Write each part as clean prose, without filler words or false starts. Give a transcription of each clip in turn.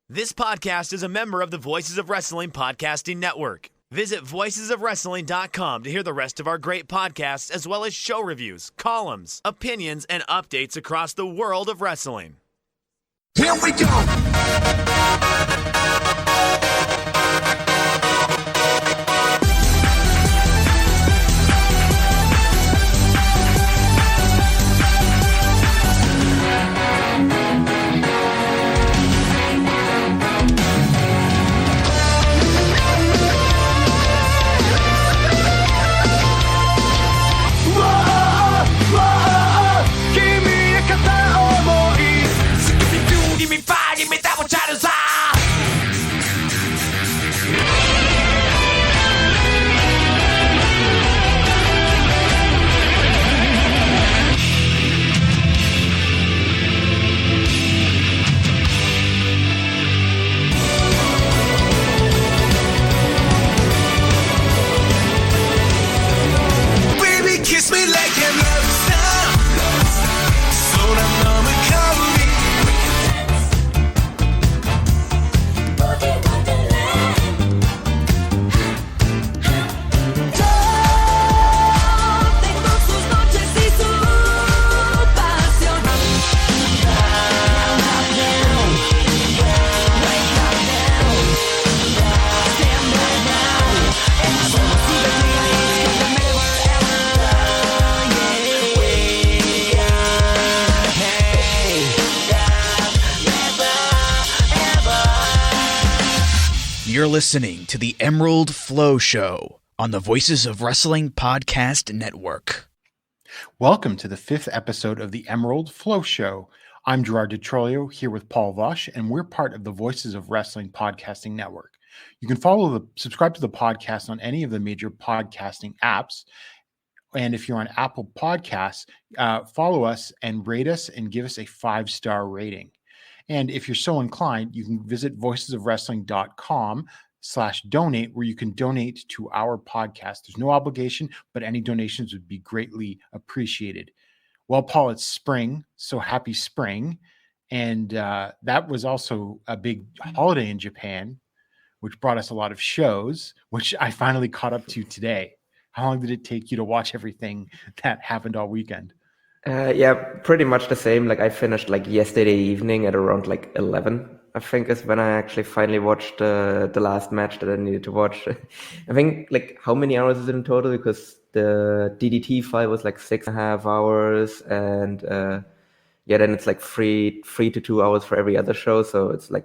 This podcast is a member of the Voices of Wrestling Podcasting Network. Visit voicesofwrestling.com to hear the rest of our great podcasts, as well as show reviews, columns, opinions, and updates across the world of wrestling. Here we go! Kiss me like a love star. So I'm You're listening to the Emerald FlowShow on the Voices of Wrestling Podcast Network. Welcome to the 5th episode of the Emerald FlowShow. I'm Gerard DiTrolio here with Paul Vosh, and we're part of the Voices of Wrestling Podcasting Network. You can subscribe to the podcast on any of the major podcasting apps. And if you're on Apple Podcasts, follow us and rate us and give us a 5-star rating. And if you're so inclined, you can visit voicesofwrestling.com/donate, where you can donate to our podcast. There's no obligation, but any donations would be greatly appreciated. Well, Paul, it's spring, so happy spring. And that was also a big holiday in Japan, which brought us a lot of shows, which I finally caught up to today. How long did it take you to watch everything that happened all weekend? Yeah, pretty much the same. Like I finished yesterday evening at around 11, I think is when I actually finally watched the last match that I needed to watch. I think how many hours is it in total? Because the DDT fight was 6.5 hours, and then it's 3 to 2 hours for every other show. So it's I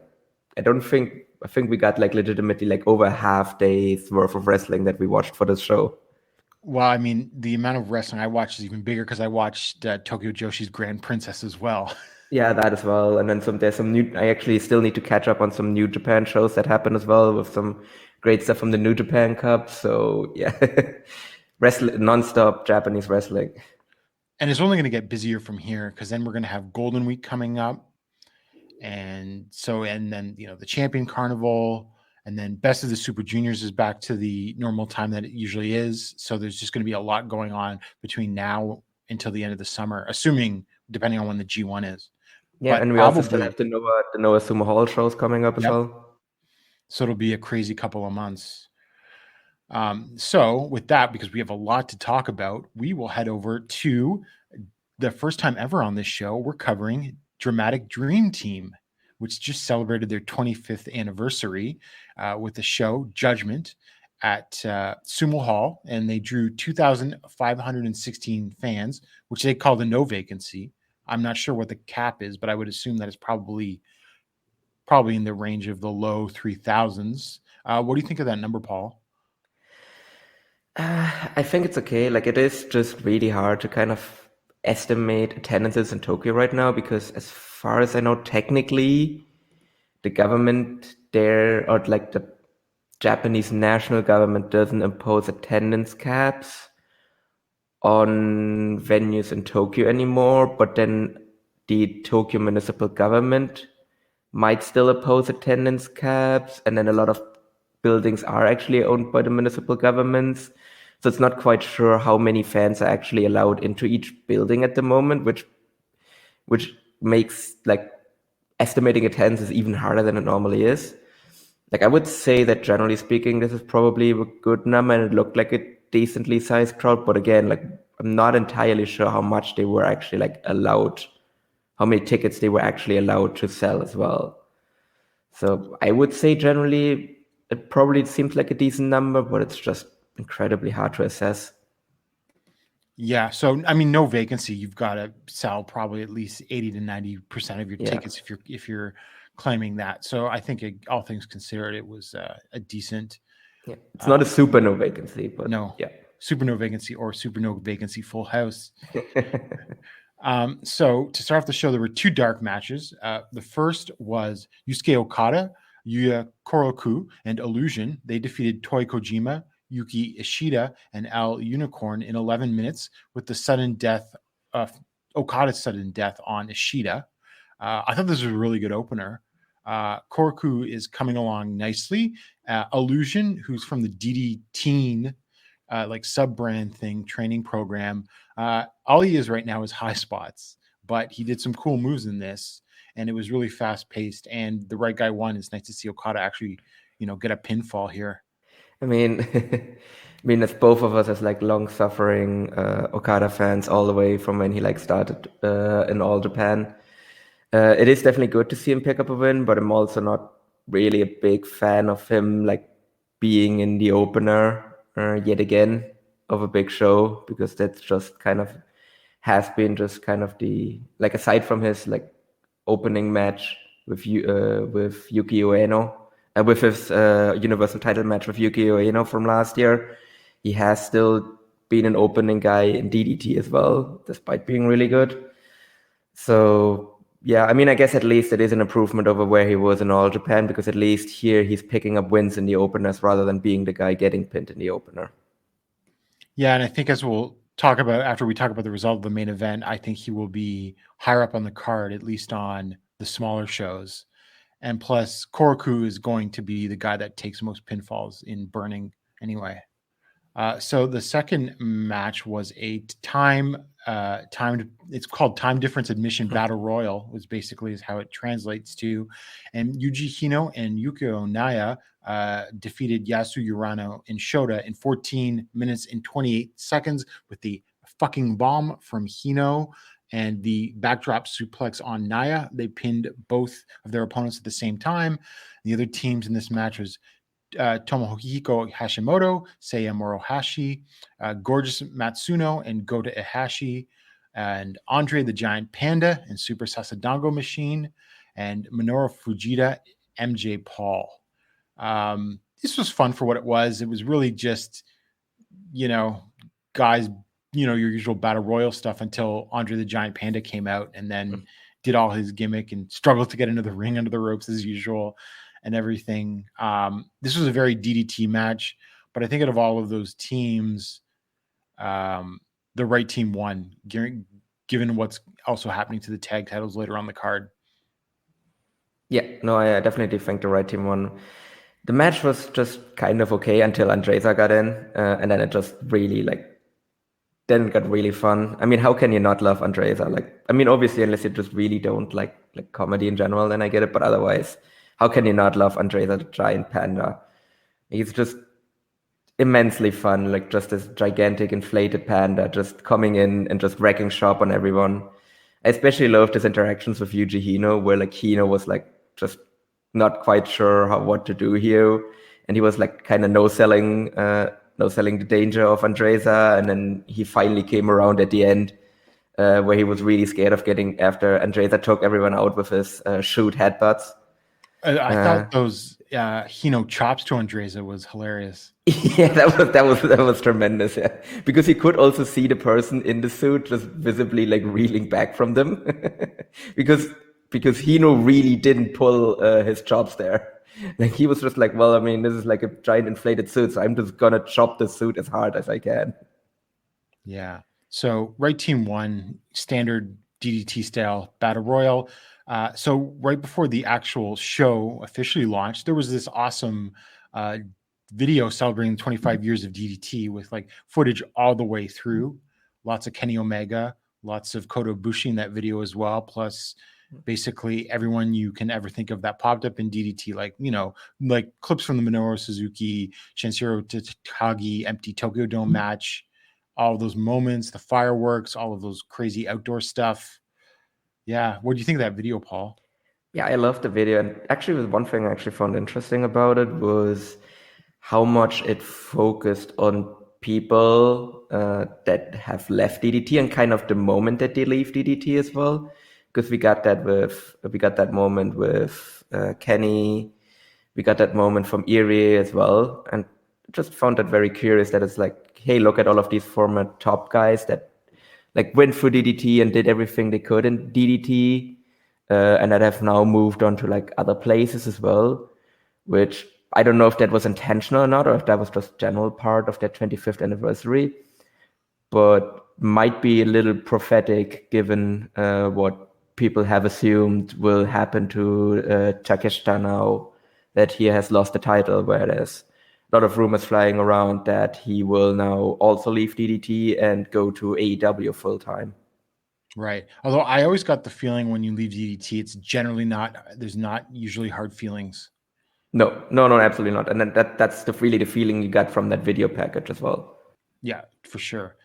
think we got legitimately over a half day's worth of wrestling that we watched for this show. Well, I mean, the amount of wrestling I watched is even bigger because I watched Tokyo Joshi's Grand Princess as well. Yeah, that as well. And then there's some new, I actually still need to catch up on some New Japan shows that happen as well, with some great stuff from the New Japan Cup. So yeah, non-stop Japanese wrestling. And it's only going to get busier from here, because then we're going to have Golden Week coming up. And then, the Champion Carnival. And then Best of the Super Juniors is back to the normal time that it usually is. So there's just going to be a lot going on between now until the end of the summer, depending on when the G1 is. Yeah, but and we also still have the Noah Sumo Hall shows coming up as well. So it'll be a crazy couple of months. So with that, because we have a lot to talk about, we will head over to the first time ever on this show. We're covering Dramatic Dream Team, which just celebrated their 25th anniversary with the show Judgement at Sumo Hall, and they drew 2,516 fans, which they call the no vacancy. I'm not sure what the cap is, but I would assume that it's probably in the range of the low 3,000s. What do you think of that number, Paul? I think it's okay. It is just really hard to kind of estimate attendances in Tokyo right now, because as far as I know, technically the government there, or the Japanese national government, doesn't impose attendance caps on venues in Tokyo anymore, but then the Tokyo municipal government might still impose attendance caps, and then a lot of buildings are actually owned by the municipal governments. So it's not quite sure how many fans are actually allowed into each building at the moment, which makes estimating attendance is even harder than it normally is. Like I would say that generally speaking, this is probably a good number, and it looked like a decently sized crowd. But again, like I'm not entirely sure how much they were actually like allowed, how many tickets they were actually allowed to sell as well. So I would say generally it probably seems like a decent number, but it's just incredibly hard to assess. Yeah. So, I mean, no vacancy. You've got to sell probably at least 80 to 90% of your tickets if you're claiming that. So I think all things considered, it was a decent. Yeah. It's not a super no vacancy, but no. Yeah. Super no vacancy or super no vacancy full house. So to start off the show, there were two dark matches. The first was Yusuke Okada, Yuya Koroku, and Illusion. They defeated Toi Kojima, Yuki Ishida, and Al Unicorn in 11 minutes with the sudden death of Okada's sudden death on Ishida. I thought this was a really good opener. Koroku is coming along nicely. Illusion, who's from the DD Teen like sub-brand thing, training program. All he is right now is high spots, but he did some cool moves in this, and it was really fast-paced, and the right guy won. It's nice to see Okada actually, get a pinfall here. I mean, as both of us as like long-suffering Okada fans all the way from when he like started in All Japan, it is definitely good to see him pick up a win, but I'm also not really a big fan of him like being in the opener yet again of a big show, because that's just kind of has been just kind of the like, aside from his like opening match with Yuki Ueno, with his universal title match with Yuki Ueno from last year, he has still been an opening guy in DDT as well, despite being really good. So yeah, I mean, I guess at least it is an improvement over where he was in All Japan, because at least here he's picking up wins in the openers rather than being the guy getting pinned in the opener. Yeah, and I think as we'll talk about after we talk about the result of the main event, I think he will be higher up on the card, at least on the smaller shows. And plus, Koroku is going to be the guy that takes most pinfalls in Burning anyway. So the second match was a timed. It's called time difference admission battle royal, was basically is how it translates to. And Yuji Hino and Yukio Naya defeated Yasu Urano and Shota in 14 minutes and 28 seconds with the fucking bomb from Hino and the backdrop suplex on Naya. They pinned both of their opponents at the same time. The other teams in this match was Tomohiko Hashimoto, Seiya Morohashi, Gorgeous Matsuno, and Gota Ihashi, and Andre the Giant Panda and Super Sasadango Machine, and Minoru Fujita, MJ Paul. This was fun for what it was. It was really just, guys, your usual battle royal stuff until Andre the Giant Panda came out and then did all his gimmick and struggled to get into the ring under the ropes as usual and everything. This was a very DDT match, but I think out of all of those teams, the right team won, given what's also happening to the tag titles later on the card. Yeah, no, I definitely think the right team won. The match was just kind of okay until Andreza got in, and then it just really then it got really fun. I mean, how can you not love Andreza? Obviously, unless you just really don't like comedy in general, then I get it. But otherwise, how can you not love Andreza the Giant Panda? He's just immensely fun, like just this gigantic inflated panda just coming in and just wrecking shop on everyone. I especially loved his interactions with Yuji Hino, where Hino was just not quite sure what to do here, and he was kind of no selling the danger of Andreza, and then he finally came around at the end, where he was really scared of getting after Andreza took everyone out with his shoot headbutts. I thought those Hino chops to Andreza was hilarious. Yeah, that was tremendous. Yeah, because he could also see the person in the suit just visibly reeling back from them, because Hino really didn't pull his chops there. He was just well, I mean, this is a giant inflated suit, so I'm just gonna chop the suit as hard as I can. Yeah. So right team won, standard DDT style battle royal. So right before the actual show officially launched, there was this awesome video celebrating 25 years of DDT with footage all the way through. Lots of Kenny Omega, lots of Kota Ibushi in that video as well, plus basically everyone you can ever think of that popped up in DDT, like, like clips from the Minoru Suzuki, Shinshiro Takagi, empty Tokyo Dome match, all those moments, the fireworks, all of those crazy outdoor stuff. Yeah. What do you think of that video, Paul? Yeah, I love the video. And actually, one thing I actually found interesting about it was how much it focused on people that have left DDT and kind of the moment that they leave DDT as well. Because we got that moment with Kenny, we got that moment from Erie as well, and just found that very curious that it's like, hey, look at all of these former top guys that like went through DDT and did everything they could in DDT, and that have now moved on to like other places as well, which I don't know if that was intentional or not, or if that was just general part of their 25th anniversary, but might be a little prophetic given what people have assumed will happen to Takeshita now that he has lost the title, where there's a lot of rumors flying around that he will now also leave DDT and go to AEW full time. Right. Although I always got the feeling when you leave DDT, it's generally there's not usually hard feelings. No, absolutely not. And then that's really the feeling you got from that video package as well. Yeah, for sure.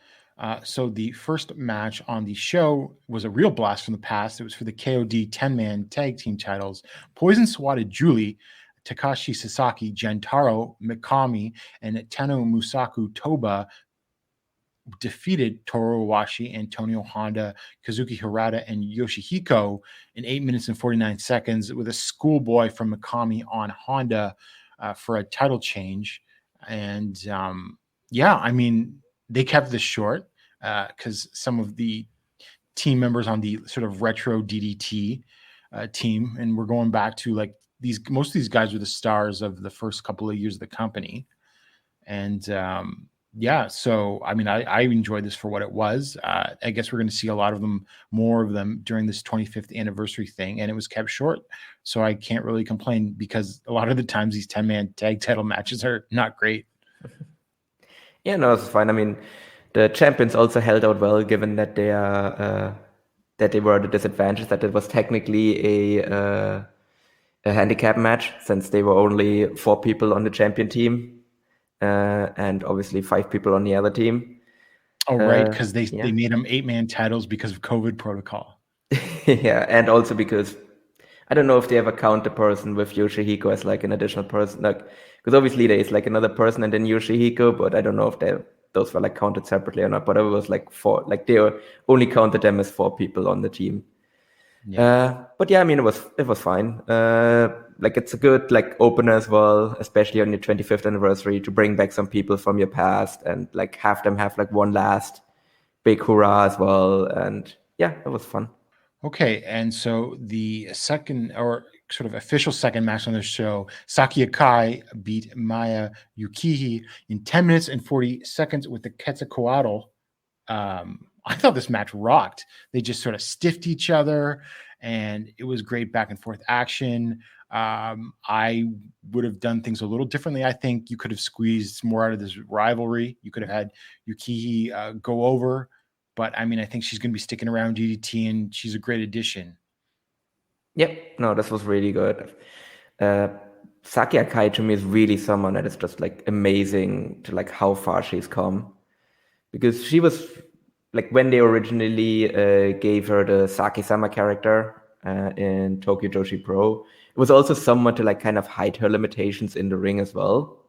So the first match on the show was a real blast from the past. It was for the KOD 10-man tag team titles. Poison swatted Julie, Takashi Sasaki, Gentaro Mikami, and Teno Musaku Toba defeated Toru Owashi, Antonio Honda, Kazuki Harada, and Yoshihiko in 8 minutes and 49 seconds with a schoolboy from Mikami on Honda for a title change. And I mean, they kept this short because some of the team members on the sort of retro DDT team, and we're going back to like most of these guys were the stars of the first couple of years of the company. And so I mean, I enjoyed this for what it was. I guess we're going to see more of them during this 25th anniversary thing, and it was kept short. So I can't really complain because a lot of the times these 10-man tag title matches are not great. Yeah, no, it's fine. I mean, the champions also held out well, given that they are that they were at a disadvantage. That it was technically a handicap match, since they were only 4 people on the champion team, and obviously 5 people on the other team. Oh, right, because they made them 8-man titles because of COVID protocol. Yeah, and also because I don't know if they ever count the person with Yoshihiko as like an additional person, like, because obviously there is like another person and then Yoshihiko, but I don't know if those were like counted separately or not. But it was like 4, like they only counted them as 4 people on the team. Yeah. But yeah, I mean, it was fine. Like it's a good like opener as well, especially on your 25th anniversary, to bring back some people from your past and like have them have like one last big hurrah as well. And yeah, it was fun. Okay, and so the second or sort of official second match on the show, Saki Akai beat Maya Yukihi in 10 minutes and 40 seconds with the Quetzalcoatl. I thought this match rocked. They just sort of stiffed each other, and it was great back and forth action. I would have done things a little differently. I think you could have squeezed more out of this rivalry. You could have had Yukihi go over. But I mean, I think she's going to be sticking around DDT, and she's a great addition. Yep. No, this was really good. Saki Akai to me is really someone that is just like amazing to like how far she's come. Because she was like when they originally gave her the Saki-sama character in Tokyo Joshi Pro, it was also someone to like kind of hide her limitations in the ring as well.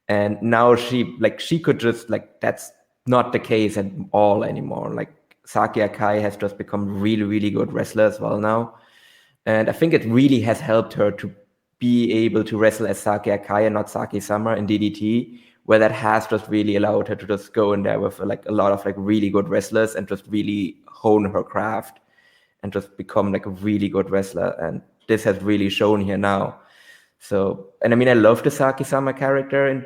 And now she could just like, that's not the case at all anymore. Like Saki Akai has just become really, really good wrestler as well now. And I think it really has helped her to be able to wrestle as Saki Akai and not Saki-sama in DDT, where that has just really allowed her to just go in there with like a lot of like really good wrestlers and just really hone her craft and just become like a really good wrestler. And this has really shown here now. So, and I mean, I love the Saki-sama character in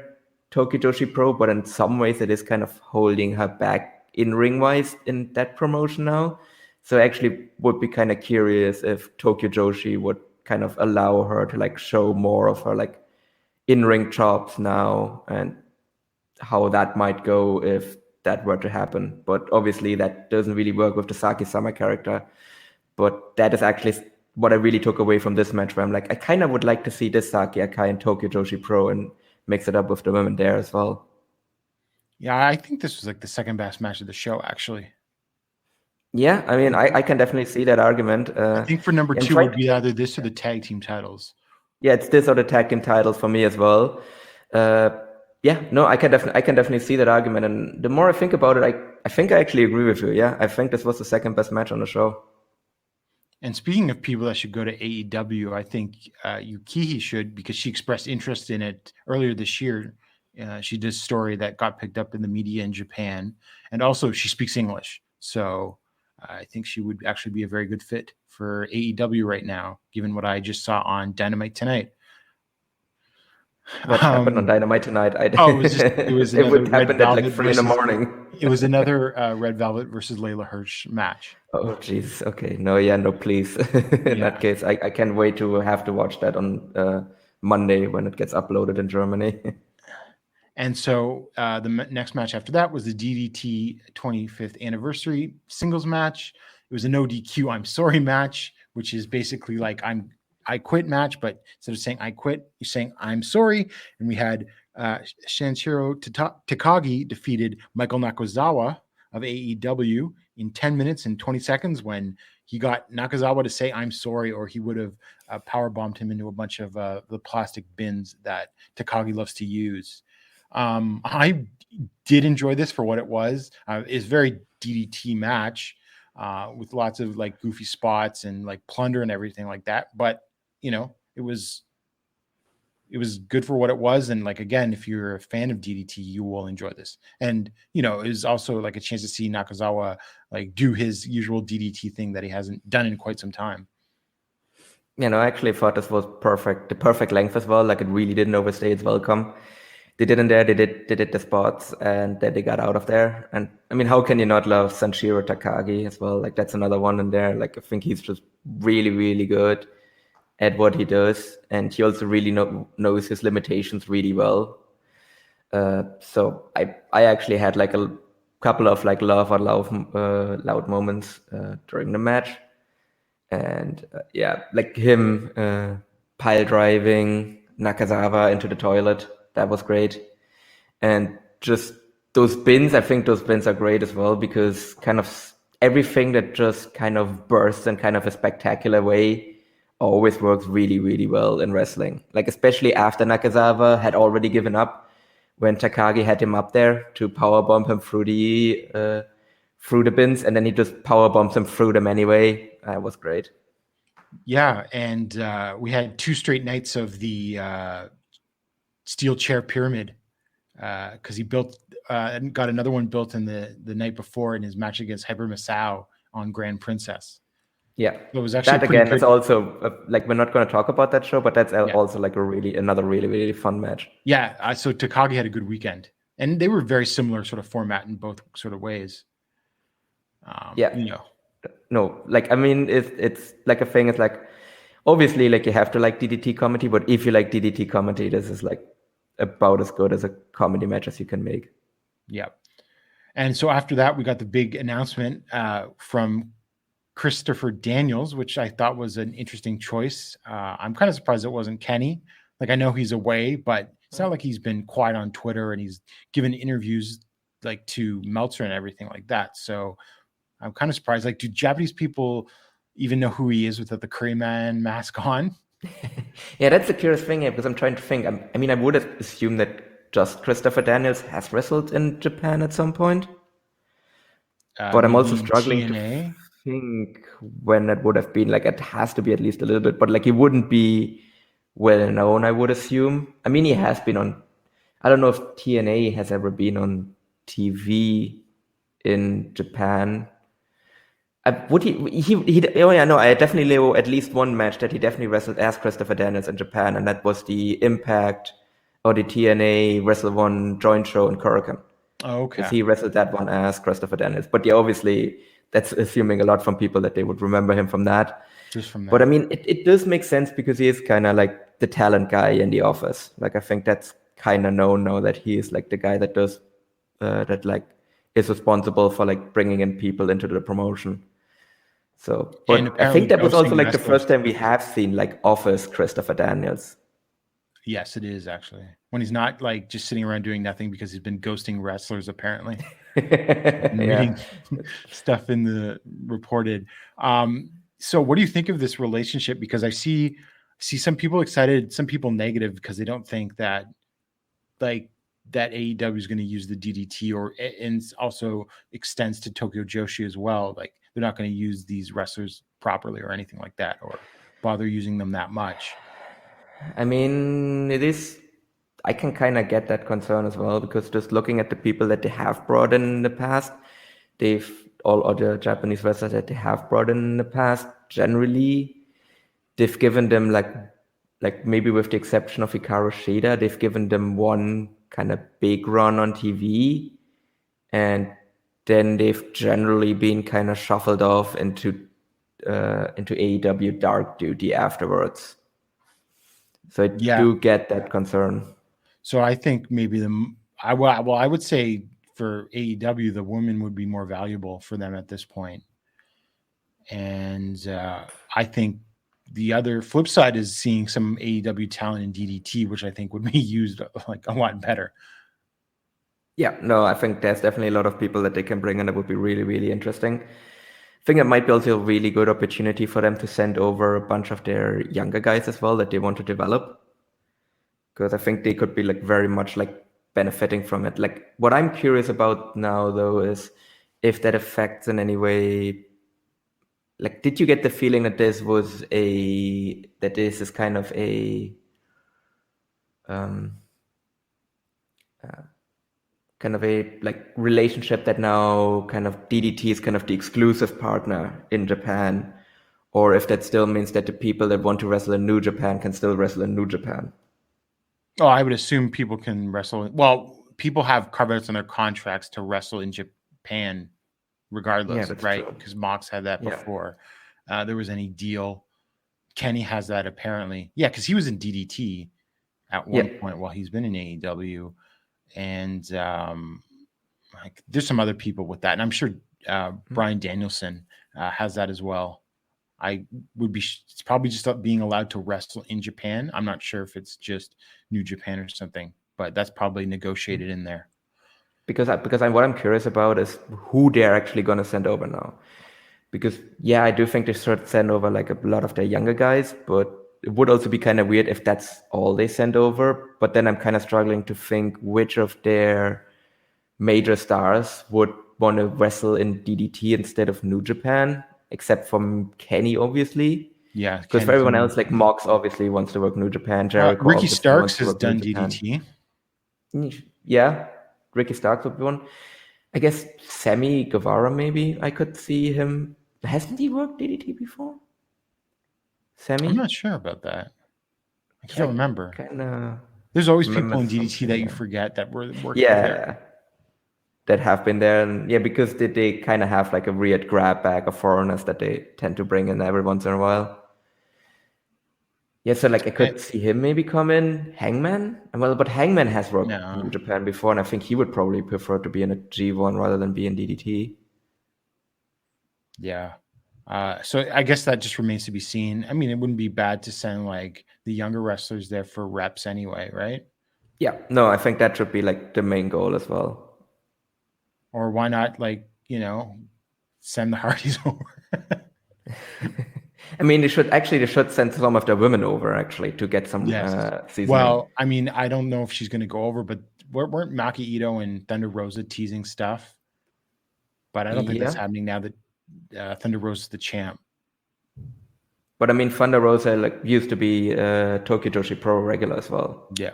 Tokyo Joshi Pro, but in some ways it is kind of holding her back in ring wise in that promotion now. So I actually would be kind of curious if Tokyo Joshi would kind of allow her to like show more of her like in-ring chops now, and how that might go if that were to happen. But obviously that doesn't really work with the Saki-sama character. But that is actually what I really took away from this match, where I'm like, I kind of would like to see this Saki Akai in Tokyo Joshi Pro and mix it up with the women there as well. Yeah, I think this was like the second best match of the show, actually. Yeah, I mean, I can definitely see that argument. I think for number two would be either this or the tag team titles. Yeah, it's this or the tag team titles for me as well. Yeah, no, I can definitely see that argument. And the more I think about it, I think I actually agree with you. Yeah, I think this was the second best match on the show. And speaking of people that should go to AEW, I think Yukihi should, because she expressed interest in it earlier this year. She did a story that got picked up in the media in Japan. And also she speaks English. So I think she would actually be a very good fit for AEW right now, given what I just saw on Dynamite tonight. What happened on Dynamite tonight? It was it would happen at like 3 a.m. It was another Red Velvet versus Layla Hirsch match. Oh, jeez. Okay. No, please. In that case, I can't wait to have to watch that on Monday when it gets uploaded in Germany. And so the next match after that was the DDT 25th anniversary singles match. It was a no DQ I'm sorry match, which is basically like I quit match, but instead of saying I quit, you're saying I'm sorry. And we had Shanshiro Takagi defeated Michael Nakazawa of AEW in 10 minutes and 20 seconds when he got Nakazawa to say I'm sorry, or he would have powerbombed him into a bunch of the plastic bins that Takagi loves to use. I did enjoy this for what it was. It's a very DDT match with lots of like goofy spots and like plunder and everything like that. But you know, it was good for what it was. And like, again, if you're a fan of DDT, you will enjoy this. And, you know, it was also like a chance to see Nakazawa like do his usual DDT thing that he hasn't done in quite some time. You know, I actually thought this was perfect, the perfect length as well. Like it really didn't overstay its welcome. They did in there, they did the spots, and then they got out of there. And I mean, how can you not love Sanshiro Takagi as well? Like that's another one in there. Like I think he's just really, really good at what he does, and he also really knows his limitations really well. So I actually had like a couple of like laugh out loud moments during the match, and like him pile driving Nakazawa into the toilet, that was great. And just those bins, I think those bins are great as well, because kind of everything that just kind of bursts in kind of a spectacular way always works really, really well in wrestling. Like especially after Nakazawa had already given up, when Takagi had him up there to powerbomb him through the bins, and then he just powerbombs him through them anyway. That was great. Yeah, and we had 2 straight nights of the steel chair pyramid because he built and got another one built in the night before in his match against Hyper Masao on Grand Princess. Yeah, so it was actually that again. It's also like we're not going to talk about that show, but that's also like another really, really fun match. Yeah, so Takagi had a good weekend, and they were very similar sort of format in both sort of ways. You know, no, like I mean, it's like a thing. It's like obviously like you have to like DDT comedy, but if you like DDT comedy, this is like about as good as a comedy match as you can make. Yeah, and so after that, we got the big announcement from Christopher Daniels, which I thought was an interesting choice. I'm kind of surprised it wasn't Kenny. Like I know he's away, but it's not like he's been quiet on Twitter and he's given interviews like to Meltzer and everything like that. So I'm kind of surprised. Like, do Japanese people even know who he is without the Crayman mask on? Yeah, that's the curious thing here, because I'm trying to think. I mean, I would have assumed that just Christopher Daniels has wrestled in Japan at some point. But I'm also struggling to think when it would have been. Like it has to be at least a little bit, but like he wouldn't be well known, I would assume. I mean, he has been on, I don't know if TNA has ever been on TV in Japan. Would he oh yeah, no, I definitely know at least one match that he definitely wrestled as Christopher Daniels in Japan, and that was the Impact or the TNA Wrestle One joint show in Korakuen. Oh, okay. Because he wrestled that one as Christopher Daniels. But yeah, obviously that's assuming a lot from people that they would remember him from that. Just from that. But I mean, it does make sense because he is kind of like the talent guy in the office. Like I think that's kind of known now that he is like the guy that does that like is responsible for like bringing in people into the promotion. So, And but I think that was also apparently like the ghosting first time we have seen like Office Christopher Daniels. Yes, it is actually. When he's not like just sitting around doing nothing because he's been ghosting wrestlers, apparently. And reading stuff in the reported. So what do you think of this relationship? Because I see some people excited, some people negative because they don't think that like that AEW is going to use the DDT and also extends to Tokyo Joshi as well. Like they're not going to use these wrestlers properly or anything like that, or bother using them that much. I mean, I can kind of get that concern as well, because just looking at the people that they have brought in the past, all other Japanese wrestlers that they have brought in the past, generally, they've given them like maybe with the exception of Hikaru Shida, they've given them one kind of big run on TV, and then they've generally been kind of shuffled off into AEW dark duty afterwards. So I do get that concern. So I think maybe I would say for AEW, the women would be more valuable for them at this point. And I think the other flip side is seeing some AEW talent in DDT, which I think would be used like a lot better. Yeah, no, I think there's definitely a lot of people that they can bring in that would be really, really interesting. I think it might be also a really good opportunity for them to send over a bunch of their younger guys as well that they want to develop. Because I think they could be like very much like benefiting from it. Like what I'm curious about now though is if that affects in any way. Like, did you get the feeling that this is kind of a like relationship that now kind of DDT is kind of the exclusive partner in Japan, or if that still means that the people that want to wrestle in New Japan can still wrestle in New Japan? Oh, I would assume people can wrestle. Well, people have carve-outs in their contracts to wrestle in Japan regardless, right? Because Mox had that before there was any deal. Kenny has that apparently. Yeah, because he was in DDT at one point while he's been in AEW. And like there's some other people with that. And I'm sure Bryan Danielson has that as well. It's probably just being allowed to wrestle in Japan. I'm not sure if it's just New Japan or something, but that's probably negotiated in there. Because what I'm curious about is who they're actually going to send over now. Because I do think they should send over like a lot of their younger guys, but it would also be kind of weird if that's all they send over. But then I'm kind of struggling to think which of their major stars would want to wrestle in DDT instead of New Japan, except from Kenny, obviously. Yeah. Because for everyone else, like Mox obviously wants to work New Japan. Jericho Ricky Starks has done DDT. Yeah, Ricky Starks would be one. I guess Sammy Guevara, maybe I could see him. Hasn't he worked DDT before? Sammy? I'm not sure about that. I can't remember. Kinda There's always people in DDT that you forget that were working there. That have been there. And because they kind of have like a weird grab bag of foreigners that they tend to bring in every once in a while. Yeah, so like I could see him maybe come in. Hangman? Well, but Hangman has worked in Japan before, and I think he would probably prefer to be in a G1 rather than be in DDT. Yeah. So I guess that just remains to be seen. I mean, it wouldn't be bad to send like the younger wrestlers there for reps anyway, right? Yeah. No, I think that should be like the main goal as well. Or why not like, send the Hardys over? I mean, they should send some of their women over actually to get some seasoning. Well, I mean, I don't know if she's going to go over, but weren't Maki Ito and Thunder Rosa teasing stuff? But I don't think that's happening now that Thunder Rosa is the champ. But I mean, Thunder Rosa used to be Tokyo Joshi Pro regular as well. Yeah.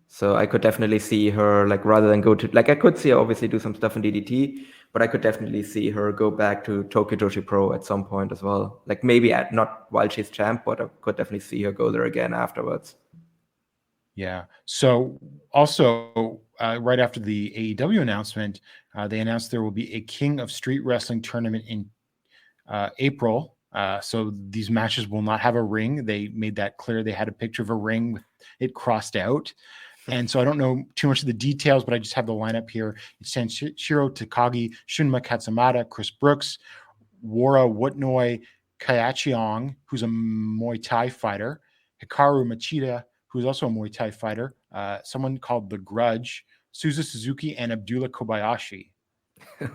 So I could definitely see her rather than go to I could see her obviously do some stuff in DDT, but I could definitely see her go back to Tokyo Joshi Pro at some point as well. Like maybe not while she's champ, but I could definitely see her go there again afterwards. Yeah. So also right after the AEW announcement, they announced there will be a King of Street Wrestling tournament in April. So these matches will not have a ring. They made that clear. They had a picture of a ring with it crossed out. And so I don't know too much of the details, but I just have the lineup here. It's Sanshiro Takagi, Shunma Katsumata, Chris Brooks, Wara Wutnoi Kayachiong, who's a Muay Thai fighter, Hikaru Machida, who's also a Muay Thai fighter, someone called The Grudge, Suzu Suzuki, and Abdullah Kobayashi.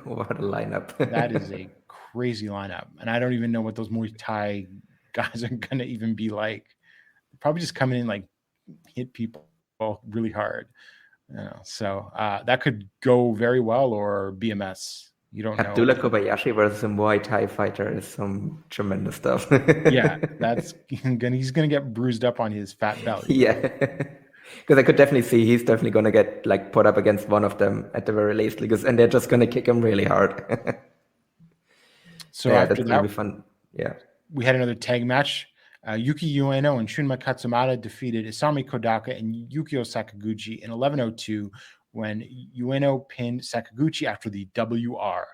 What a lineup. That is a crazy lineup. And I don't even know what those Muay Thai guys are going to even be like. Probably just coming in like hit people really hard. So that could go very well or be a mess. You don't know. Abdullah Kobayashi versus a Muay Thai fighter is some tremendous stuff. Yeah, he's gonna get bruised up on his fat belly. Yeah, because I could definitely see he's definitely gonna get like put up against one of them at the very least, and they're just gonna kick him really hard. So yeah, after that's that, gonna be fun. Yeah, we had another tag match. Yuki Ueno and Shunma Katsumata defeated Isami Kodaka and Yukio Sakaguchi in 11:02 when Ueno pinned Sakaguchi after the WR.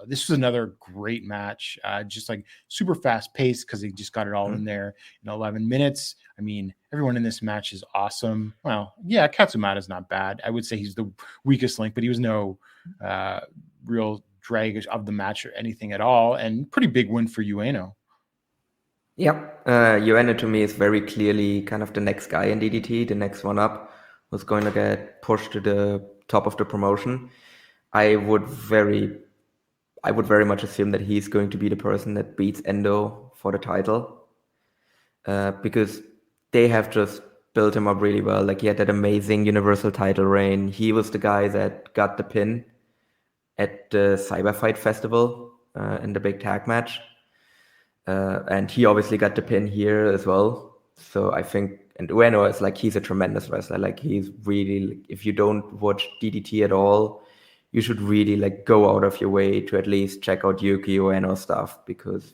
This was another great match, just like super fast paced because they just got it all in there in 11 minutes. I mean, everyone in this match is awesome. Well, yeah, Katsumata's not bad. I would say he's the weakest link, but he was no real drag of the match or anything at all. And pretty big win for Ueno. Yep. Ueno to me is very clearly kind of the next guy in DDT, the next one up, who's going to get pushed to the top of the promotion. I would very much assume that he's going to be the person that beats Endo for the title, because they have just built him up really well. Like, he had that amazing Universal title reign. He was the guy that got the pin at the Cyber Fight Festival in the big tag match. And he obviously got the pin here as well. So I think, and Ueno is like, he's a tremendous wrestler. Like, he's really, if you don't watch DDT at all, you should really like go out of your way to at least check out Yuki Ueno stuff, because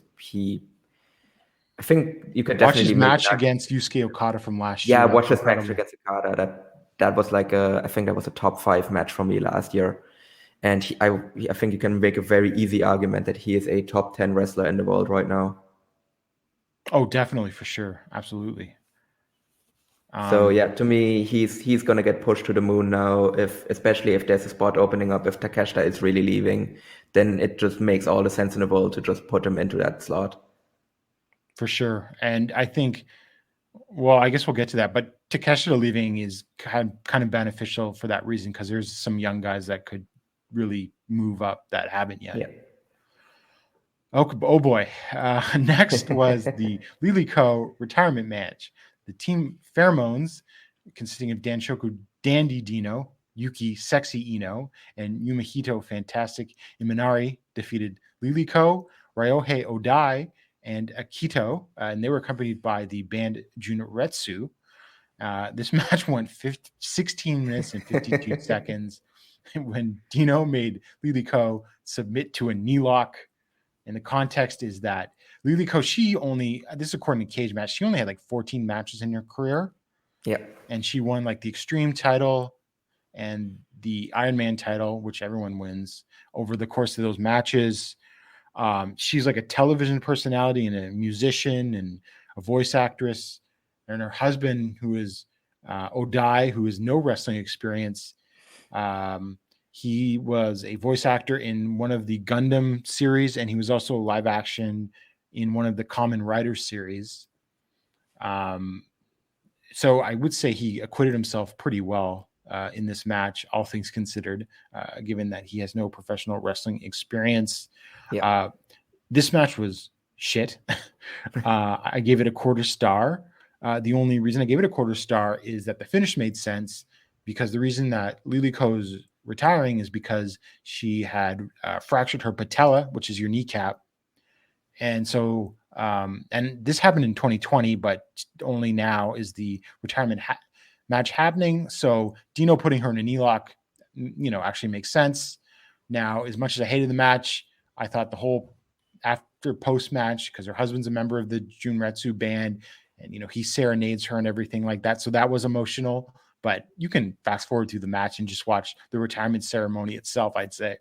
I think you could definitely watch his match against Yusuke Okada from last year. Yeah, watch his match against Okada. That was like I think that was a top 5 match for me last year. And I think you can make a very easy argument that he is a top 10 wrestler in the world right now. Oh, definitely, for sure. Absolutely. So yeah, to me, he's gonna get pushed to the moon now. Especially if there's a spot opening up, if Takeshita is really leaving, then it just makes all the sense in the world to just put him into that slot. For sure. And I think, well, I guess we'll get to that, but Takeshita leaving is kind of beneficial for that reason, because there's some young guys that could really move up that haven't yet. Yeah. Oh boy. Next was the Lilliko retirement match. The team Pheromones, consisting of Danshoku Dandy Dino, Yuki Sexy Ino, and Yumehito Fantastic Imanari, defeated Lilliko, Ryohei Odai, and Akito, and they were accompanied by the band Junretsu. This match went 16 minutes and 52 seconds when Dino made Lilliko submit to a knee lock. And the context is that Lilliko, this is according to Cage Match, she only had like 14 matches in her career. Yeah. And she won like the Extreme title and the Iron Man title, which everyone wins over the course of those matches. She's like a television personality and a musician and a voice actress. And her husband, who is Odai, who has no wrestling experience, he was a voice actor in one of the Gundam series, and he was also live action in one of the Kamen Rider series. So I would say he acquitted himself pretty well in this match, all things considered, given that he has no professional wrestling experience. Yeah. This match was shit. I gave it a 1/4 star. The only reason I gave it a 1/4 star is that the finish made sense, because the reason that Liliko's retiring is because she had fractured her patella, which is your kneecap. And so, and this happened in 2020, but only now is the retirement match happening. So Dino putting her in a knee lock, actually makes sense. Now, as much as I hated the match, I thought the whole after post match, because her husband's a member of the Junretsu band, and he serenades her and everything like that. So that was emotional. But you can fast forward through the match and just watch the retirement ceremony itself, I'd say.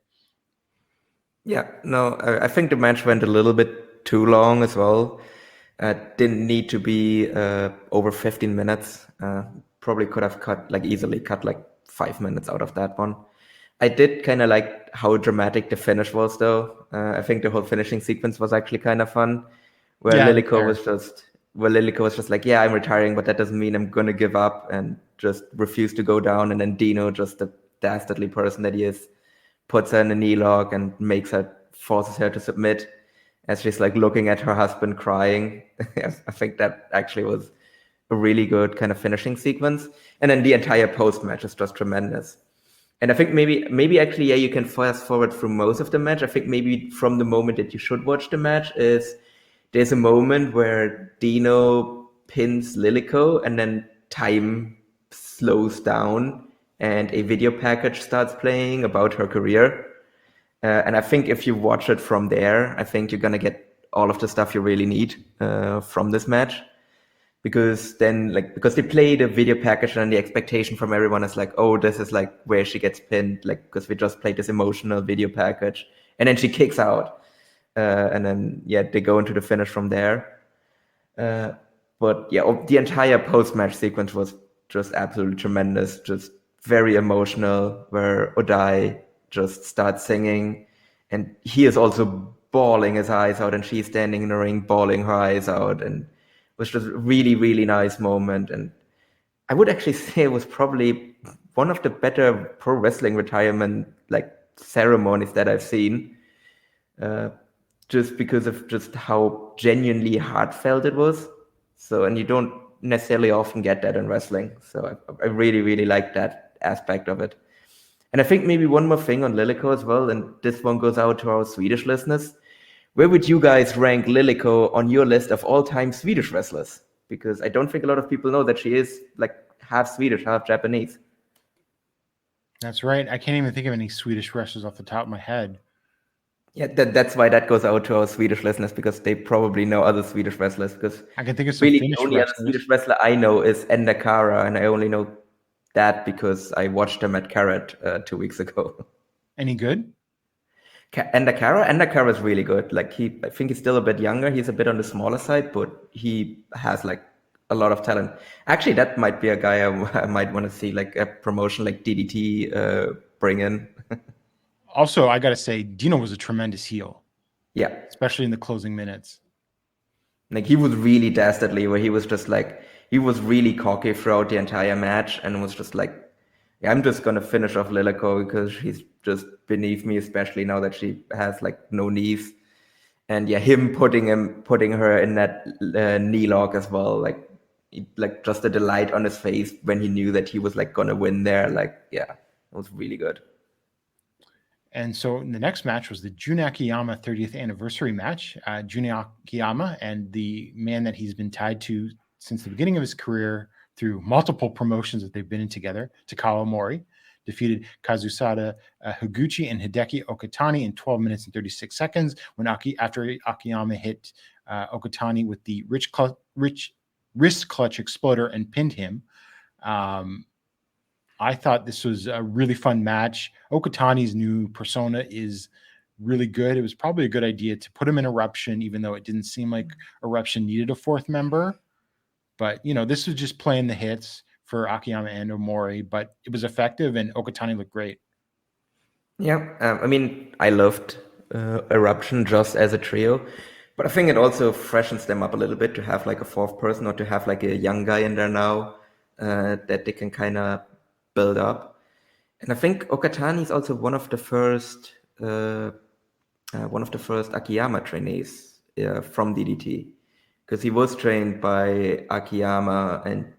Yeah, no, I think the match went a little bit too long as well. Didn't need to be over 15 minutes. Probably could have easily cut like 5 minutes out of that one. I did kind of like how dramatic the finish was, though. I think the whole finishing sequence was actually kind of fun, where Yeah, Lilliko was just like, yeah, I'm retiring, but that doesn't mean I'm gonna give up and just refuse to go down. And then Dino, just the dastardly person that he is, puts her in a knee lock and forces her to submit as she's like looking at her husband crying. I think that actually was a really good kind of finishing sequence. And then the entire post match is just tremendous. And I think maybe actually, yeah, you can fast forward through most of the match. I think maybe from the moment that you should watch the match is there's a moment where Dino pins Lilliko and then time slows down and a video package starts playing about her career. And I think if you watch it from there, I think you're going to get all of the stuff you really need from this match. Because they play the video package and the expectation from everyone is like, oh, this is like where she gets pinned, like, because we just played this emotional video package. And then she kicks out. And then, yeah, they go into the finish from there. But yeah, the entire post-match sequence was just absolutely tremendous, just very emotional, where Odai just starts singing. And he is also bawling his eyes out, and she's standing in the ring bawling her eyes out. And was just a really, really nice moment. And I would actually say it was probably one of the better pro wrestling retirement like ceremonies that I've seen. Just because of just how genuinely heartfelt it was. So, and you don't necessarily often get that in wrestling. So I really, really like that aspect of it. And I think maybe one more thing on Lilliko as well, and this one goes out to our Swedish listeners. Where would you guys rank Lilliko on your list of all-time Swedish wrestlers? Because I don't think a lot of people know that she is like half Swedish, half Japanese. That's right. I can't even think of any Swedish wrestlers off the top of my head. Yeah, that's why that goes out to our Swedish listeners, because they probably know other Swedish wrestlers. Because I can think of some really Finnish the only other wrestlers. Swedish wrestler I know is Enda Kara, and I only know that because I watched him at Carrot 2 weeks ago. Any good? Enda Kara is really good. Like I think he's still a bit younger. He's a bit on the smaller side, but he has like a lot of talent. Actually, that might be a guy I might want to see like a promotion like DDT bring in. Also, I got to say, Dino was a tremendous heel. Yeah. Especially in the closing minutes. Like he was really dastardly, where he was just like, he was really cocky throughout the entire match and was just like, yeah, I'm just going to finish off Lilliko because she's just beneath me, especially now that she has like no knees. And yeah, him putting her in that knee lock as well, like just the delight on his face when he knew that he was like going to win there. Like, yeah, it was really good. And so the next match was the Junakiyama 30th anniversary match. Junakiyama and the man that he's been tied to since the beginning of his career through multiple promotions that they've been in together, Takayano Mori, defeated Kazusada Higuchi and Hideki Okatani in 12 minutes and 36 seconds when after Akiyama hit Okatani with the wrist clutch exploder and pinned him. I thought this was a really fun match. Okatani's new persona is really good. It was probably a good idea to put him in Eruption, even though it didn't seem like Eruption needed a fourth member. But, you know, this was just playing the hits for Akiyama and Omori, but it was effective and Okatani looked great. Yeah, I mean, I loved Eruption just as a trio, but I think it also freshens them up a little bit to have like a fourth person or to have like a young guy in there now that they can kind of build up. And I think Okatani is also one of the first Akiyama trainees from DDT, because he was trained by Akiyama, and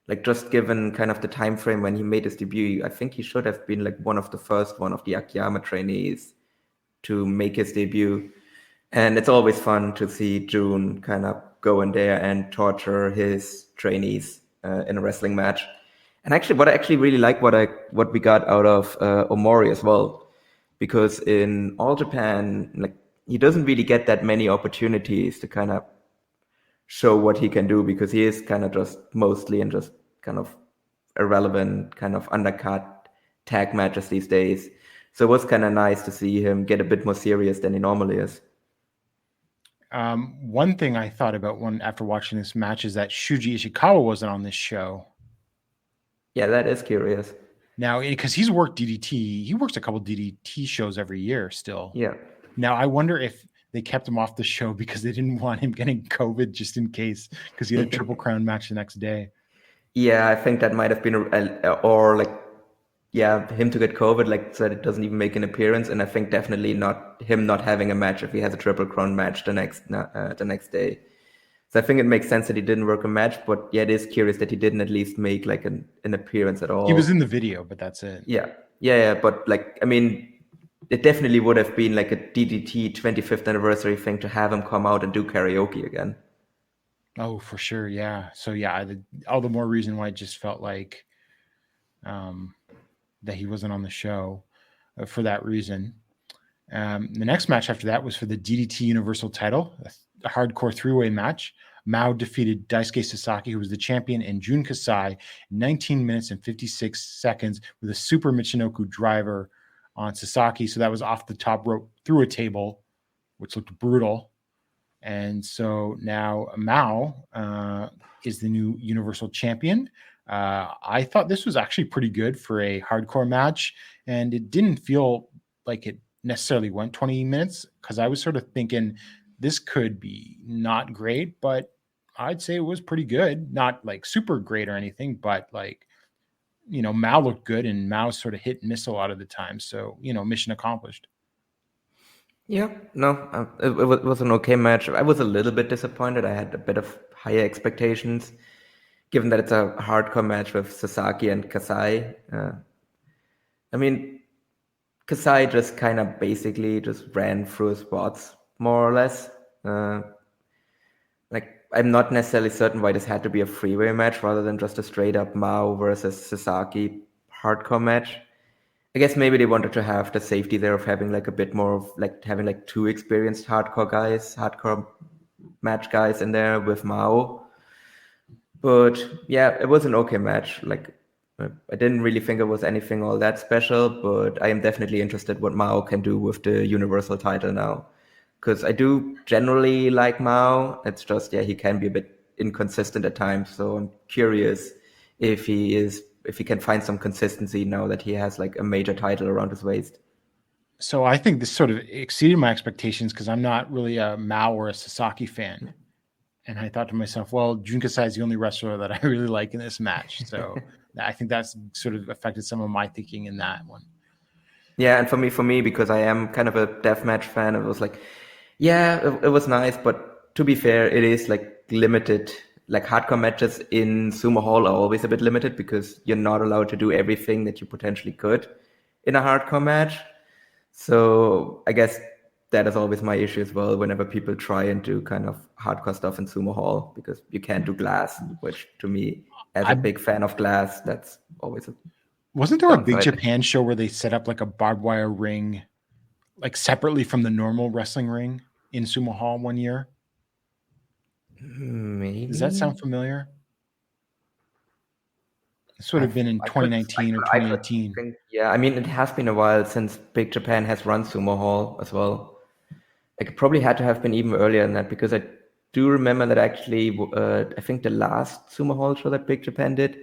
like just given kind of the time frame when he made his debut, I think he should have been like one of the Akiyama trainees to make his debut. And it's always fun to see Jun kind of go in there and torture his trainees in a wrestling match. And actually, what I actually really like what we got out of Omori as well, because in All Japan, like he doesn't really get that many opportunities to kind of show what he can do, because he is kind of just mostly in just kind of irrelevant, kind of undercut tag matches these days. So it was kind of nice to see him get a bit more serious than he normally is. One thing I thought about after watching this match is that Shuji Ishikawa wasn't on this show. Yeah, that is curious. Now, because he's worked DDT, he works a couple DDT shows every year still. Yeah. Now, I wonder if they kept him off the show because they didn't want him getting COVID just in case, because he had a Triple Crown match the next day. Yeah, I think that might have been, him to get COVID, like so that it doesn't even make an appearance. And I think definitely not having a match if he has a Triple Crown match the next day. So I think it makes sense that he didn't work a match, but yeah, it is curious that he didn't at least make like an appearance at all. He was in the video, but that's it. Yeah. But like, I mean, it definitely would have been like a DDT 25th anniversary thing to have him come out and do karaoke again. Oh, for sure. Yeah. So yeah, all the more reason why it just felt like that he wasn't on the show for that reason. The next match after that was for the DDT Universal title, a hardcore three-way match. Mao defeated Daisuke Sasaki, who was the champion, and Jun Kasai in 19 minutes and 56 seconds with a super Michinoku driver on Sasaki. So that was off the top rope through a table, which looked brutal. And so now Mao is the new Universal Champion. I thought this was actually pretty good for a hardcore match, and it didn't feel like it necessarily went 20 minutes because I was sort of thinking this could be not great, but I'd say it was pretty good. Not like super great or anything, but like, you know, Mao looked good and Mao sort of hit and miss a lot of the time. So, you know, mission accomplished. Yeah, no, it was an okay match. I was a little bit disappointed. I had a bit of higher expectations, given that it's a hardcore match with Sasaki and Kasai. I mean, Kasai just kind of basically just ran through spots, more or less. I'm not necessarily certain why this had to be a freeway match rather than just a straight up Mao versus Sasaki hardcore match. I guess maybe they wanted to have the safety there of having like a bit more of like having like two experienced hardcore match guys in there with Mao. But yeah, it was an okay match. Like, I didn't really think it was anything all that special, but I am definitely interested what Mao can do with the Universal title now. Because I do generally like Mao. It's just, yeah, he can be a bit inconsistent at times. So I'm curious if he can find some consistency now that he has like a major title around his waist. So I think this sort of exceeded my expectations because I'm not really a Mao or a Sasaki fan. And I thought to myself, well, Jun Kasai is the only wrestler that I really like in this match. So I think that's sort of affected some of my thinking in that one. Yeah, and for me, because I am kind of a deathmatch fan, it was like, yeah, it was nice, but to be fair, it is like limited. Like hardcore matches in Sumo Hall are always a bit limited because you're not allowed to do everything that you potentially could in a hardcore match. So I guess that is always my issue as well whenever people try and do kind of hardcore stuff in Sumo Hall, because you can't do glass, which to me, as a big fan of glass, that's always a... Wasn't there a Big Japan show where they set up like a barbed wire ring, like separately from the normal wrestling ring in Sumo Hall one year? Maybe. Does that sound familiar? This would have been in 2019 or 2018. Yeah, I mean, it has been a while since Big Japan has run Sumo Hall as well. It probably had to have been even earlier than that, because I do remember that actually, I think the last Sumo Hall show that Big Japan did,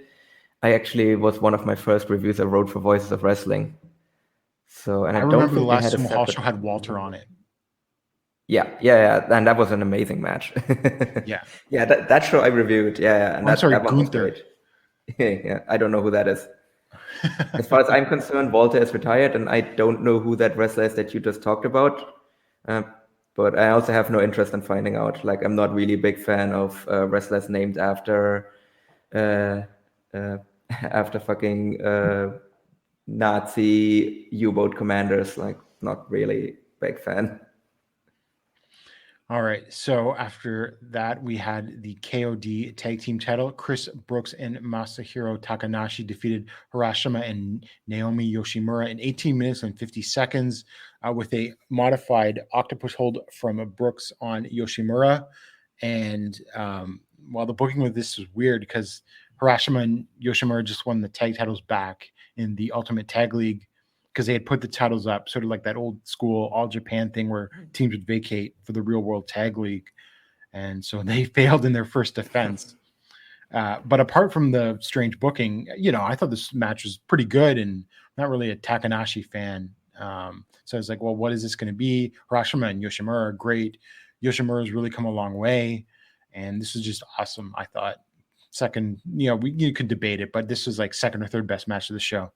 I actually was one of my first reviews I wrote for Voices of Wrestling. So, and I remember the last Sumo Hall show had Walter on it. Yeah, and that was an amazing match. Yeah, that show I reviewed. Yeah, and that one was Gunther. great. Yeah, I don't know who that is. As far as I'm concerned, Walter is retired, and I don't know who that wrestler is that you just talked about. But I also have no interest in finding out. Like, I'm not really a big fan of wrestlers named after fucking Nazi U-boat commanders. Like, not really big fan. All right. So after that, we had the KOD tag team title. Chris Brooks and Masahiro Takanashi defeated Harashima and Naomi Yoshimura in 18 minutes and 50 seconds with a modified octopus hold from Brooks on Yoshimura. And while the booking with this was weird because Harashima and Yoshimura just won the tag titles back in the Ultimate Tag League, because they had put the titles up, sort of like that old school All Japan thing where teams would vacate for the Real World Tag League. And so they failed in their first defense. But apart from the strange booking, I thought this match was pretty good, and I'm not really a Takanashi fan. So I was like, well, what is this going to be? Hirashima and Yoshimura are great. Yoshimura's really come a long way, and this was just awesome. I thought second, you could debate it, but this was like second or third best match of the show.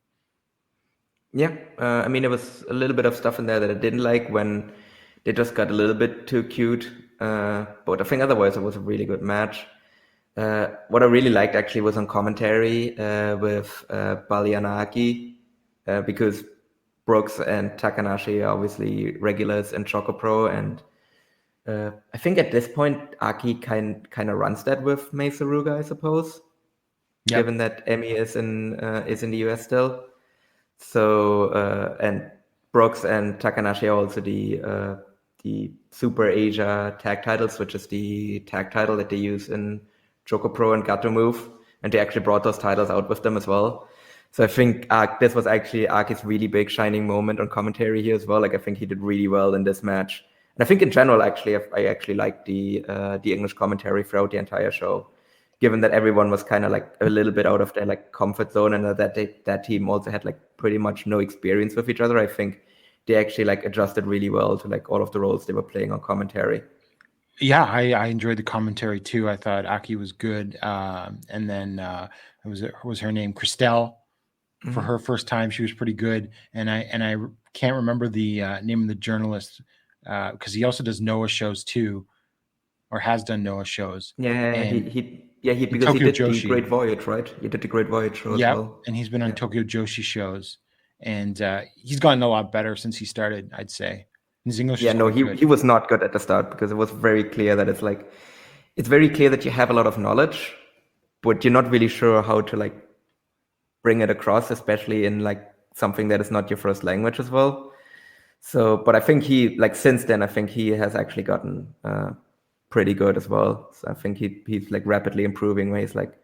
Yeah, I mean, there was a little bit of stuff in there that I didn't like when they just got a little bit too cute. But I think otherwise it was a really good match. What I really liked actually was on commentary with Balianaki, because Brooks and Takanashi are obviously regulars in Choco Pro, and I think at this point Aki kind of runs that with Mei Suruga, I suppose, given that Emi is in the US still. So and Brooks and Takanashi are also the Super Asia tag titles, which is the tag title that they use in Choco Pro and Gato Move, and they actually brought those titles out with them as well. So I think this was actually Aki's really big shining moment on commentary here as well. Like I think he did really well in this match, and I think in general, actually, I actually liked the English commentary throughout the entire show, given that everyone was kind of like a little bit out of their like comfort zone, and that team also had like pretty much no experience with each other. I think they actually like adjusted really well to like all of the roles they were playing on commentary. Yeah, I enjoyed the commentary too. I thought Aki was good, and then was her name Christelle. For her first time, she was pretty good, and I can't remember the name of the journalist because he also does Noah shows too, or has done Noah shows. Yeah, he because Tokyo he did Joshi. the Great Voyage, right? He did the Great Voyage show as well. And he's been on Tokyo Joshi shows, and he's gotten a lot better since he started, I'd say. His English he was not good at the start, because it was very clear that it's very clear that you have a lot of knowledge, but you're not really sure how to like bring it across, especially in like something that is not your first language as well. So, but I think since then, I think he has actually gotten pretty good as well. So I think he's like rapidly improving, where he's like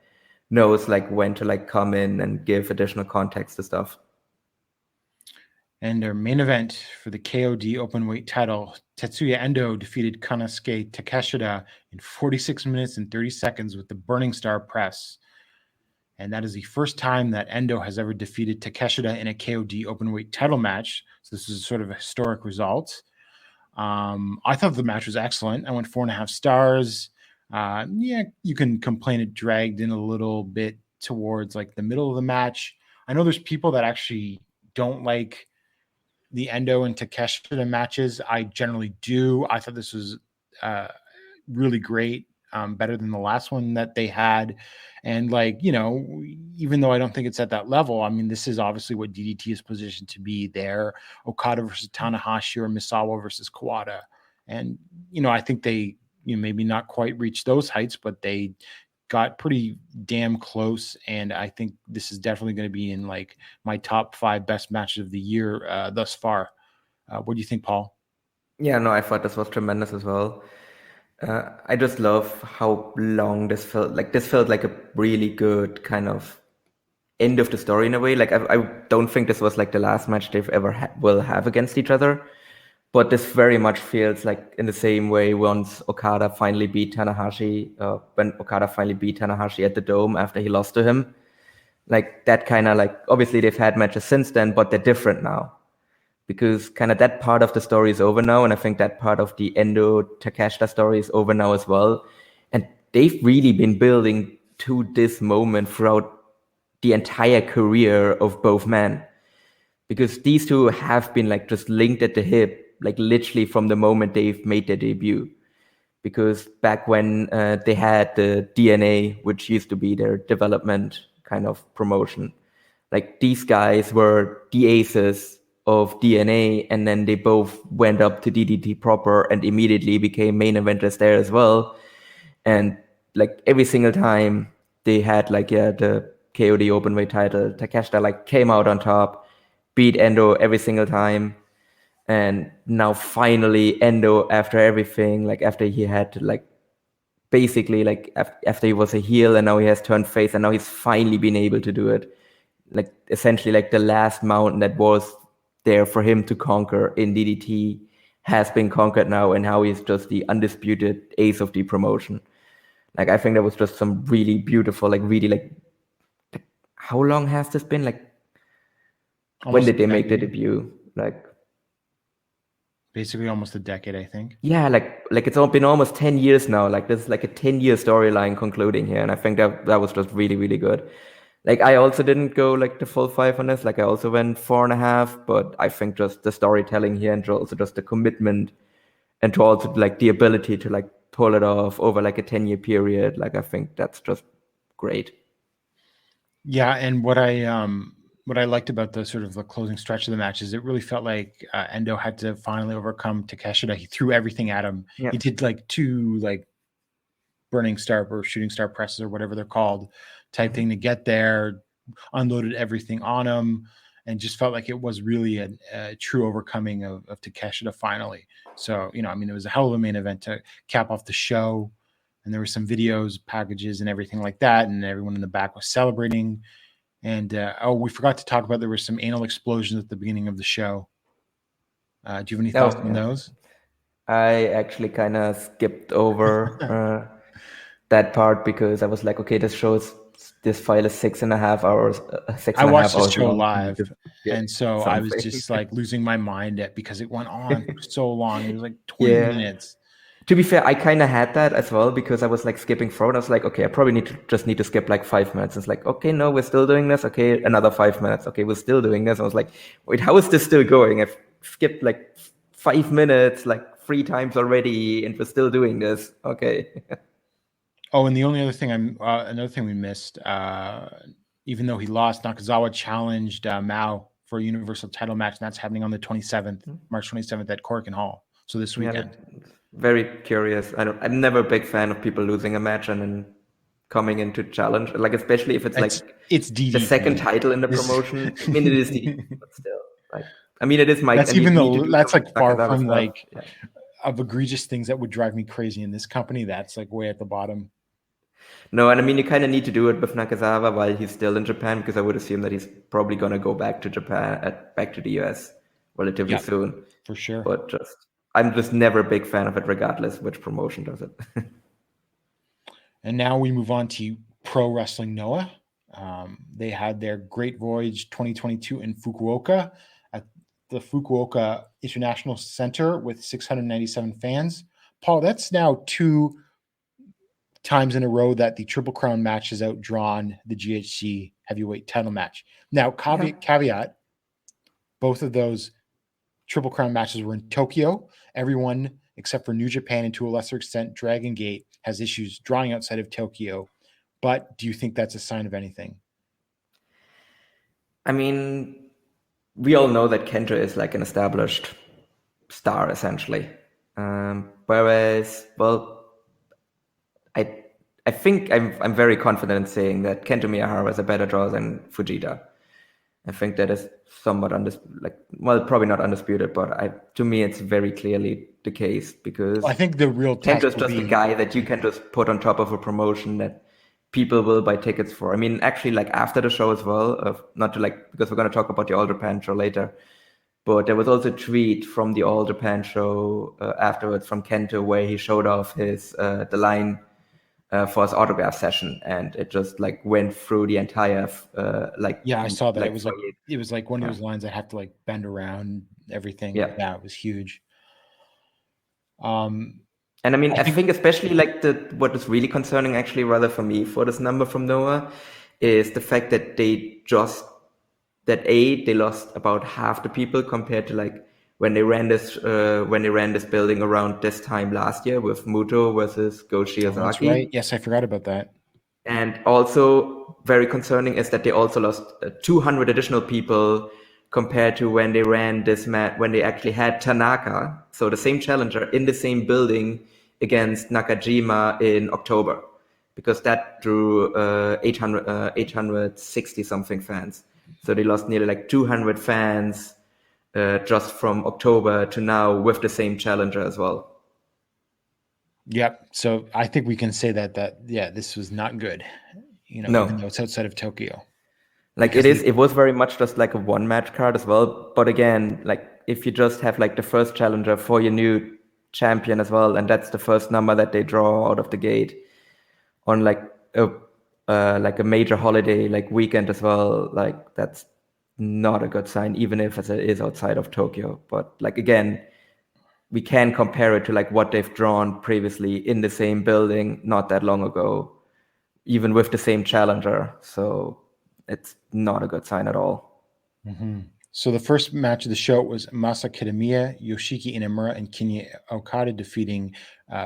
knows like when to like come in and give additional context to stuff. And our main event for the KOD Openweight title, Tetsuya Endo defeated Konosuke Takeshita in 46 minutes and 30 seconds with the Burning Star press. And that is the first time that Endo has ever defeated Takeshita in a KOD Openweight title match. So this is sort of a historic result. I thought the match was excellent. I went 4.5 stars. You can complain it dragged in a little bit towards like the middle of the match. I know there's people that actually don't like the Endo and Takeshita matches. I generally do. I thought this was really great, better than the last one that they had. And like, even though I don't think it's at that level, I mean, this is obviously what DDT is positioned to be there. Okada versus Tanahashi or Misawa versus Kawada. And, I think they, maybe not quite reached those heights, but they got pretty damn close. And I think this is definitely going to be in like my top 5 best matches of the year thus far. What do you think, Paul? Yeah, no, I thought this was tremendous as well. I just love how long this felt. Like this felt like a really good kind of end of the story in a way. Like I don't think this was like the last match they've ever will have against each other, but this very much feels like in the same way once Okada finally beat Tanahashi, when Okada finally beat Tanahashi at the Dome after he lost to him. Like that kind of like, obviously they've had matches since then, but they're different now. Because kind of that part of the story is over now, and I think that part of the Endo Takeshita story is over now as well. And they've really been building to this moment throughout the entire career of both men. Because these two have been like just linked at the hip, like literally from the moment they've made their debut. Because back when they had the DNA, which used to be their development kind of promotion, like these guys were the aces of DNA, and then they both went up to DDT proper and immediately became main eventers there as well. And like every single time they had like the KOD Openweight title, Takeshita like came out on top, beat Endo every single time. And now finally Endo, after everything, like after he had to like basically like after he was a heel and now he has turned face and now he's finally been able to do it. Like essentially like the last mountain that was there for him to conquer in DDT has been conquered now, and how he's just the undisputed ace of the promotion. Like, I think there was just some really beautiful, like really like, how long has this been? Like, when Almost did a they make the decade. debut? Like, Basically almost a decade, I think. yeah, like it's all been almost 10 years now. Like, there's like a 10-year storyline concluding here, and I think that was just really, really good. Like, I also didn't go like the full 5 on this. Like, I also went 4.5, but I think just the storytelling here and also just the commitment and to also like the ability to like pull it off over like a 10-year period. Like, I think that's just great. Yeah, and what I liked about the sort of the closing stretch of the match is it really felt like Endo had to finally overcome Takeshita. He threw everything at him. Yeah. He did like 2 like burning star or shooting star presses or whatever they're called type thing to get there, unloaded everything on him, and just felt like it was really a true overcoming of Takeshita finally. So, you know, I mean, it was a hell of a main event to cap off the show. And there were some videos, packages, and everything like that. And everyone in the back was celebrating. And we forgot to talk about there were some anal explosions at the beginning of the show. Do you have any thoughts on those? I actually kind of skipped over that part because I was like, okay, this file is 6.5 hours. 6.5 I watched the hours show long. live, and so I was something. just like losing my mind because it went on for so long. It was like 20 minutes. To be fair, I kind of had that as well because I was like skipping forward. I was like, okay, I probably need to skip like 5 minutes. It's like, okay, no, we're still doing this. Okay, another 5 minutes. Okay, we're still doing this. I was like, wait, how is this still going? I've skipped like 5 minutes, like 3 times already, and we're still doing this. Okay. Oh, and the only other thing another thing we missed, even though he lost, Nakazawa challenged Mao for a universal title match, and that's happening on the 27th, March 27th at Korakuen Hall. So this weekend. Yeah, very curious. I'm never a big fan of people losing a match and then coming into challenge, like especially if it's DDT. The second title in the promotion. I mean, it is DDT, but still, like, I mean, it is my. That's that's like far from stuff. like of egregious things that would drive me crazy in this company. That's like way at the bottom. No, and I mean, you kind of need to do it with Nakazawa while he's still in Japan, because I would assume that he's probably gonna go back to Japan, back to the US relatively soon. For sure. But I'm just never a big fan of it, regardless which promotion does it. And now we move on to Pro Wrestling Noah. They had their Great Voyage 2022 in Fukuoka at the Fukuoka International Center with 697 fans. Paul, that's now 2 times in a row that the Triple Crown match has outdrawn the GHC heavyweight title match. Now, caveat, both of those Triple Crown matches were in Tokyo. Everyone except for New Japan and to a lesser extent Dragon Gate has issues drawing outside of Tokyo. But do you think that's a sign of anything? I mean, we all know that Kento is like an established star, essentially. Whereas, well, I think I'm very confident in saying that Kento Miyahara is a better draw than Fujita. I think that is somewhat probably not undisputed, but to me it's very clearly the case, because I think the real Kento is just a guy that you can just put on top of a promotion that people will buy tickets for. I mean, actually, like after the show as well, because we're going to talk about the All Japan show later, but there was also a tweet from the All Japan show afterwards from Kento where he showed off his the line for his autograph session, and it just like went through the entire I saw that. It was like one of those lines that had to like bend around everything. Yeah, it was huge. And I mean, I think especially like what is really concerning, actually, rather for me, for this number from Noah, is the fact that they lost about half the people compared to like when they ran this building around this time last year with Muto versus Go Shiozaki. That's right. Yes, I forgot about that. And also very concerning is that they also lost 200 additional people compared to when they ran this match, when they actually had Tanaka, so the same challenger, in the same building against Nakajima in October, because that drew 860 something fans. So they lost nearly like 200 fans just from October to now with the same challenger as well. Yep. So I think we can say that this was not good. Even though it's outside of Tokyo. Like it was very much just like a one match card as well. But again, like if you just have like the first challenger for your new champion as well, and that's the first number that they draw out of the gate, on like a major holiday like weekend as well, like that's not a good sign, even if it is outside of Tokyo. But like again, we can compare it to like what they've drawn previously in the same building not that long ago, even with the same challenger. So it's not a good sign at all. Mm-hmm. So the first match of the show was Masa Kitamiya, Yoshiki Inamura, and Kinya Okada defeating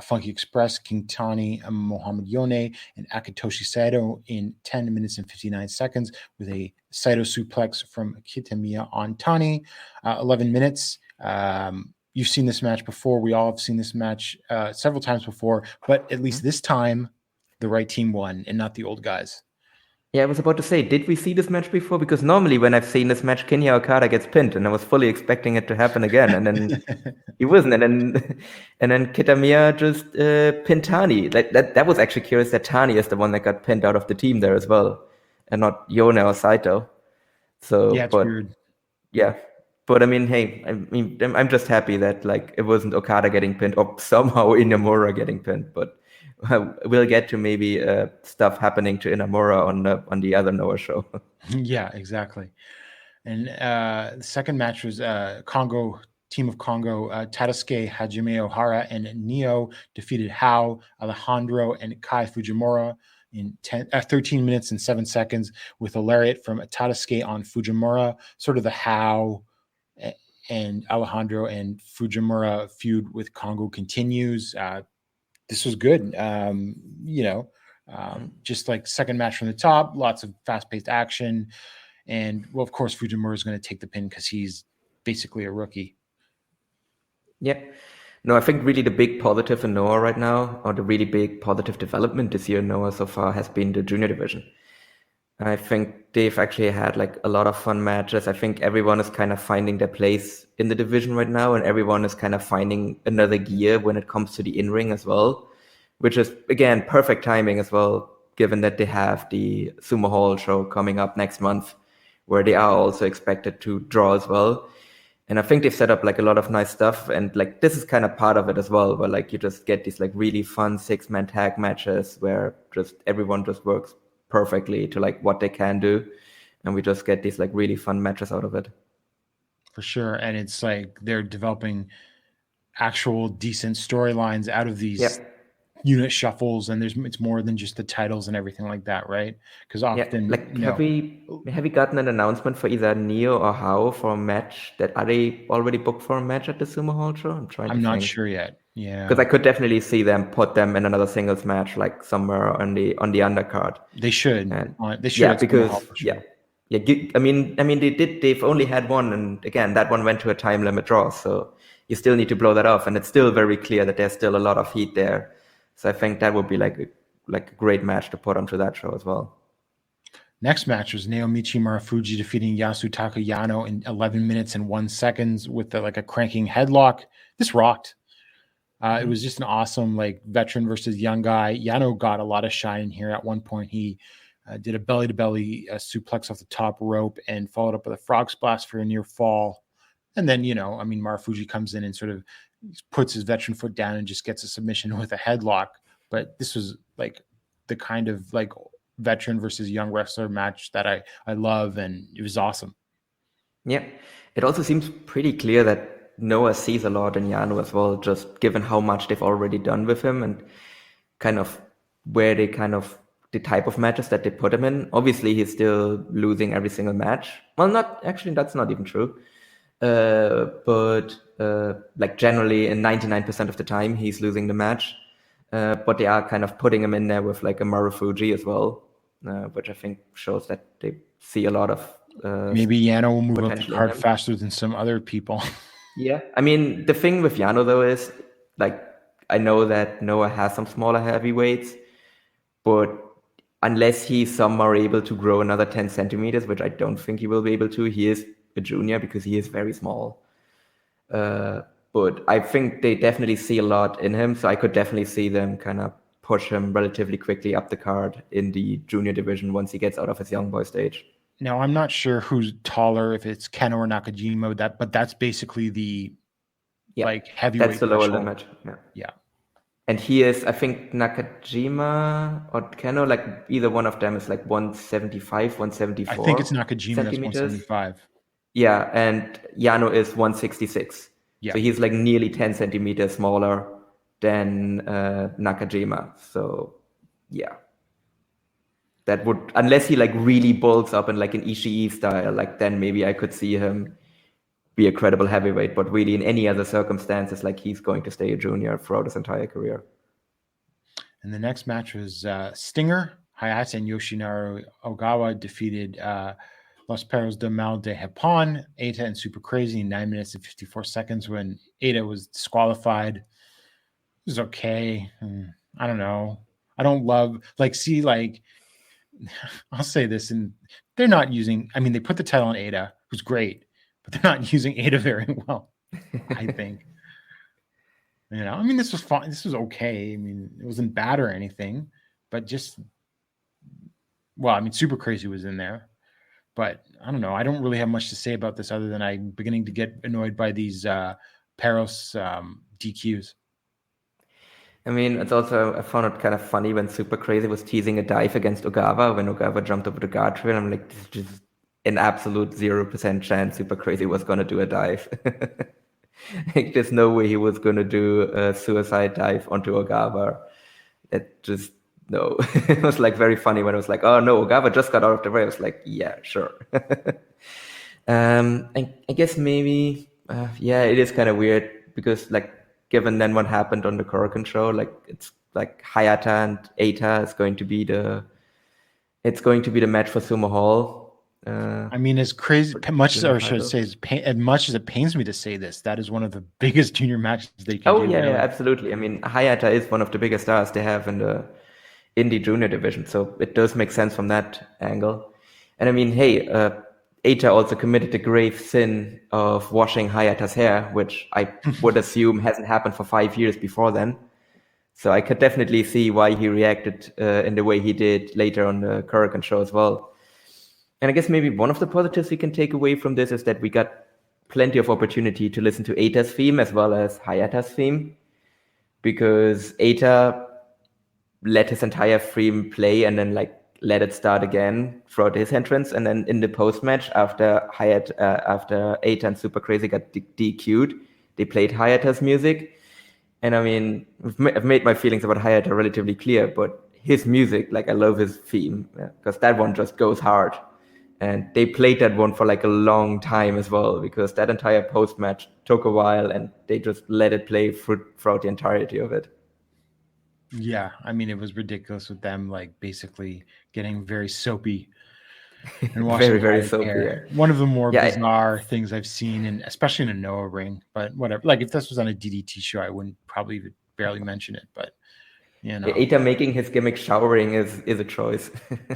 Funky Express, King Tani, Mohamed Yone, and Akitoshi Saito in 10 minutes and 59 seconds with a Saito suplex from Kitamiya on Tani. 11 minutes. You've seen this match before. We all have seen this match several times before, but at least this time, the right team won and not the old guys. Yeah, I was about to say, did we see this match before? Because normally when I've seen this match, Kinya Okada gets pinned, and I was fully expecting it to happen again, and then he wasn't, and then Kitamiya just pinned Tani. That was actually curious that Tani is the one that got pinned out of the team there as well, and not Yone or Saito. So, yeah, it's weird. Yeah, but I mean, hey, I'm just happy that like it wasn't Okada getting pinned or somehow Inamura getting pinned, but. We'll get to maybe stuff happening to Inamura on the other Noah show. Yeah, exactly. And the second match was Team of Congo, Tataskay, Hajime Ohara, and Neo defeated Hao, Alejandro, and Kai Fujimura in 13 minutes and 7 seconds with a lariat from Tataskay on Fujimura. Sort of the Hao and Alejandro and Fujimura feud with Congo continues. This was good. Just like second match from the top, lots of fast-paced action. And, well, of course, Fujimura is going to take the pin because he's basically a rookie. Yeah. No, I think really the big positive in Noah right now, or the really big positive development this year in Noah so far, has been the junior division. I think they've actually had like a lot of fun matches. I think everyone is kind of finding their place in the division right now, and everyone is kind of finding another gear when it comes to the in-ring as well, which is, again, perfect timing as well, given that they have the Sumo Hall show coming up next month, where they are also expected to draw as well. And I think they've set up like a lot of nice stuff, and like this is kind of part of it as well, where like you just get these like really fun 6-man tag matches where just everyone just works perfectly to like what they can do, and we just get these like really fun matches out of it. For sure. And it's like they're developing actual decent storylines out of these unit shuffles, and it's more than just the titles and everything like that, right? Because often have we gotten an announcement for either Neo or Hao for a match? Are they already booked for a match at the Sumo Hall show? I'm not sure yet. Yeah, because I could definitely see them put them in another singles match, like somewhere on the undercard. They should. They should. Yeah, because I mean, they've only had one, and again, that one went to a time limit draw, so you still need to blow that off, and it's still very clear that there's still a lot of heat there. So I think that would be like a great match to put onto that show as well. Next match was Naomi Marufuji defeating Yasu Takayano in 11 minutes and 1 second with a cranking headlock. This rocked. It was just an awesome like veteran versus young guy. Yano got a lot of shine here. At one point, he did a belly-to-belly suplex off the top rope and followed up with a frog splash for a near fall. And then, Marufuji comes in and sort of puts his veteran foot down and just gets a submission with a headlock. But this was like the kind of like veteran versus young wrestler match that I love, and it was awesome. Yeah. It also seems pretty clear that Noah sees a lot in Yano as well, just given how much they've already done with him and kind of where they the type of matches that they put him in. Obviously, he's still losing every single match. Well, that's not even true. But like generally in 99% of the time, he's losing the match. But they are kind of putting him in there with like a Marufuji as well, which I think shows that they see a lot of maybe Yano will move up the card faster than some other people. Yeah. I mean, the thing with Yano though is like, I know that Noah has some smaller heavyweights, but unless he's somehow able to grow another 10 centimeters, which I don't think he will be able to, he is a junior because he is very small. But I think they definitely see a lot in him, so I could definitely see them kind of push him relatively quickly up the card in the junior division once he gets out of his young boy stage. Now, I'm not sure who's taller, if it's Keno or Nakajima, but that's basically the like heavyweight. That's the lower limit. Yeah. And he is, I think, Nakajima or Kano, like either one of them is like 175, 174. I think it's Nakajima that's centimeters. 175. Yeah, and Yano is 166. Yeah. So he's like nearly 10 centimeters smaller than Nakajima. So yeah. That would, unless he like really bulks up in like an Ishii style, like then maybe I could see him be a credible heavyweight. But really, in any other circumstances, like he's going to stay a junior throughout his entire career. And the next match was Stinger, Hayata, and Yoshinari Ogawa defeated Los Perros de Mal de Japón, Eita, and Super Crazy in 9 minutes and 54 seconds when Eita was disqualified. It was okay. I don't know. I don't love, like, see, like, I'll say this, and they're not using, I mean, they put the title on Eita, who's great, but they're not using Eita very well, I think. You know, I mean, this was fine. This was okay. I mean, it wasn't bad or anything, but just, well, I mean, Super Crazy was in there, but I don't know. I don't really have much to say about this other than I'm beginning to get annoyed by these Peros DQs. I mean, it's also, I found it kind of funny when Super Crazy was teasing a dive against Ogawa when Ogawa jumped over the guardrail. I'm like, this is just an absolute 0% chance Super Crazy was going to do a dive. Like, there's no way he was going to do a suicide dive onto Ogawa. It just, no. It was like very funny when it was like, oh no, Ogawa just got out of the way. I was like, yeah, sure. I guess maybe, yeah, it is kind of weird because like, given then what happened on the Korakuen show, like it's like Hayata and Eita is going to be the match for Sumo Hall. I mean, as crazy, much as, or should I say, as much as it pains me to say this, that is one of the biggest junior matches they can do. Oh yeah, absolutely. I mean, Hayata is one of the biggest stars they have in the indie junior division, so it does make sense from that angle. And I mean, hey, Eita also committed the grave sin of washing Hayata's hair, which I would assume hasn't happened for 5 years before then. So I could definitely see why he reacted in the way he did later on the Korakuen show as well. And I guess maybe one of the positives we can take away from this is that we got plenty of opportunity to listen to Eita's theme as well as Hayata's theme, because Eita let his entire theme play and then like let it start again throughout his entrance, and then in the post match after Eita and Super Crazy got DQ'd, they played Hayata's music. And I mean, I've made my feelings about Hayata relatively clear, but his music, like I love his theme because that one just goes hard, and they played that one for like a long time as well because that entire post match took a while, and they just let it play throughout the entirety of it. Yeah, I mean, it was ridiculous with them, like basically getting very soapy and washing very soapy. Yeah. One of the more bizarre things I've seen, and especially in a Noah ring. But whatever. Like if this was on a DDT show, I wouldn't probably even barely mention it. But you know, Eita making his gimmick showering is a choice.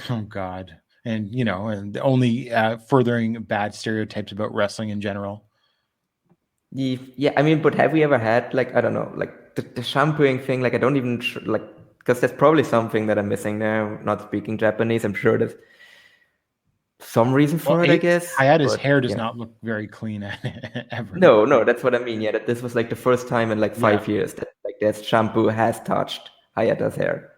Oh God, and you know, and only furthering bad stereotypes about wrestling in general. Yeah, I mean, but have we ever had like, I don't know, like the shampooing thing? Like I don't even like, because there's probably something that I'm missing there. Not speaking Japanese, I'm sure there's some reason for it. I guess Hayata's hair does not look very clean ever. No, that's what I mean. Yeah, that this was like the first time in like 5 years that like that shampoo has touched Hayata's hair.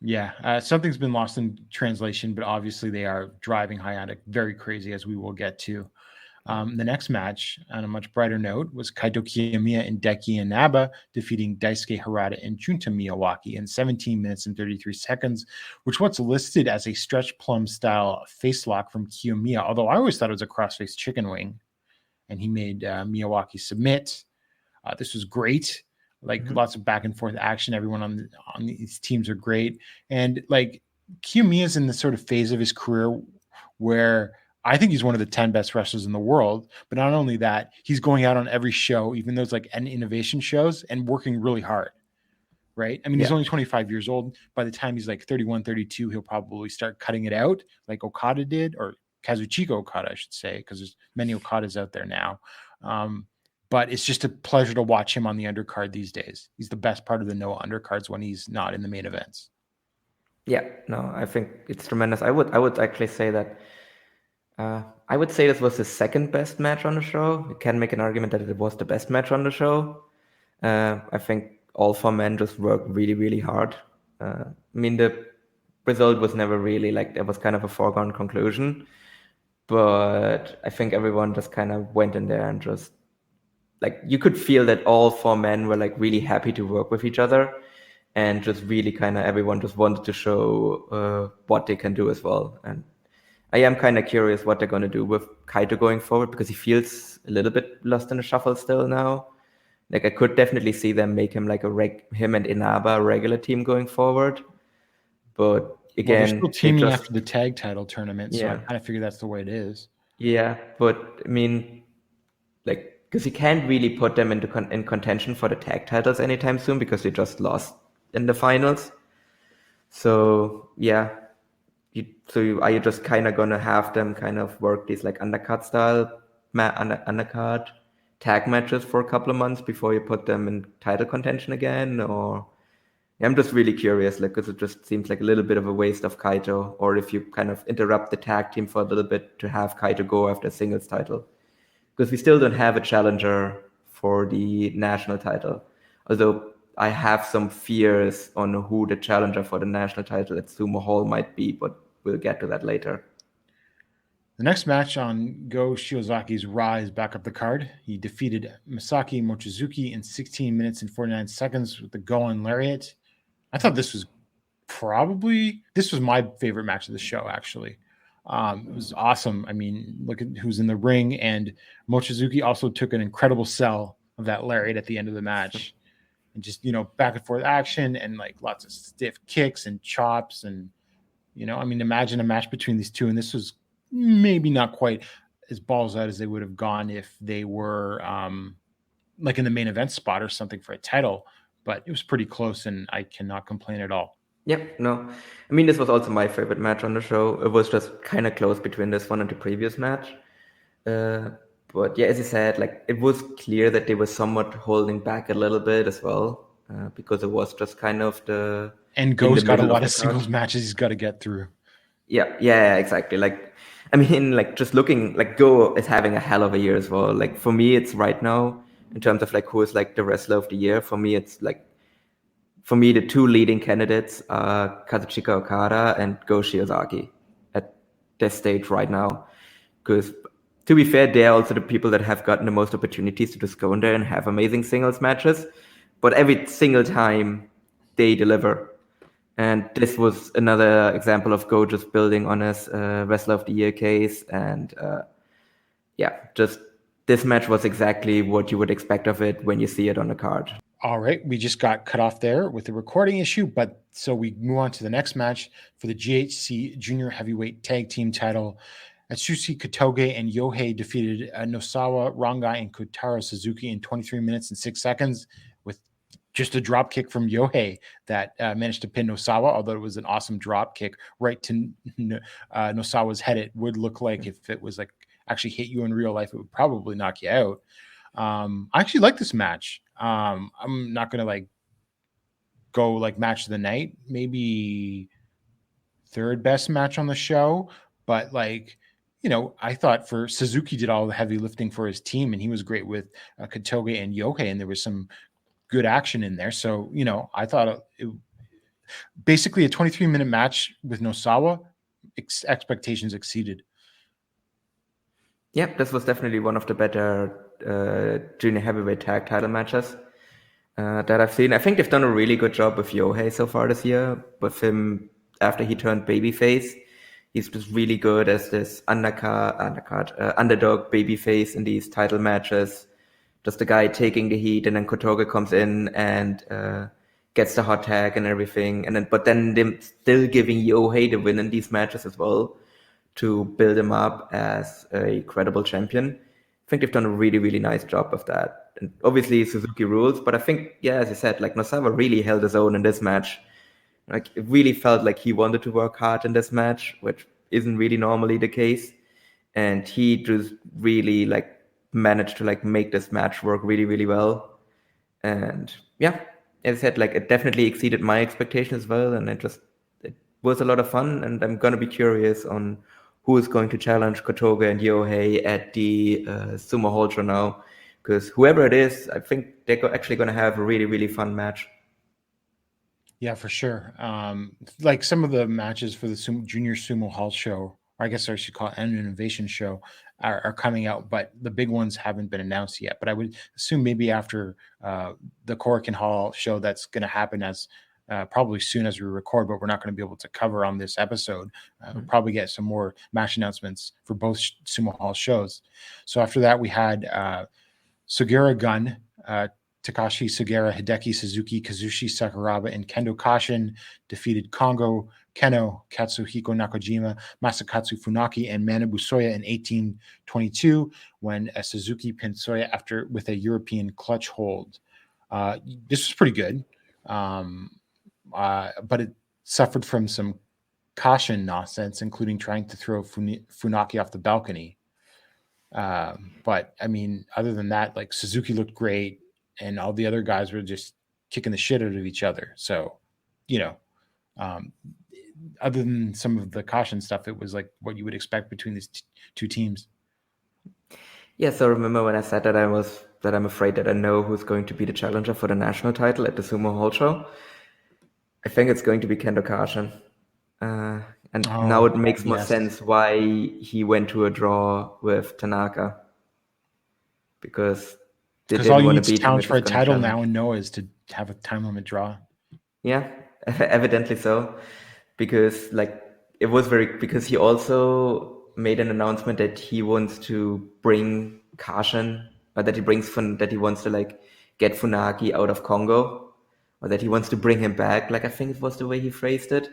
Yeah, something's been lost in translation, but obviously they are driving Hayata very crazy, as we will get to. The next match, on a much brighter note, was Kaito Kiyomiya and Dekia and Naba defeating Daisuke, Harada, and Junta Miyawaki in 17 minutes and 33 seconds, which was listed as a stretch plum style face lock from Kiyomiya, although I always thought it was a crossface chicken wing, and he made Miyawaki submit. This was great. Like lots of back and forth action. Everyone on these teams are great. And like Kiyomiya's in the sort of phase of his career where I think he's one of the 10 best wrestlers in the world. But not only that, he's going out on every show, even those like innovation shows, and working really hard. Right. I mean, he's only 25 years old. By the time he's like 31, 32, he'll probably start cutting it out like Okada did, or Kazuchika Okada, I should say, because there's many Okadas out there now. But it's just a pleasure to watch him on the undercard these days. He's the best part of the Noah undercards when he's not in the main events. Yeah, no, I think it's tremendous. I would actually say that I would say this was the second best match on the show. You can make an argument that it was the best match on the show. I think all four men just worked really, really hard. I mean, the result was never really like, it was kind of a foregone conclusion, but I think everyone just kind of went in there and just like, you could feel that all four men were like really happy to work with each other, and just really kind of everyone just wanted to show what they can do as well. And I am kind of curious what they're going to do with Kaito going forward, because he feels a little bit lost in the shuffle still now. Like, I could definitely see them make him like him and Inaba a regular team going forward. But again, they're still teaming after the tag title tournament, so I kind of figure that's the way it is. Yeah, but I mean, like, because you can't really put them in contention for the tag titles anytime soon, because they just lost in the finals. So yeah, are you just kind of gonna have them kind of work these like undercard style undercard tag matches for a couple of months before you put them in title contention again? Or I'm just really curious, like, because it just seems like a little bit of a waste of Kaito, or if you kind of interrupt the tag team for a little bit to have Kaito go after a singles title, because we still don't have a challenger for the national title. Although I have some fears on who the challenger for the national title at Sumo Hall might be, but we'll get to that later. The next match on Go Shiozaki's Rise back up the card. He defeated Masaki Mochizuki in 16 minutes and 49 seconds with the Goen Lariat. I thought this was my favorite match of the show, actually. It was awesome. I mean, look at who's in the ring, and Mochizuki also took an incredible sell of that lariat at the end of the match. And just, back and forth action and like lots of stiff kicks and chops. And, I mean, imagine a match between these two. And this was maybe not quite as balls out as they would have gone if they were like in the main event spot or something for a title. But it was pretty close, and I cannot complain at all. Yep, no. I mean, this was also my favorite match on the show. It was just kind of close between this one and the previous match. But yeah, as you said, like, it was clear that they were somewhat holding back a little bit as well, because it was just kind of the... And Go's got a lot of singles matches he's got to get through. Yeah, exactly. Like, I mean, like, just looking, like, Go is having a hell of a year as well. Like, for me, it's right now, in terms of, like, who is, like, the wrestler of the year, for me, it's, like, the two leading candidates are Kazuchika Okada and Go Shiozaki at this stage right now. Because, to be fair, they're also the people that have gotten the most opportunities to just go in there and have amazing singles matches. But every single time, they deliver. And this was another example of Go just building on his Wrestler of the Year case. And just this match was exactly what you would expect of it when you see it on the card. All right, we just got cut off there with the recording issue, but so we move on to the next match for the GHC Junior Heavyweight Tag Team title. Atsushi Kotoge and Yohei defeated Nosawa, Rangai, and Kotaro Suzuki in 23 minutes and 6 seconds with just a drop kick from Yohei that managed to pin Nosawa, although it was an awesome drop kick right to Nosawa's head. It would look like if it was like actually hit you in real life, it would probably knock you out. I actually like this match. I'm not going to like go like match of the night, maybe third best match on the show, but like, I thought for Suzuki did all the heavy lifting for his team, and he was great with Kotoge and Yohei, and there was some good action in there. So, I thought it basically a 23-minute match with Nosawa, expectations exceeded. Yep, this was definitely one of the better junior heavyweight tag title matches that I've seen. I think they've done a really good job with Yohei so far this year. With him, after he turned babyface, he's just really good as this underdog babyface in these title matches. Just the guy taking the heat, and then Kotoge comes in and gets the hot tag and everything. But then them still giving Yohei the win in these matches as well, to build him up as a credible champion. I think they've done a really, really nice job of that. And obviously Suzuki rules, but I think, as you said, like, Nosawa really held his own in this match. Like, it really felt like he wanted to work hard in this match, which isn't really normally the case. And he just really like managed to like make this match work really, really well. And as I said, like, it definitely exceeded my expectations as well. And it was a lot of fun. And I'm going to be curious on who is going to challenge Kotoge and Yohei at the Sumo Hall show now. because whoever it is, I think they're actually going to have a really, really fun match. Yeah, for sure. Like some of the matches for the Junior Sumo Hall show, or I guess I should call it an innovation show, are coming out, but the big ones haven't been announced yet. But I would assume maybe after the Korakuen Hall show that's going to happen as probably soon as we record, but we're not going to be able to cover on this episode. We'll probably get some more match announcements for both Sumo Hall shows. So after that, we had Sugera Gun, Takashi Sugera, Hideki Suzuki, Kazushi Sakuraba, and Kendo Kashin defeated Kongo, Keno, Katsuhiko Nakajima, Masakatsu Funaki, and Manabu Soya in 1822 when Suzuki pinned Soya with a European clutch hold. This was pretty good, but it suffered from some Kashin nonsense, including trying to throw Funaki off the balcony. But I mean, other than that, like Suzuki looked great, and all the other guys were just kicking the shit out of each other. So, other than some of the caution stuff, it was like what you would expect between these two teams. Yeah, so remember when I said that I'm afraid that I know who's going to be the challenger for the national title at the Sumo Hall show? I think it's going to be Kendo Kashin. Now it makes more sense why he went to a draw with Tanaka. Because all you need to challenge for a title now in Noah is to have a time limit draw. Yeah, evidently so. Because because he also made an announcement that he wants to bring Kashin, or that he wants to get Funaki out of Congo, or that he wants to bring him back. I think it was the way he phrased it.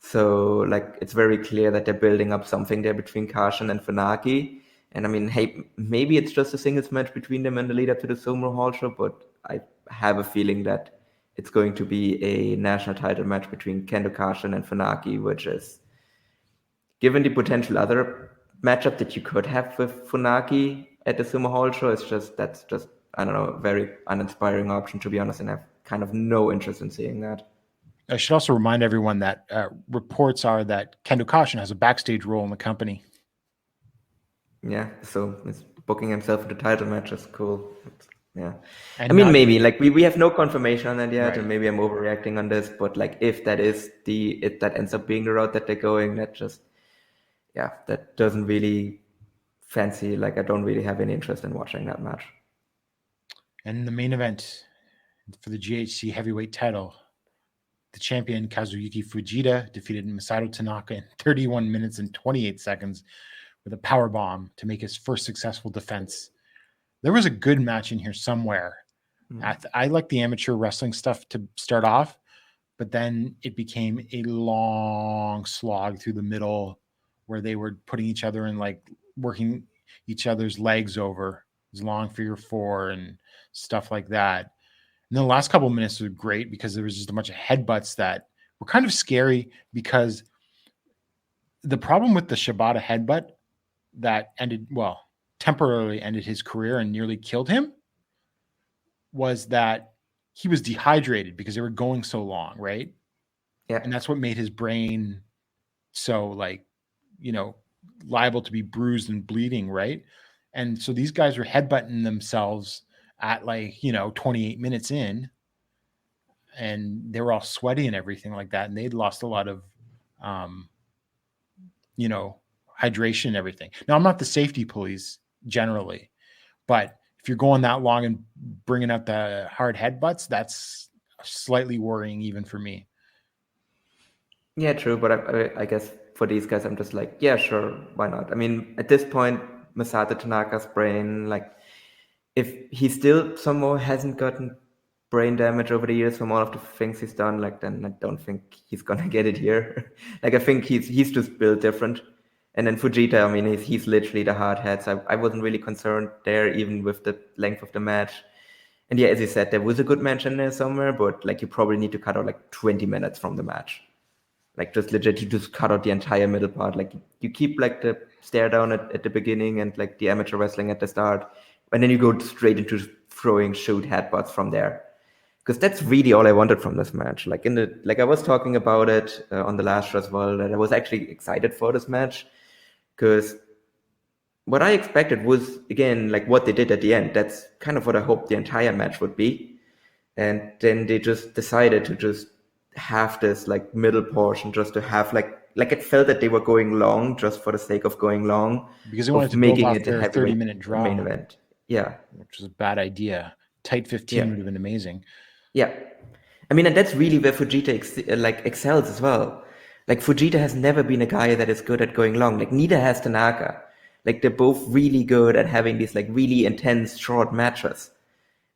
So it's very clear that they're building up something there between Kashin and Funaki. And I mean, hey, maybe it's just a singles match between them in the lead up to the Sumo Hall show, but I have a feeling that it's going to be a national title match between Kendo Kashin and Funaki, which is, given the potential other matchup that you could have with Funaki at the Sumo Hall show, that's just I don't know, a very uninspiring option, to be honest, and I have kind of no interest in seeing that. I should also remind everyone that reports are that Kendo Kashin has a backstage role in the company. Yeah, so he's booking himself into title matches. Cool. Yeah. And I mean, maybe we have no confirmation on that yet, right. And maybe I'm overreacting on this, but if that ends up being the route that they're going, that doesn't really fancy. I don't really have any interest in watching that match. And the main event for the GHC heavyweight title, the champion Kazuyuki Fujita defeated Masado Tanaka in 31 minutes and 28 seconds with a power bomb to make his first successful defense. There was a good match in here somewhere. I like the amateur wrestling stuff to start off, but then it became a long slog through the middle where they were putting each other in, working each other's legs over. It was long figure four and stuff like that. And then the last couple of minutes were great because there was just a bunch of headbutts that were kind of scary, because the problem with the Shibata headbutt that temporarily ended his career and nearly killed him was that he was dehydrated because they were going so long, right? Yeah. And that's what made his brain so liable to be bruised and bleeding, right? And so these guys were headbutting themselves at 28 minutes in, and they were all sweaty and everything like that. And they'd lost a lot of, hydration and everything. Now, I'm not the safety police generally, but if you're going that long and bringing out the hard headbutts, that's slightly worrying even for me. Yeah, true. But I guess for these guys, I'm just yeah, sure. Why not? I mean, at this point, Masato Tanaka's brain, if he still somehow hasn't gotten brain damage over the years from all of the things he's done, then I don't think he's going to get it here. I think he's just built different. And then Fujita, I mean, he's literally the hard head. So I wasn't really concerned there, even with the length of the match. And yeah, as you said, there was a good match in there somewhere, but you probably need to cut out 20 minutes from the match. Just legit, you just cut out the entire middle part. You keep the stare down at the beginning and the amateur wrestling at the start. And then you go straight into throwing shoot headbutts from there. Because that's really all I wanted from this match. I was talking about it on the last show as well, that I was actually excited for this match. Because what I expected was, again, like what they did at the end. That's kind of what I hoped the entire match would be. And then they just decided to just have this like middle portion, just to have like it felt that they were going long just for the sake of going long, because they wanted to build making off it a their heavyweight 30-minute draw, main event. Yeah. which was a bad idea. Tight 15 Yeah. would have been amazing. Yeah. I mean, and that's really where Fujita excels as well. Like Fujita has never been a guy that is good at going long. Like neither has Tanaka. Like they're both really good at having these like really intense short matches.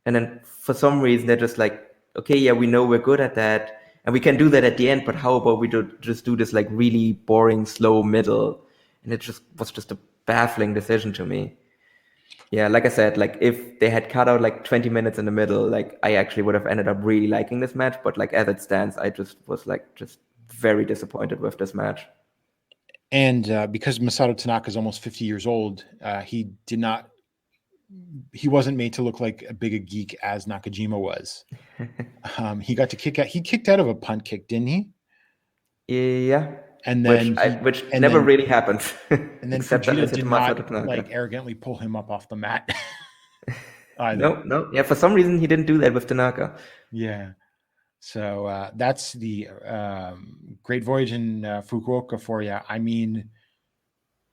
And then for some reason they're just like, okay, yeah, we know we're good at that, and we can do that at the end, but how about we just do this like really boring, slow middle? And it was just a baffling decision to me. Yeah, like I said, like if they had cut out like 20 minutes in the middle, like I actually would have ended up really liking this match. But like as it stands, I just was like just very disappointed with this match. And because Masado Tanaka is almost 50 years old, he wasn't made to look like a big a geek as Nakajima was. He got to he kicked out of a punt kick, didn't he? Yeah. And then which never really happened. And then Fujita did not like arrogantly pull him up off the mat. No. Yeah, for some reason he didn't do that with Tanaka. Yeah. So that's the Great Voyage in Fukuoka for you. I mean,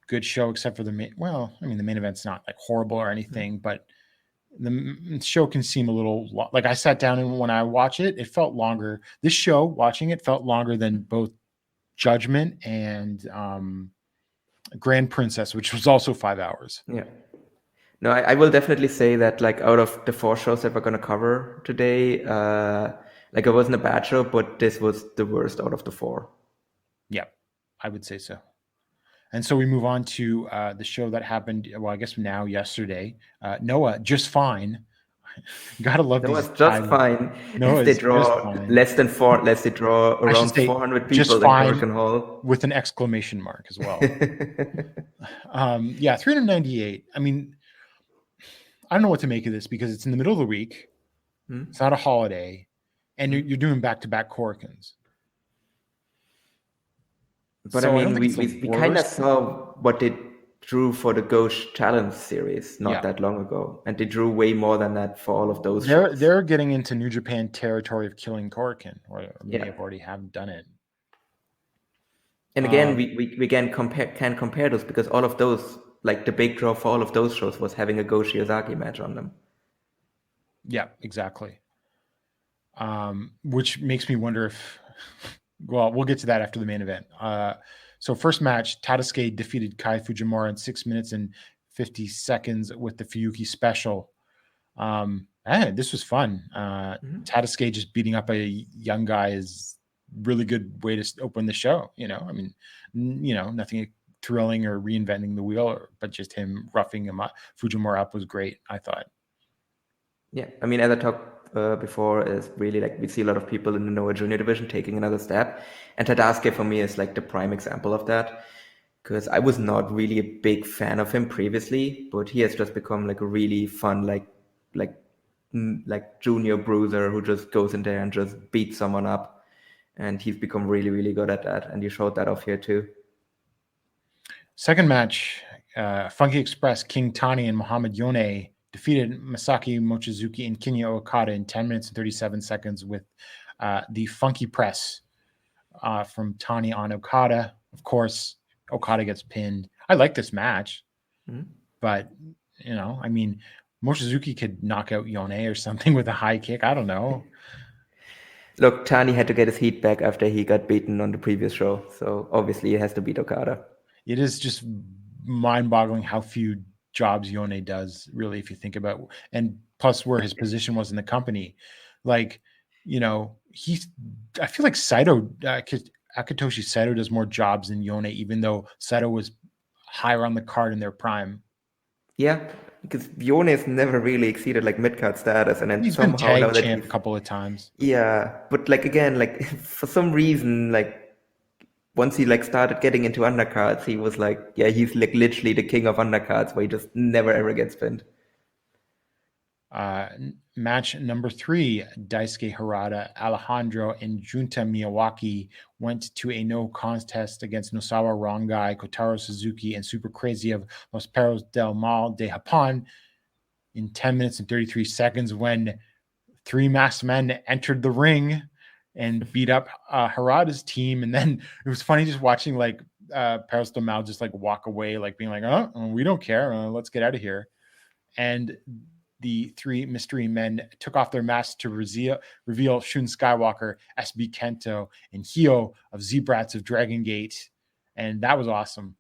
good show except for the main. Well, I mean, the main event's not like horrible or anything, but the show can seem a little like I sat down and when I watch it, it felt longer. This show, watching it, felt longer than both Judgment and Grand Princess, which was also 5 hours. Yeah. No, I will definitely say that like out of the 4 shows that we're going to cover today, like it wasn't a bad show, but this was the worst out of the 4. Yeah, I would say so. And so we move on to the show that happened, well, I guess now yesterday. Noah, Just Fine. You gotta love Noah's these. Just Fine. Noah's they draw less than 4, they draw around 400 people in Korakuen Hall. With an exclamation mark as well. 398. I mean, I don't know what to make of this because it's in the middle of the week. It's not a holiday. And you're doing back-to-back Korakuens. But so I mean, we kind of saw what they drew for the Ghost Challenge series not that long ago. And they drew way more than that for all of those shows. They're getting into New Japan territory of killing Korakuen, or they already have done it. And again, we can compare those because all of those, like the big draw for all of those shows was having a Go Shiozaki match on them. Yeah, exactly. Which makes me wonder if... Well, we'll get to that after the main event. So first match, Tataskay defeated Kai Fujimura in 6 minutes and 50 seconds with the Fuyuki special. This was fun. Tataskay just beating up a young guy is really good way to open the show. I mean, nothing thrilling or reinventing the wheel, but just him roughing him up. Fujimura up was great, I thought. Yeah, I mean, as I talked before, is really like we see a lot of people in the Noah Junior division taking another step, and Tataskay for me is like the prime example of that, because I was not really a big fan of him previously, but he has just become like a really fun like junior bruiser who just goes in there and just beats someone up, and he's become really, really good at that, and he showed that off here too. Second match, Funky Express, King Tani and Muhammad Yone defeated Masaki Mochizuki and Kinya Okada in 10 minutes and 37 seconds with the funky press from Tani on Okada. Of course, Okada gets pinned. I like this match, but, I mean, Mochizuki could knock out Yone or something with a high kick. I don't know. Look, Tani had to get his heat back after he got beaten on the previous show, so obviously he has to beat Okada. It is just mind-boggling how few jobs Yone does, really, if you think about, and plus where his position was in the company. Like, I feel like Saito, Akitoshi Saito does more jobs than Yone, even though Saito was higher on the card in their prime. Yeah, because Yone has never really exceeded like mid-card status, and then he's somehow been tag champ a couple of times. Yeah, but like again, like for some reason, like once he like started getting into undercards, he was like, he's like literally the king of undercards, where he just never ever gets pinned. Match number 3, Daisuke Harada, Alejandro, and Junta Miyawaki went to a no contest against Nosawa Rongai, Kotaro Suzuki, and Super Crazy of Los Perros del Mal de Japón in 10 minutes and 33 seconds when 3 masked men entered the ring and beat up Harada's team. And then it was funny just watching like Perros del Mal just like walk away, like being like, oh, we don't care. Let's get out of here. And the 3 mystery men took off their masks to reveal Shun Skywalker, SB Kento, and Hio of Zebrats of Dragon Gate. And that was awesome.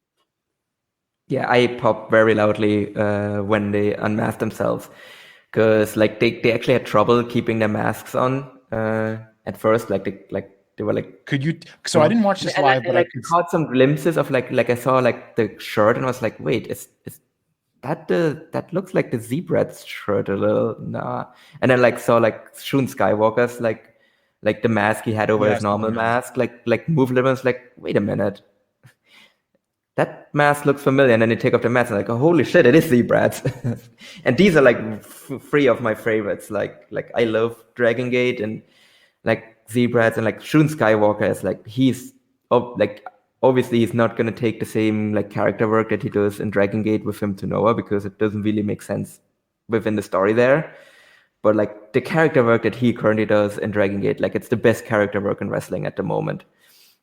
Yeah, I popped very loudly when they unmasked themselves, because like they actually had trouble keeping their masks on at first. Like they were like. Could you? So I didn't watch this live, but I caught some glimpses of like I saw like the shirt and was like, wait, is that looks like the Zebrats shirt a little? Nah. And then like saw like Shun Skywalker's like the mask he had over his normal mask, like move a little. I was like, wait a minute, that mask looks familiar. And then they take off the mask and like, oh, holy shit, it is Zebrats. And these are like 3 of my favorites. Like I love Dragon Gate and like Zebrats, and like Shun Skywalker is like obviously he's not going to take the same like character work that he does in Dragon Gate with him to Noah, because it doesn't really make sense within the story there. But like the character work that he currently does in Dragon Gate, like it's the best character work in wrestling at the moment.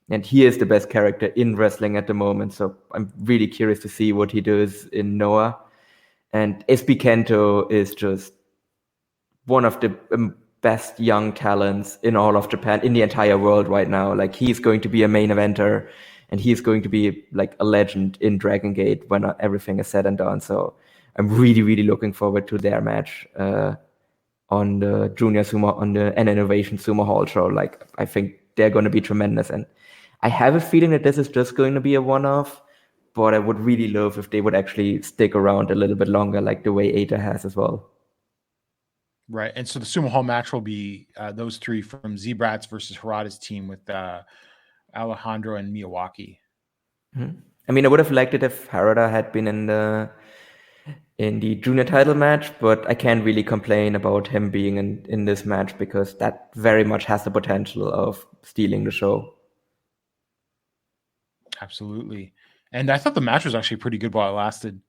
And he is the best character in wrestling at the moment. So I'm really curious to see what he does in Noah. And SB Kento is just one of the best young talents in all of Japan, in the entire world right now. Like he's going to be a main eventer, and he's going to be like a legend in Dragon Gate when everything is said and done. So I'm really, really looking forward to their match on the Junior Sumo, on the N Innovation Sumo Hall show. Like I think they're going to be tremendous. And I have a feeling that this is just going to be a one-off, but I would really love if they would actually stick around a little bit longer, like the way Ota has as well. Right. And so the Sumo Hall match will be those 3 from Zebrats versus Harada's team with Alejandro and Miyawaki. Mm-hmm. I mean, I would have liked it if Harada had been in the junior title match, but I can't really complain about him being in this match, because that very much has the potential of stealing the show. Absolutely. And I thought the match was actually pretty good while it lasted.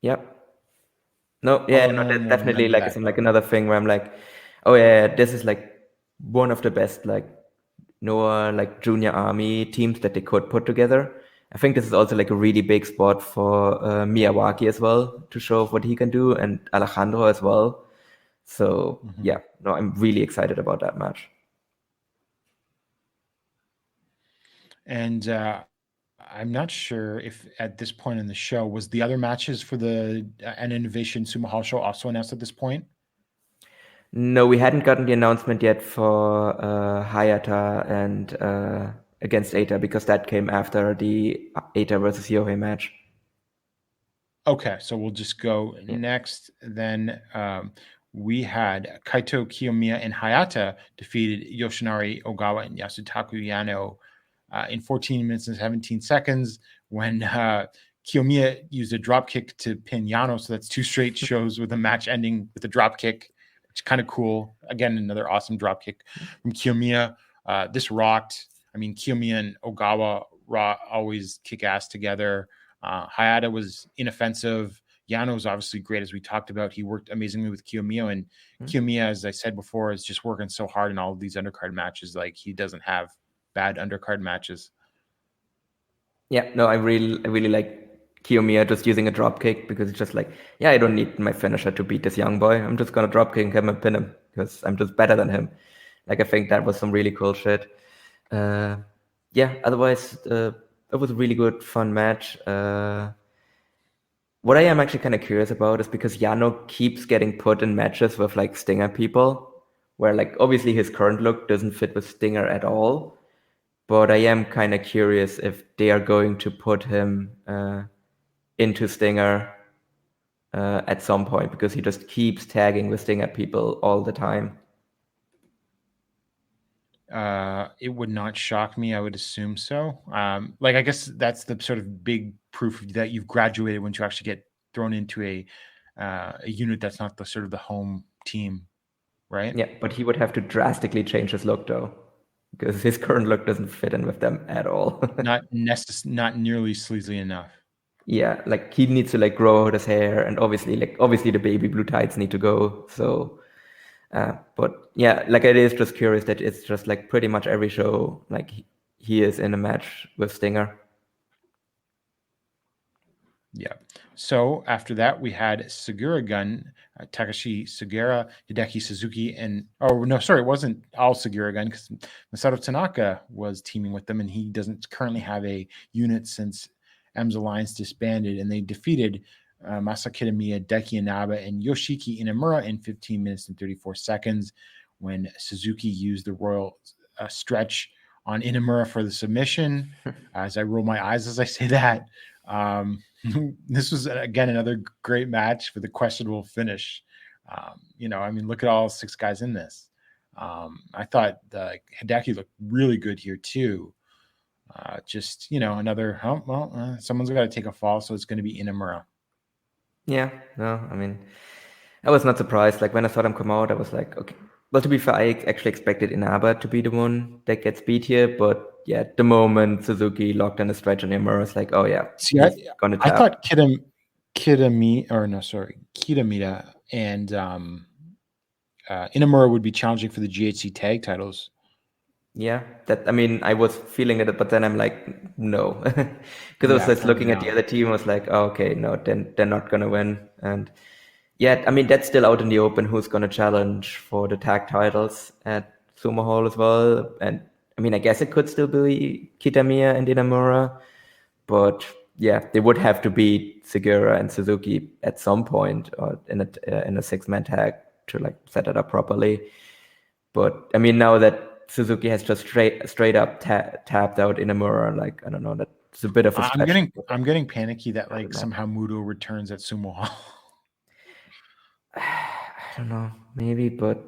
Yep. That's definitely like some like another thing where I'm like, oh yeah, this is like one of the best like Noah like junior army teams that they could put together. I think this is also like a really big spot for Miyawaki as well to show what he can do, and Alejandro as well. So I'm really excited about that match. And I'm not sure if at this point in the show, was the other matches for the N Innovation Sumo Hall show also announced at this point? No, we hadn't gotten the announcement yet for Hayata and against Ota, because that came after the Ota versus Yohei match. Okay, so we'll just go next. Then we had Kaito, Kiyomiya, and Hayata defeated Yoshinari Ogawa and Yasu Takayano in 14 minutes and 17 seconds when Kiyomiya used a drop kick to pin Yano. So that's 2 straight shows with a match ending with a drop kick, which is kind of cool. Again, another awesome drop kick from Kiyomiya. This rocked. I mean, Kiyomiya and Ogawa always kick ass together. Hayata was inoffensive. Yano was obviously great, as we talked about. He worked amazingly with Kiyomiya, and Kiyomiya, as I said before, is just working so hard in all of these undercard matches. Like, he doesn't have bad undercard matches. Yeah, no, I really like Kiyomiya just using a drop kick, because it's just like, yeah, I don't need my finisher to beat this young boy. I'm just gonna drop kick him and pin him because I'm just better than him. Like, I think that was some really cool shit. Otherwise, it was a really good, fun match. What I am actually kind of curious about is because Yano keeps getting put in matches with like Stinger people, where like obviously his current look doesn't fit with Stinger at all. But I am kind of curious if they are going to put him into Stinger at some point, because he just keeps tagging with Stinger people all the time. It would not shock me. I would assume so. I guess that's the sort of big proof that you've graduated, when you actually get thrown into a unit that's not the sort of the home team, right? Yeah, but he would have to drastically change his look though, because his current look doesn't fit in with them at all. Not nearly sleazy enough. Yeah, like he needs to like grow out his hair, and obviously the baby blue tights need to go. So, but yeah, like it is just curious that it's just like pretty much every show, like he is in a match with Stinger. Yeah. So after that, we had Segura Gun, Takashi Sugiura, Hideki Suzuki, and it wasn't all Segura Gun because Masado Tanaka was teaming with them, and he doesn't currently have a unit since M's Alliance disbanded, and they defeated Masa Kiyomiya, Dekia Naba, and Yoshiki Inamura in 15 minutes and 34 seconds when Suzuki used the royal stretch on Inamura for the submission. As I roll my eyes as I say that. This was again another great match with a questionable finish. Look at all 6 guys in this. I thought Hideki looked really good here too. Another someone's got to take a fall, so it's going to be Inamura. Yeah, no, I mean, I was not surprised. Like when I saw them come out, I was like, okay. Well, to be fair, I actually expected Inaba to be the one that gets beat here, but yeah, the moment Suzuki locked in a stretch on Inamura, it's like, oh yeah, see, I thought Kiyomiya and Inamura would be challenging for the GHC tag titles. Yeah, I was feeling it, but then I'm like, no, because I was just looking at the other team. I was like, oh, okay, no, then they're not gonna win. And yeah, I mean that's still out in the open. Who's gonna challenge for the tag titles at Sumo Hall as well? And I mean, I guess it could still be Kiyomiya and Inamura, but yeah, they would have to beat Segura and Suzuki at some point, or in a 6-man tag to like set it up properly. But I mean, now that Suzuki has just straight up tapped out Inamura, like I don't know, that's a bit of a stretch. I'm getting panicky that like somehow Muto returns at Sumo Hall. I don't know, maybe, but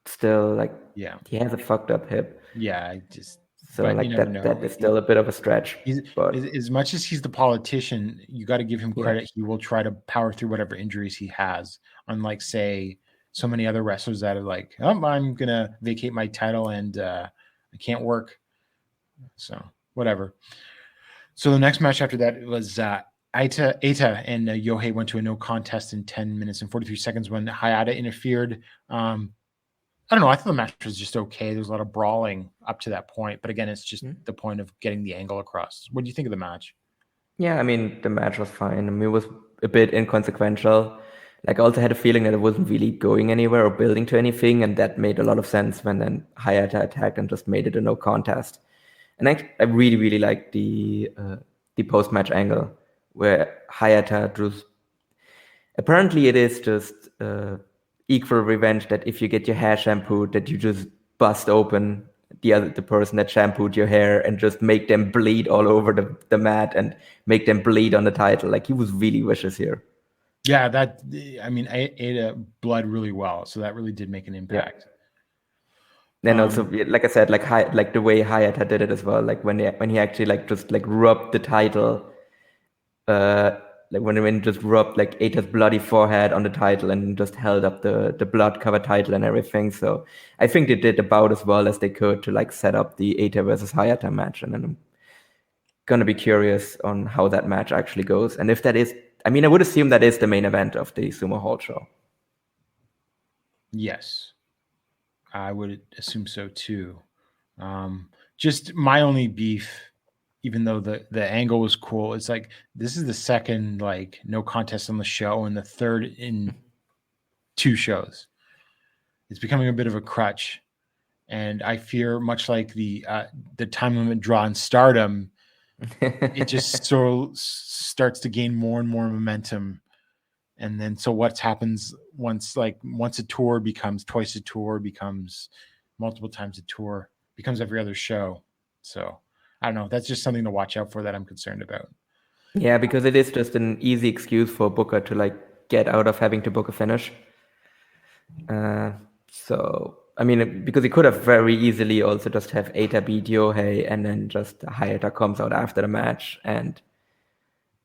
still, like, yeah, he has a fucked up hip. Yeah, that is still a bit of a stretch. But as much as he's the politician, you got to give him credit. He will try to power through whatever injuries he has. Unlike, say, so many other wrestlers that are like, I'm gonna vacate my title and I can't work. So whatever. So the next match after that was Eita and Yohei went to a no contest in 10 minutes and 43 seconds when Harada interfered. I don't know. I thought the match was just okay. There was a lot of brawling up to that point. But again, it's just the point of getting the angle across. What do you think of the match? Yeah, I mean, the match was fine. I mean, it was a bit inconsequential. Like, I also had a feeling that it wasn't really going anywhere or building to anything. And that made a lot of sense when then Hayata attacked and just made it a no contest. And I really, really liked the post-match angle where Hayata just... Apparently, it is just... equal revenge that if you get your hair shampooed, that you just bust open the person that shampooed your hair and just make them bleed all over the mat and make them bleed on the title. Like, he was really vicious here. Yeah, I ate blood really well, so that really did make an impact. Yeah. And also, like I said, like the way Hayata did it as well, like when he actually like just like rubbed the title, like when he just rubbed like Eita's bloody forehead on the title and just held up the blood-covered title and everything. So I think they did about as well as they could to like set up the Eita versus Hayata match. And then I'm gonna be curious on how that match actually goes. And if that is, I mean, I would assume that is the main event of the Sumo Hall show. Yes, I would assume so too. Just my only beef, even though the angle was cool, it's like this is the second like no contest on the show and the third in 2 shows. It's becoming a bit of a crutch, and I fear, much like the time limit draw in Stardom, it just starts to gain more and more momentum. And then so what happens once a tour becomes twice a tour, becomes multiple times a tour, becomes every other show. So I don't know. That's just something to watch out for that I'm concerned about. Yeah, because it is just an easy excuse for Booker to like get out of having to book a finish. So, I mean, because he could have very easily also just have Eita beat Yohei and then just Hayata comes out after the match and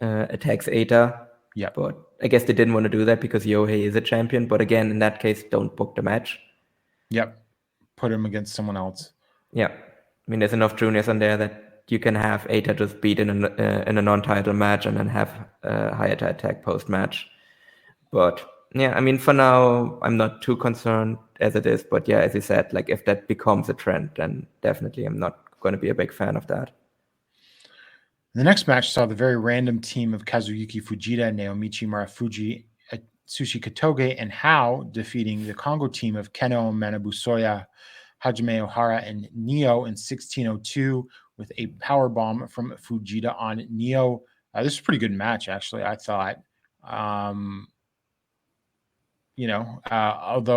attacks Eita. Yeah. But I guess they didn't want to do that because Yohei is a champion. But again, in that case, don't book the match. Yep. Put him against someone else. Yeah. I mean, there's enough juniors on there that you can have Eita just beat in a non-title match and then have Hayata attack post-match. But yeah, I mean, for now, I'm not too concerned as it is. But yeah, as you said, like if that becomes a trend, then definitely I'm not going to be a big fan of that. The next match saw the very random team of Kazuyuki Fujita, Naomichi Marufuji, Atsushi Katoge, and Hao defeating the Congo team of Keno, Manabusoya, Hajime Ohara, and Neo in 1602 with a power bomb from Fujita on Neo. This is a pretty good match, actually, I thought. Although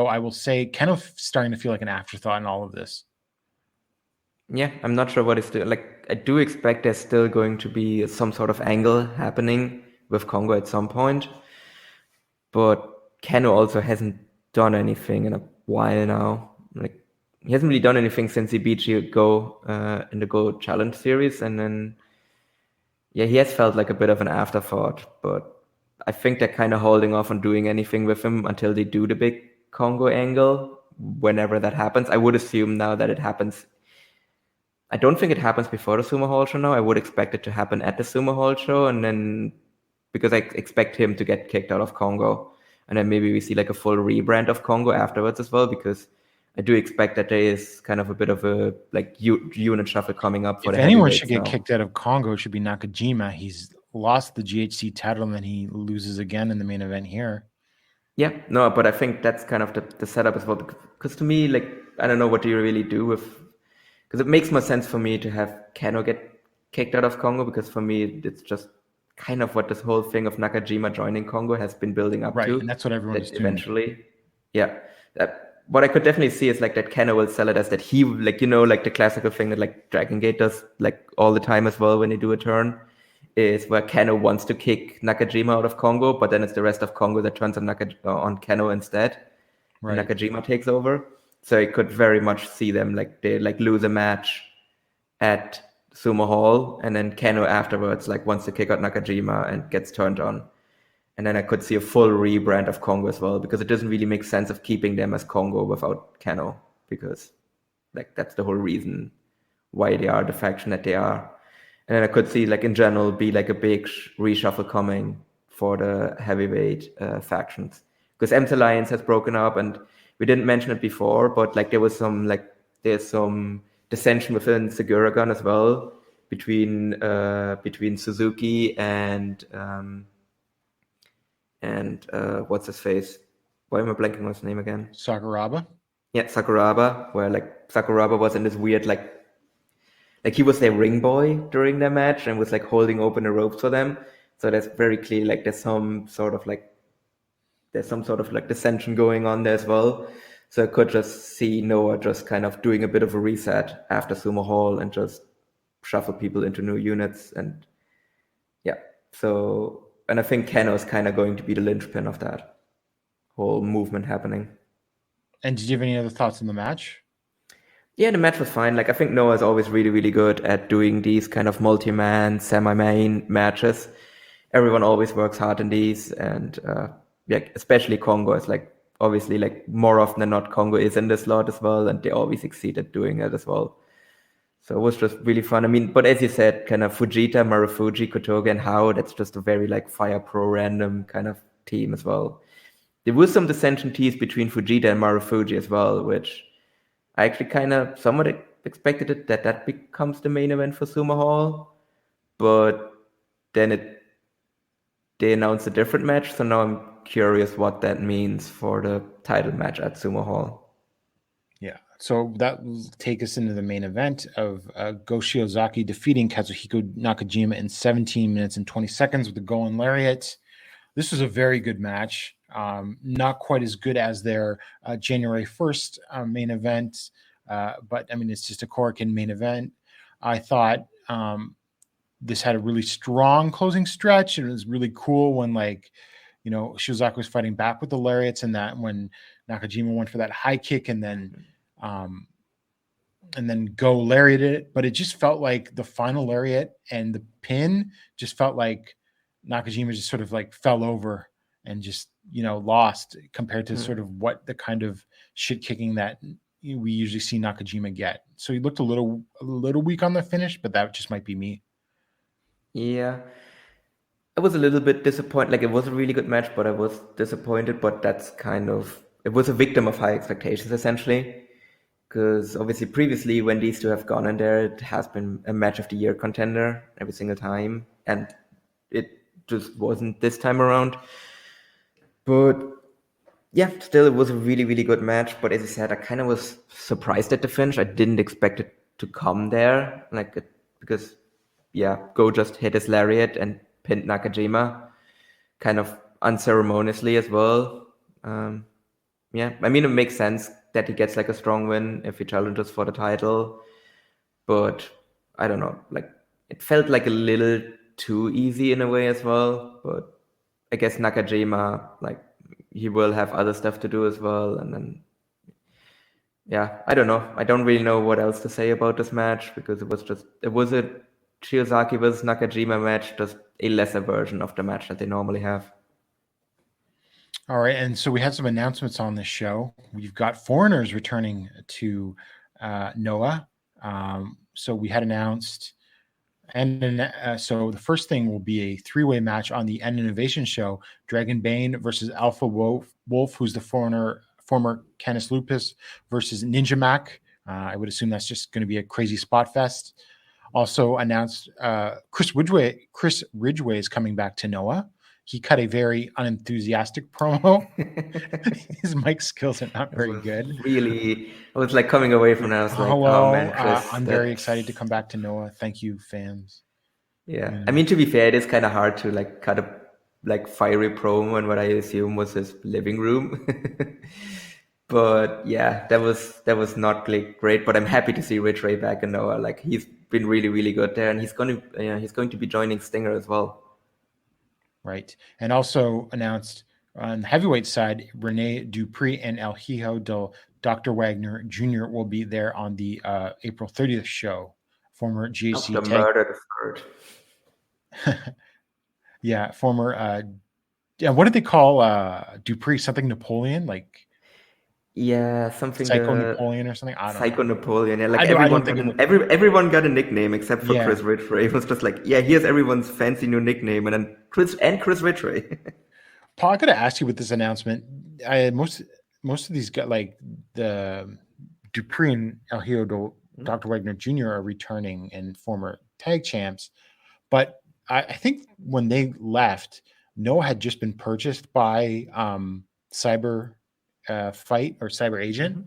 I will say Keno starting to feel like an afterthought in all of this. Yeah, I'm not sure what is still like. I do expect there's still going to be some sort of angle happening with Congo at some point, but Keno also hasn't done anything in a while now. Like he hasn't really done anything since he beat Go in the Go Challenge series, and then yeah, he has felt like a bit of an afterthought. But I think they're kind of holding off on doing anything with him until they do the big Congo angle. Whenever that happens, I would assume now that it happens. I don't think it happens before the Sumo Hall show now. I would expect it to happen at the Sumo Hall show, and then because I expect him to get kicked out of Congo, and then maybe we see like a full rebrand of Congo afterwards as well, because I do expect that there is kind of a bit of a like unit shuffle coming up for if the anyone should get now. kicked out of Congo, it should be Nakajima. He's lost the GHC title and then he loses again in the main event here. Yeah, no, but I think that's kind of the setup as well, because to me, like, I don't know, what do you really do with, because it makes more sense for me to have Keno get kicked out of Congo, because for me, it's just kind of what this whole thing of Nakajima joining Congo has been building up to. Right, and that's what everyone is doing. Eventually, yeah. What I could definitely see is like that Keno will sell it as that he, like, like the classical thing that like Dragon Gate does like all the time as well when they do a turn, is where Keno wants to kick Nakajima out of Congo, but then it's the rest of Congo that turns on Keno instead. Right. And Nakajima takes over. So I could very much see them like they like lose a match at Sumo Hall, and then Keno afterwards like wants to kick out Nakajima and gets turned on. And then I could see a full rebrand of Congo as well, because it doesn't really make sense of keeping them as Congo without Keno, because like that's the whole reason why they are the faction that they are. And then I could see like in general be like a big reshuffle coming for the heavyweight factions, because MC Alliance has broken up, and we didn't mention it before, but like there's some dissension within Seguragon as well between Suzuki and what's his face? Why am I blanking on his name again? Sakuraba. Yeah, Sakuraba, where like Sakuraba was in this weird like he was their ring boy during their match and was like holding open the ropes for them. So that's very clear like there's some sort of like dissension going on there as well. So I could just see Noah just kind of doing a bit of a reset after Sumo Hall and just shuffle people into new units. And yeah, so, and I think Keno is kind of going to be the linchpin of that whole movement happening. And did you have any other thoughts on the match? Yeah, the match was fine. Like I think Noah is always really, really good at doing these kind of multi-man, semi-main matches. Everyone always works hard in these, and yeah, especially Congo is like obviously like more often than not Congo is in this slot as well, and they always succeed at doing it as well. So it was just really fun. I mean, but as you said, kind of Fujita, Marufuji, Kotoge, and Hao, that's just a very like Fire Pro random kind of team as well. There was some dissension teas between Fujita and Marufuji as well, which I actually kind of somewhat expected it that becomes the main event for Sumo Hall, but then they announced a different match, so now I'm curious what that means for the title match at Sumo Hall. Yeah, so that will take us into the main event of Go Shiozaki defeating Kazuhiko Nakajima in 17 minutes and 20 seconds with the Goen Lariat. This was a very good match. Not quite as good as their January 1st main event, but I mean, it's just a Korakuen main event. I thought this had a really strong closing stretch, and it was really cool when Shiozaki was fighting back with the lariats, and that when Nakajima went for that high kick and then Go lariated it, but it just felt like the final lariat and the pin just felt like Nakajima just sort of like fell over and just, lost compared to sort of what the kind of shit kicking that we usually see Nakajima get. So he looked a little weak on the finish, but that just might be me. Yeah. I was a little bit disappointed. Like, it was a really good match, but I was disappointed. But that's it was a victim of high expectations, essentially. Because obviously previously when these two have gone in there, it has been a match of the year contender every single time. And it just wasn't this time around. But yeah, still it was a really, really good match. But as I said, I kind of was surprised at the finish. I didn't expect it to come there. Because Go just hit his lariat and pinned Nakajima kind of unceremoniously as well. I mean, it makes sense that he gets like a strong win if he challenges for the title. But I don't know, like it felt like a little too easy in a way as well. But I guess Nakajima, like he will have other stuff to do as well. And then, I don't know. I don't really know what else to say about this match because it was a Shiozaki versus Nakajima match, just a lesser version of the match that they normally have. All right, and so we had some announcements on this show. We've got foreigners returning to Noah. So we had announced, so the first thing will be a three-way match on the End Innovation show: Dragon Bane versus Alpha Wolf, who's the former Canis Lupus, versus Ninja Mac. I would assume that's just going to be a crazy spot fest. Also announced Chris Ridgway is coming back to Noah. He cut a very unenthusiastic promo. His mic skills are not very good. Really, I was like coming away from that. I was like, hello, oh man, Chris, I'm very excited to come back to Noah. Thank you, fans. Yeah, I mean, to be fair, it is kind of hard to like cut a like fiery promo in what I assume was his living room. But yeah, that was not like great. But I'm happy to see Ridgway back in Noah. Like he's been really, really good there, and he's going to be joining Stinger as well. Right. And also announced on the heavyweight side, Rene Dupree and El Hijo del Dr. Wagner Jr. will be there on the April 30th show. Former GHC the murder third. Yeah, former what did they call Dupree? Something Napoleon? Like something Psycho Napoleon or something. I don't Psycho know. Napoleon. Yeah, like everyone got a nickname except for Chris Ridgway. It was just like, here's everyone's fancy new nickname, and then Chris Ridgway. Paul, I gotta ask you with this announcement. Most of these got like the Dupree and El Hijo Dr. Wagner Jr. are returning and former tag champs, but I think when they left, Noah had just been purchased by Cyber Fight or Cyber Agent,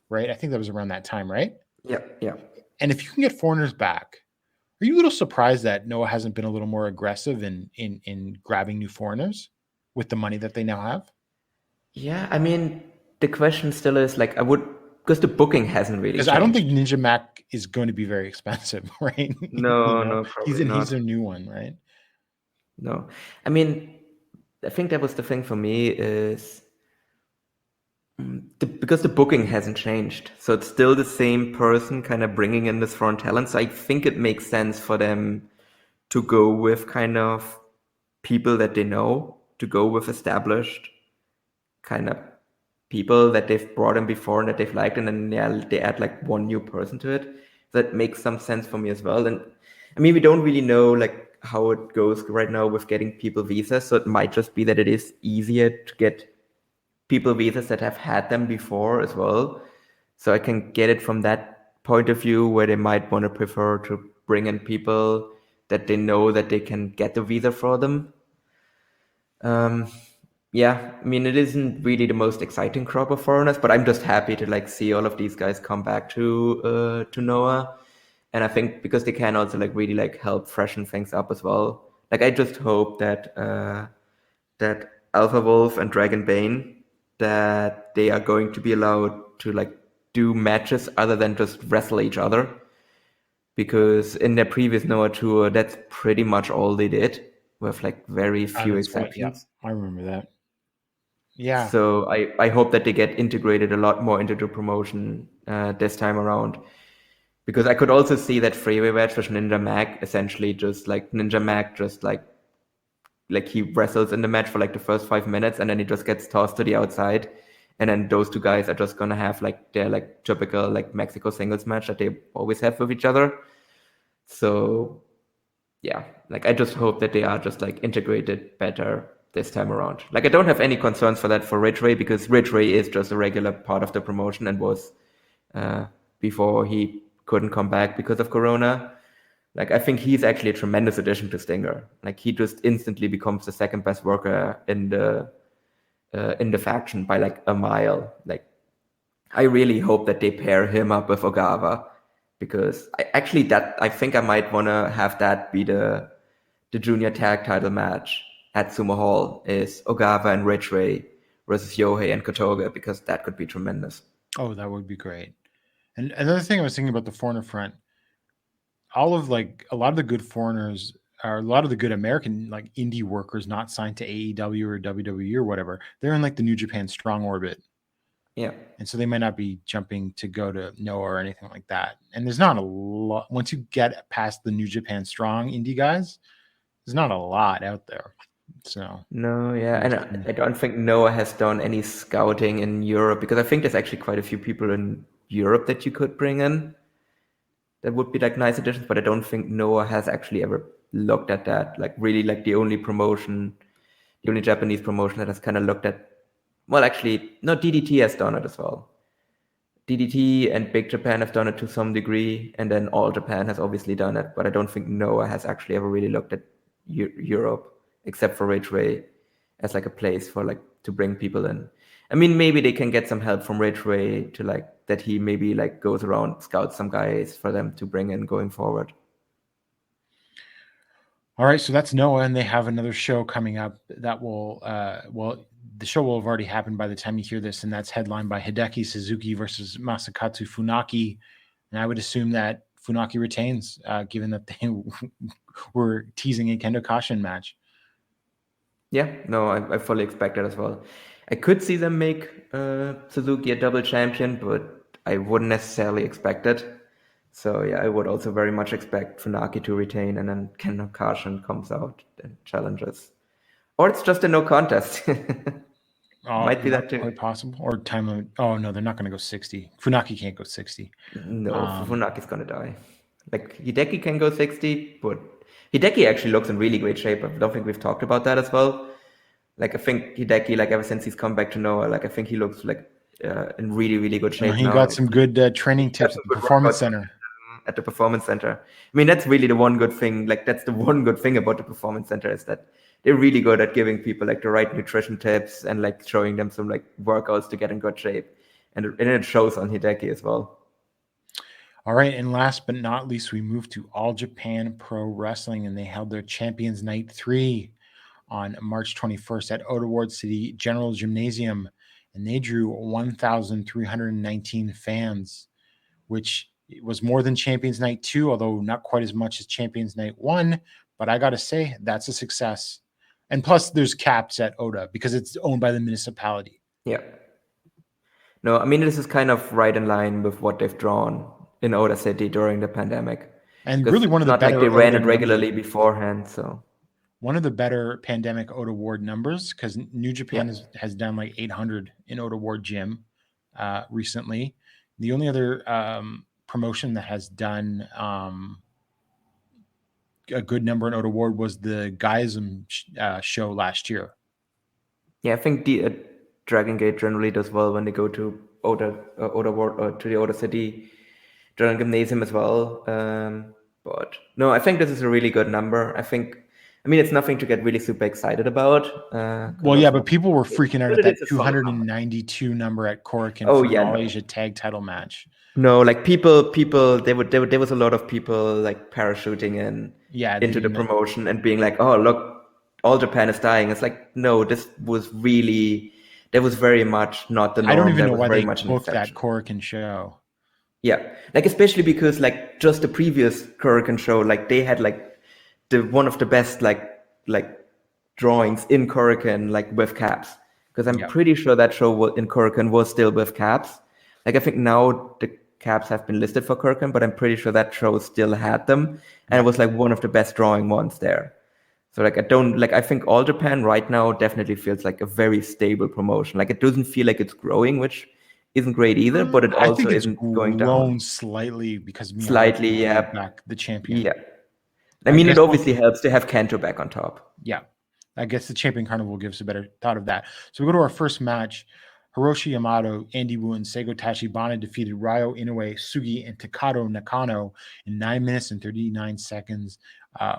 right? I think that was around that time, right? Yeah. And if you can get foreigners back, are you a little surprised that Noah hasn't been a little more aggressive in grabbing new foreigners with the money that they now have? Yeah, I mean, the question still is like, because the booking hasn't really changed. Because I don't think Ninja Mac is going to be very expensive, right? No, he's a new one, right? No, I mean, I think that was the thing for me is because the booking hasn't changed, so it's still the same person kind of bringing in this foreign talent. So I think it makes sense for them to go with kind of people that they know, to go with established kind of people that they've brought in before and that they've liked, and then they add like one new person to it. That makes some sense for me as well. And I mean, we don't really know like how it goes right now with getting people visas, so it might just be that it is easier to get people visas that have had them before as well. So I can get it from that point of view where they might want to prefer to bring in people that they know that they can get the visa for them. I mean, it isn't really the most exciting crop of foreigners, but I'm just happy to like see all of these guys come back to Noah. And I think because they can also like really like help freshen things up as well. Like I just hope that that Alpha Wolf and Dragon Bane, that they are going to be allowed to like do matches other than just wrestle each other. Because in their previous Noah tour, that's pretty much all they did, with like very few exceptions. Right, I remember that. Yeah. So I hope that they get integrated a lot more into the promotion this time around. Because I could also see that freeway match with Ninja Mac essentially just like Ninja Mac just like like he wrestles in the match for like the first 5 minutes and then he just gets tossed to the outside. And then those two guys are just gonna have like their like typical like Mexico singles match that they always have with each other. So yeah, like I just hope that they are just like integrated better this time around. Like I don't have any concerns for that for Ridge Ray, because Ridge Ray is just a regular part of the promotion and was before he couldn't come back because of Corona. Like I think he's actually a tremendous addition to Stinger. Like he just instantly becomes the second best worker in the faction by like a mile. Like I really hope that they pair him up with Ogawa, because I think I might want to have that be the junior tag title match at Sumo Hall, is Ogawa and Ridge Ray versus Yohei and Kotoge, because that could be tremendous. Oh, that would be great. And another thing I was thinking about the foreigner front, a lot of the good foreigners, or a lot of the good American like indie workers not signed to AEW or WWE or whatever, they're in like the New Japan Strong orbit. Yeah. And so they might not be jumping to go to Noah or anything like that. And there's not a lot, once you get past the New Japan Strong indie guys, there's not a lot out there. So no, yeah. And I don't think Noah has done any scouting in Europe, because I think there's actually quite a few people in Europe that you could bring in that would be like nice additions, but I don't think Noah has actually ever looked at that. Like really like the only Japanese promotion that has kind of looked at, well, actually, no, DDT has done it as well. DDT and Big Japan have done it to some degree, and then All Japan has obviously done it, but I don't think Noah has actually ever really looked at Europe, except for Ridge Ray, as like a place for like to bring people in. I mean, maybe they can get some help from Ridge Ray to like that he maybe like goes around, scouts some guys for them to bring in going forward. All right, so that's Noah, and they have another show coming up that will, the show will have already happened by the time you hear this, and that's headlined by Hideki Suzuki versus Masakatsu Funaki. And I would assume that Funaki retains, given that they were teasing a Kendo Kashin match. Yeah, no, I fully expect that as well. I could see them make Suzuki a double champion, but I wouldn't necessarily expect it. So yeah, I would also very much expect Funaki to retain, and then Kendo Kashin comes out and challenges. Or it's just a no contest. Might be that too. Quite possible. Or time limit. Oh no, they're not going to go 60. Funaki can't go 60. No, Funaki's going to die. Like Hideki can go 60, but Hideki actually looks in really great shape. I don't think we've talked about that as well. Like I think Hideki, like ever since he's come back to Noah, like I think he looks like in really, really good shape. He got some good training tips at the Performance Center. At the Performance Center. I mean, that's really the one good thing. Like that's the one good thing about the Performance Center, is that they're really good at giving people like the right nutrition tips and like showing them some like workouts to get in good shape. And it shows on Hideki as well. All right. And last but not least, we move to All Japan Pro Wrestling, and they held their Champions Night 3 on March 21st at Ota Ward City General Gymnasium. And they drew 1,319 fans, which was more than Champions Night 2, although not quite as much as Champions Night 1. But I got to say, that's a success. And plus, there's caps at Ota because it's owned by the municipality. Yeah. No, I mean, this is kind of right in line with what they've drawn in Ota City during the pandemic. And really one of the better... Not like they ran it regularly beforehand, so... One of the better pandemic Ota Ward numbers, because New Japan has done like 800 in Ota Ward Gym recently. The only other promotion that has done a good number in Ota Ward was the Gaism show last year. Yeah, I think the Dragon Gate generally does well when they go to Ota Ward or to the Ota City General Gymnasium as well. But no, I think this is a really good number. I mean, it's nothing to get really super excited about. Well, yeah, but people were freaking out at that 292 number at Korakuen for the All Asia Tag Title match. No, like people, there was a lot of people like parachuting into the promotion and being like, "Oh, look, All Japan is dying." It's like, no, that was very much not the norm. I don't even know why they booked that Korakuen show. Yeah, like especially because like just the previous Korakuen show, like they had like one of the best like drawings in Korakuen, like with caps, because I'm pretty sure that show in Korakuen was still with caps. Like I think now the caps have been listed for Korakuen, but I'm pretty sure that show still had them, and it was like one of the best drawing ones there. So like I think All Japan right now definitely feels like a very stable promotion. Like it doesn't feel like it's growing, which isn't great either, but it I also think it's isn't going grown down. slightly because Miyawaki Slightly, made yeah. back the champion. Yeah. I I mean, it guess obviously helps to have Kanto back on top. Yeah. I guess the Champion Carnival gives a better thought of that. So we go to our first match. Hiroshi Yamato, Andy Wu, and Seigo Tachibana defeated Ryo Inoue, Sugi, and Takato Nakano in 9 minutes and 39 seconds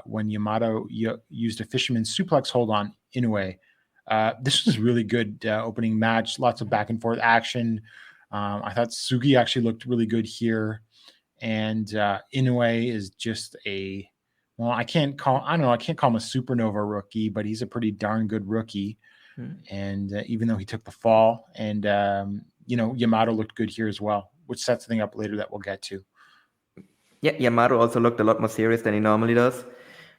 when Yamato used a fisherman's suplex hold on Inoue. This was a really good opening match. Lots of back and forth action. I thought Sugi actually looked really good here. And Inoue is just I can't call him a supernova rookie, but he's a pretty darn good rookie. And even though he took the fall, and Yamato looked good here as well, which sets something up later that we'll get to. Yeah, Yamato also looked a lot more serious than he normally does,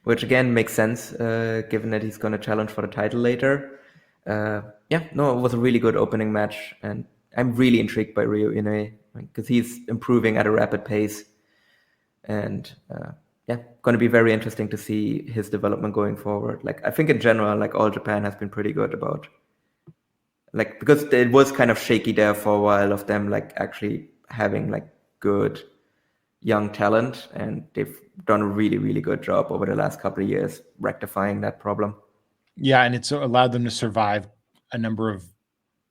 which again makes sense given that he's going to challenge for the title later. It was a really good opening match, and I'm really intrigued by Ryo Inoue because he's improving at a rapid pace, and going to be very interesting to see his development going forward. Like I think in general, like All Japan has been pretty good about, like, because it was kind of shaky there for a while of them like actually having like good young talent, and they've done a really, really good job over the last couple of years rectifying that problem. Yeah, and it's allowed them to survive a number of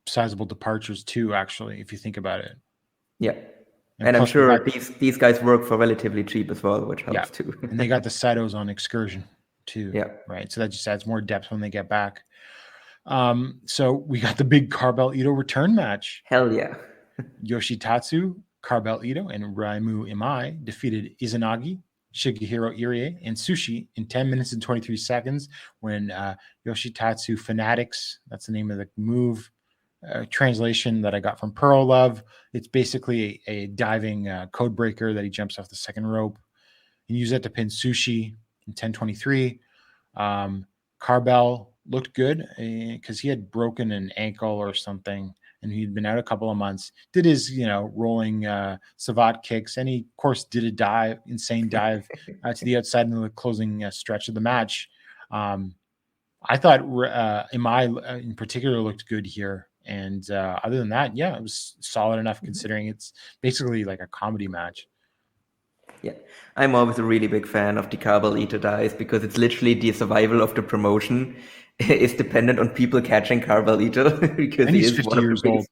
sizable departures too, actually, if you think about it. Yeah. And I'm sure these guys work for relatively cheap as well, which helps too. And they got the Satos on excursion too. Yeah. Right. So that just adds more depth when they get back. So we got the big Carbell Ito return match. Hell yeah. Yoshitatsu, Carbell Ito, and Raimu Imai defeated Izanagi, Shigehiro Irie, and Sushi in 10 minutes and 23 seconds when Yoshitatsu Fanatics, that's the name of the move, translation that I got from Pearl Love. It's basically a diving code breaker that he jumps off the second rope and use that to pin Sushi in 10:23. Carbell looked good because he had broken an ankle or something, and he'd been out a couple of months. Did his rolling Savat kicks, and he of course did a insane dive to the outside in the closing stretch of the match. I thought Imai in particular looked good here. And other than that, it was solid enough considering it's basically like a comedy match. Yeah, I'm always a really big fan of the Carbell Ito dives because it's literally the survival of the promotion is dependent on people catching Carbell Ito because and he's 50 years old.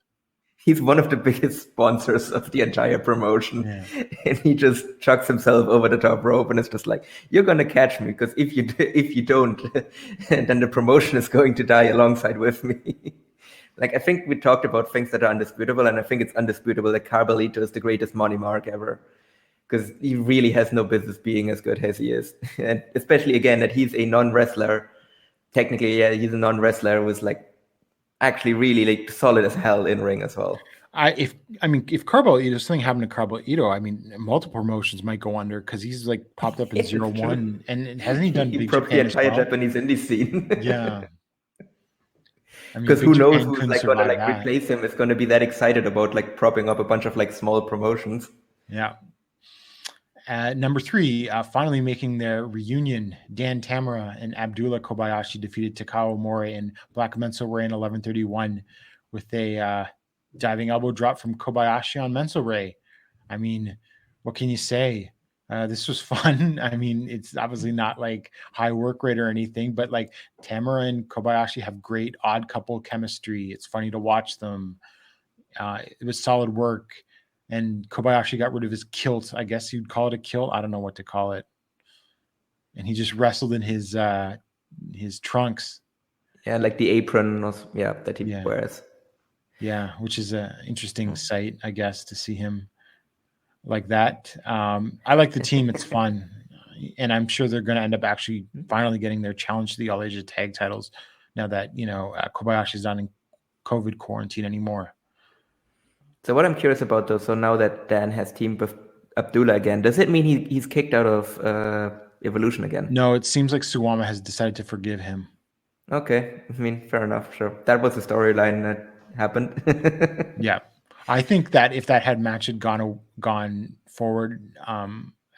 He's one of the biggest sponsors of the entire promotion, and he just chucks himself over the top rope, and it's just like, you're gonna catch me because if you don't, then the promotion is going to die alongside with me. Like, I think we talked about things that are undisputable, and I think it's undisputable that Carbell Ito is the greatest money mark ever, because he really has no business being as good as he is. And especially, again, that he's a non-wrestler. Technically, he's a non-wrestler who's, like, actually really, like, solid as hell in ring as well. If Carbell Ito, something happened to Carbell Ito, I mean, multiple promotions might go under because he's, like, popped up in 0-1. And hasn't he done Big Japan the entire Japanese indie scene. Yeah. Because who knows who's like going to like replace him is going to be that excited about like propping up a bunch of like small promotions. Yeah. Number 3, finally making their reunion, Dan Tamura and Abdullah Kobayashi defeated Takao Omori and Black Menso Ray in 11:31 with a diving elbow drop from Kobayashi on Menso Ray. I mean, what can you say? This was fun. I mean, it's obviously not like high work rate or anything, but like Tamura and Kobayashi have great odd couple chemistry. It's funny to watch them. It was solid work. And Kobayashi got rid of his kilt. I guess you'd call it a kilt. I don't know what to call it. And he just wrestled in his trunks. Yeah, like the apron that he wears. Yeah, which is an interesting sight, I guess, to see him like that. I like the team. It's fun. And I'm sure they're going to end up actually finally getting their challenge to the All Asia tag titles now that, Kobayashi's not in COVID quarantine anymore. So what I'm curious about, though, so now that Dan has teamed with Abdullah again, does it mean he's kicked out of Evolution again? No, it seems like Suwama has decided to forgive him. Okay. I mean, fair enough. Sure. That was the storyline that happened. Yeah. I think that if that match had gone forward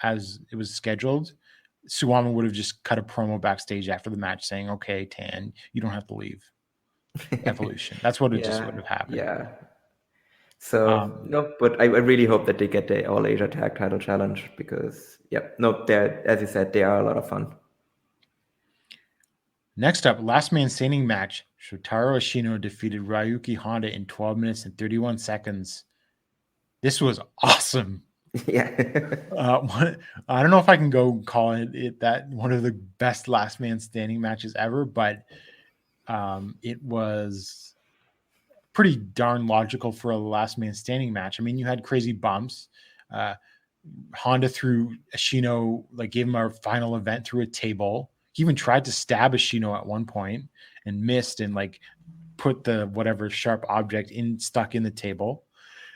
as it was scheduled, Suwama would have just cut a promo backstage after the match saying, "Okay, Tan, you don't have to leave Evolution." That's what it just would have happened. Yeah. So no, but I really hope that they get the All Asia Tag Title Challenge because they're, as you said, they are a lot of fun. Next up, last man standing match. Shotaro Ashino defeated Ryuki Honda in 12 minutes and 31 seconds. This was awesome. Yeah. I don't know if I can go call it that one of the best last man standing matches ever, but it was pretty darn logical for a last man standing match. I mean, you had crazy bumps. Honda threw Ashino, like gave him a final event through a table. He even tried to stab Ashino at one point and missed and like put the whatever sharp object stuck in the table.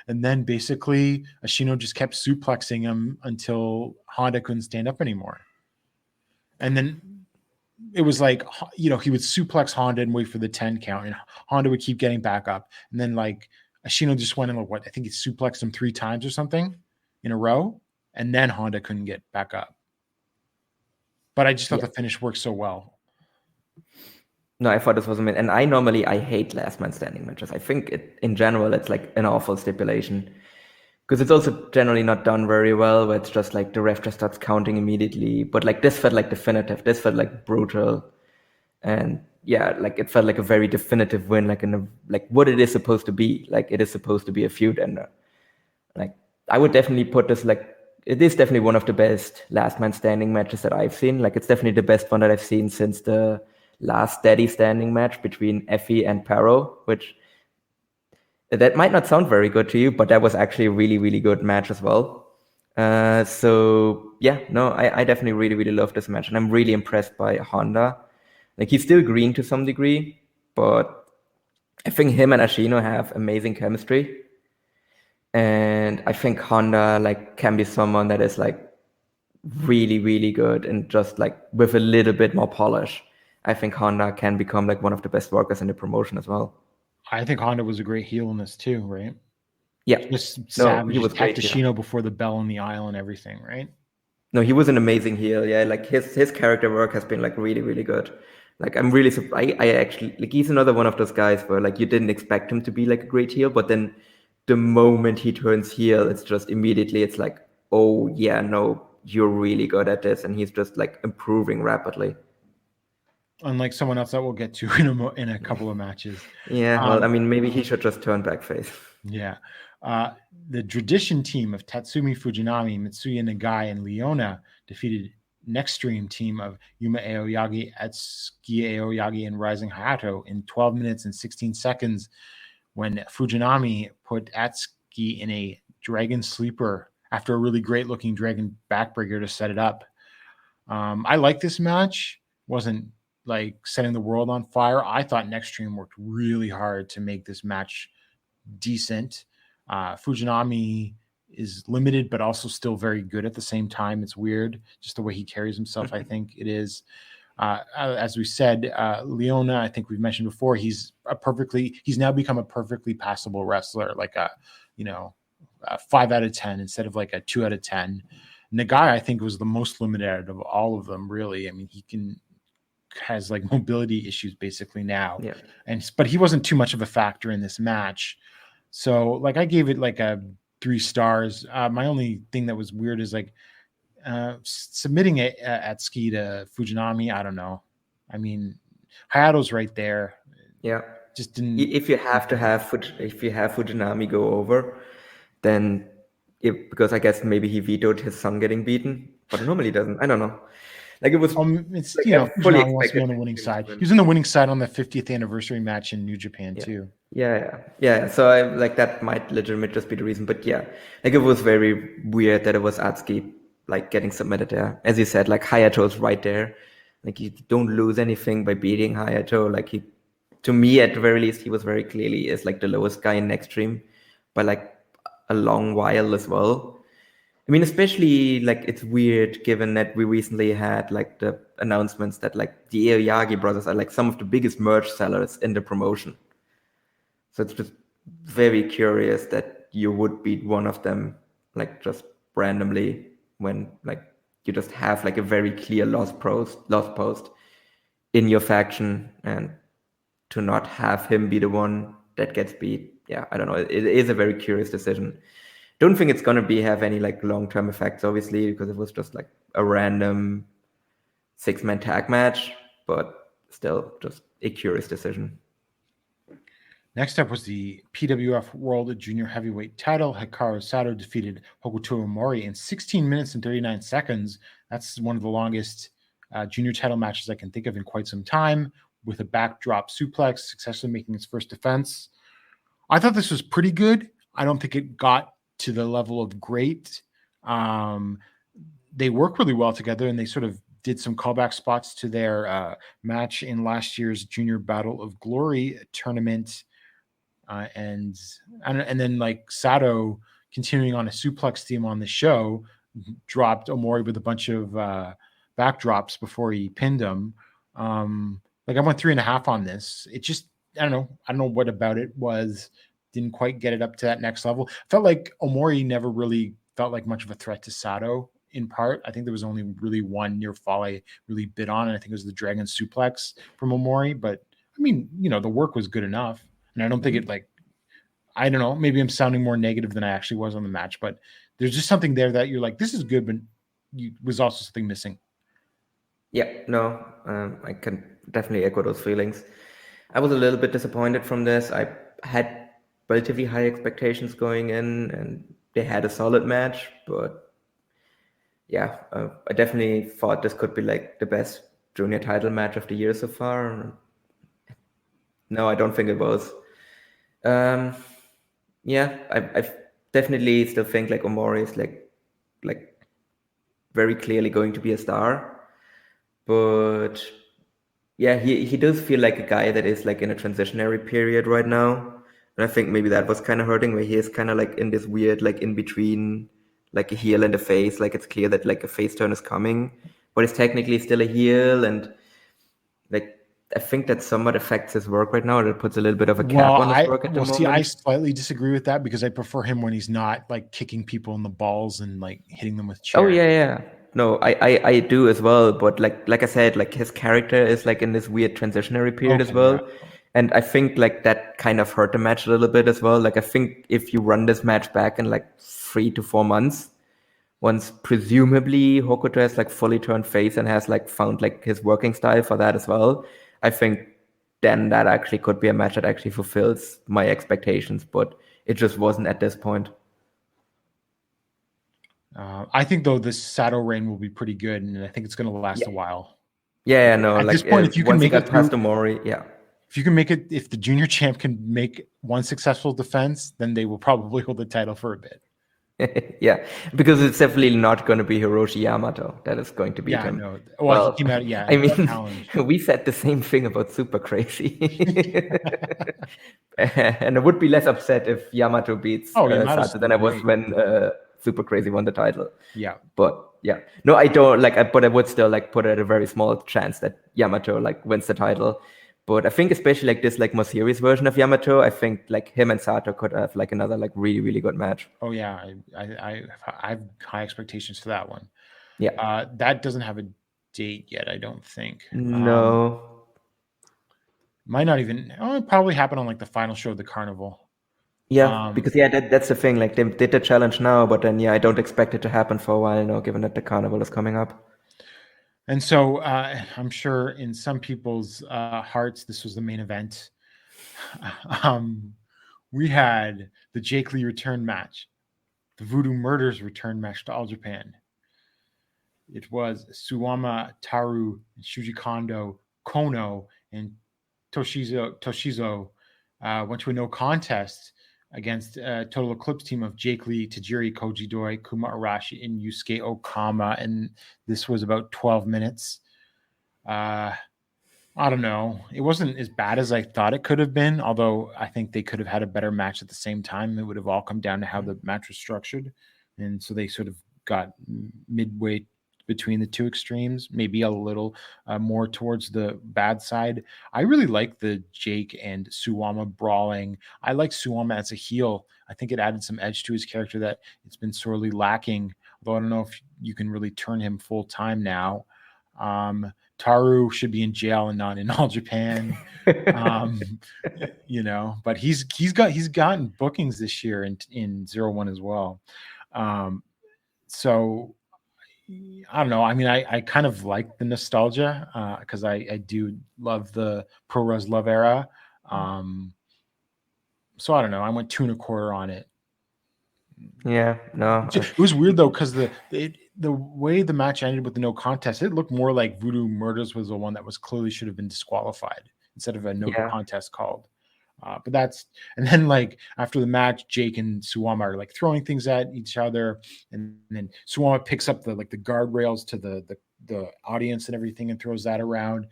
And then basically Ashino just kept suplexing him until Honda couldn't stand up anymore. And then it was like, he would suplex Honda and wait for the 10 count, and Honda would keep getting back up. And then like Ashino just went in like I think he suplexed him 3 times or something in a row. And then Honda couldn't get back up. But I just thought the finish worked so well. No, I thought this was amazing. And I hate last man standing matches. I think in general, it's like an awful stipulation because it's also generally not done very well, where it's just like the ref just starts counting immediately. But like this felt like definitive. This felt like brutal. And like it felt like a very definitive win, like what it is supposed to be. Like it is supposed to be a feud ender. Like I would definitely put this it is definitely one of the best last man standing matches that I've seen. Like it's definitely the best one that I've seen since the last steady standing match between Effie and Paro, which that might not sound very good to you, but that was actually a really, really good match as well. I definitely really, really love this match, and I'm really impressed by Honda. Like he's still green to some degree, but I think him and Ashino have amazing chemistry. And I think Honda like can be someone that is like really, really good, and just like with a little bit more polish, I think Honda can become like one of the best workers in the promotion as well. I think Honda was a great heel in this too, right? Yeah. Just savage. He was great. Ashino before the bell in the aisle and everything, right? No, he was an amazing heel. Yeah, like his character work has been like really, really good. Like I'm really surprised. I actually like he's another one of those guys where like you didn't expect him to be like a great heel, but then the moment he turns heel, it's just immediately it's like, oh yeah, no, you're really good at this, and he's just like improving rapidly. Unlike someone else that we'll get to in a couple of matches. Yeah, well, I mean, maybe he should just turn backface. Yeah. The tradition team of Tatsumi Fujinami, Mitsuya Nagai, and Leona defeated Next Stream team of Yuma Aoyagi, Atsuki Aoyagi, and Rising Hayato in 12 minutes and 16 seconds when Fujinami put Atsuki in a dragon sleeper after a really great looking dragon backbreaker to set it up. I like this match. Wasn't like setting the world on fire. I thought Next Stream worked really hard to make this match decent. Fujinami is limited, but also still very good at the same time. It's weird, just the way he carries himself. I think it is. As we said, Leona, I think we've mentioned before, he's now become a perfectly passable wrestler, like a 5 out of 10 instead of like a 2 out of 10. Nagai, I think, was the most limited out of all of them, really. I mean, has like mobility issues basically now. Yeah. But he wasn't too much of a factor in this match. So like I gave it like a 3 stars. My only thing that was weird is like submitting it at ski to Fujinami. I don't know. I mean, Hayato's right there. Yeah. Just didn't. If you have Fujinami go over, then because I guess maybe he vetoed his son getting beaten, but normally he doesn't. I don't know. Like it was. It's like, Fujinami wants to be on the winning side. He was in the winning side on the 50th anniversary match in New Japan too. Yeah. So I like that might legitimately just be the reason, but yeah, like it was very weird that it was Atsuki like getting submitted there. As you said, like Hayato's right there. Like you don't lose anything by beating Hayato. Like to me at the very least, he was very clearly is like the lowest guy in Next Stream by like a long while as well. I mean, especially like it's weird given that we recently had like the announcements that like the Aoyagi brothers are like some of the biggest merch sellers in the promotion. So it's just very curious that you would beat one of them like just randomly when like you just have like a very clear lost post in your faction, and to not have him be the one that gets beat. Yeah, I don't know. It is a very curious decision. Don't think it's gonna have any like long-term effects, obviously, because it was just like a random 6-man tag match, but still just a curious decision. Next up was the PWF World Junior Heavyweight title. Hikaru Sato defeated Hokuto Omori in 16 minutes and 39 seconds. That's one of the longest junior title matches I can think of in quite some time, with a backdrop suplex, successfully making its first defense. I thought this was pretty good. I don't think it got to the level of great. They work really well together, and they sort of did some callback spots to their match in last year's Junior Battle of Glory tournament. And then like Sato continuing on a suplex theme on the show, dropped Omori with a bunch of backdrops before he pinned him. Like I went 3.5 on this. It just, I don't know what about it was, didn't quite get it up to that next level. Felt like Omori never really felt like much of a threat to Sato in part. I think there was only really one near fall I really bid on, and I think it was the Dragon Suplex from Omori. But I mean, the work was good enough. And I don't think it I don't know, maybe I'm sounding more negative than I actually was on the match, but there's just something there that you're like, this is good, but was also something missing. Yeah, no, I can definitely echo those feelings. I was a little bit disappointed from this. I had relatively high expectations going in, and they had a solid match, but yeah, I definitely thought this could be like the best junior title match of the year so far. No, I don't think it was. Yeah, I definitely still think like Omori is like very clearly going to be a star, but yeah, he does feel like a guy that is like in a transitionary period right now, and I think maybe that was kind of hurting, where he is kind of like in this weird like in between, like a heel and a face. Like it's clear that like a face turn is coming, but it's technically still a heel, and like I think that somewhat affects his work right now. It puts a little bit of a cap on his work at the moment. See, I slightly disagree with that, because I prefer him when he's not like kicking people in the balls and like hitting them with chairs. Oh yeah. No, I do as well. But like I said, like his character is like in this weird transitionary period as well. Yeah. And I think like that kind of hurt the match a little bit as well. Like I think if you run this match back in like 3 to 4 months, once presumably Hokuto has like fully turned face and has like found like his working style for that as well, I think then that actually could be a match that actually fulfills my expectations, but it just wasn't at this point. I think though this Sato reign will be pretty good, and I think it's going to last a while. Yeah, no. At like this point, if you can make it past Omori, yeah. If you can make it, if the junior champ can make one successful defense, then they will probably hold the title for a bit. Yeah, because it's definitely not going to be Hiroshi Yamato that is going to beat him. No. Well, he came out, I mean, we said the same thing about Super Crazy. And I would be less upset if Yamato beats Sato than I was when Super Crazy won the title. Yeah. But yeah, no, I don't but I would still like put it at a very small chance that Yamato like wins the title. But I think especially like this like more serious version of Yamato, I think like him and Sato could have like another like really, really good match. Oh yeah, I have high expectations for that one. Yeah. That doesn't have a date yet, I don't think. No. Might not even. It'll probably happen on like the final show of the carnival. Yeah, because that's the thing. Like they did the challenge now, but then I don't expect it to happen for a while now, given that the carnival is coming up. And so I'm sure in some people's hearts, this was the main event. We had the Jake Lee return match, the Voodoo Murders return match to All Japan. It was Suwama Taru, Shuji Kondo, Kono, and Toshizo went to a no contest against a Total Eclipse team of Jake Lee, Tajiri Koji Doi, Kuma Arashi, and Yusuke Okama. And this was about 12 minutes. I don't know. It wasn't as bad as I thought it could have been, although I think they could have had a better match at the same time. It would have all come down to how the match was structured. And so they sort of got midway between the two extremes, maybe a little more towards the bad side. I really like the Jake and Suwama brawling. I like Suwama as a heel. I think it added some edge to his character that it's been sorely lacking Although I don't know if you can really turn him full time now. Taru should be in jail and not in All Japan. But he's gotten bookings this year in 01 as well. So I don't know. I mean, I kind of like the nostalgia because I do love the Pro Res Love era. So I don't know. I went 2.25 on it. Yeah, no. It was weird though because the way the match ended with the no contest, it looked more like Voodoo Murders was the one that was clearly should have been disqualified instead of a no contest called. But then like after the match, Jake and Suwama are like throwing things at each other, and then Suwama picks up the guardrails to the audience and everything and throws that around.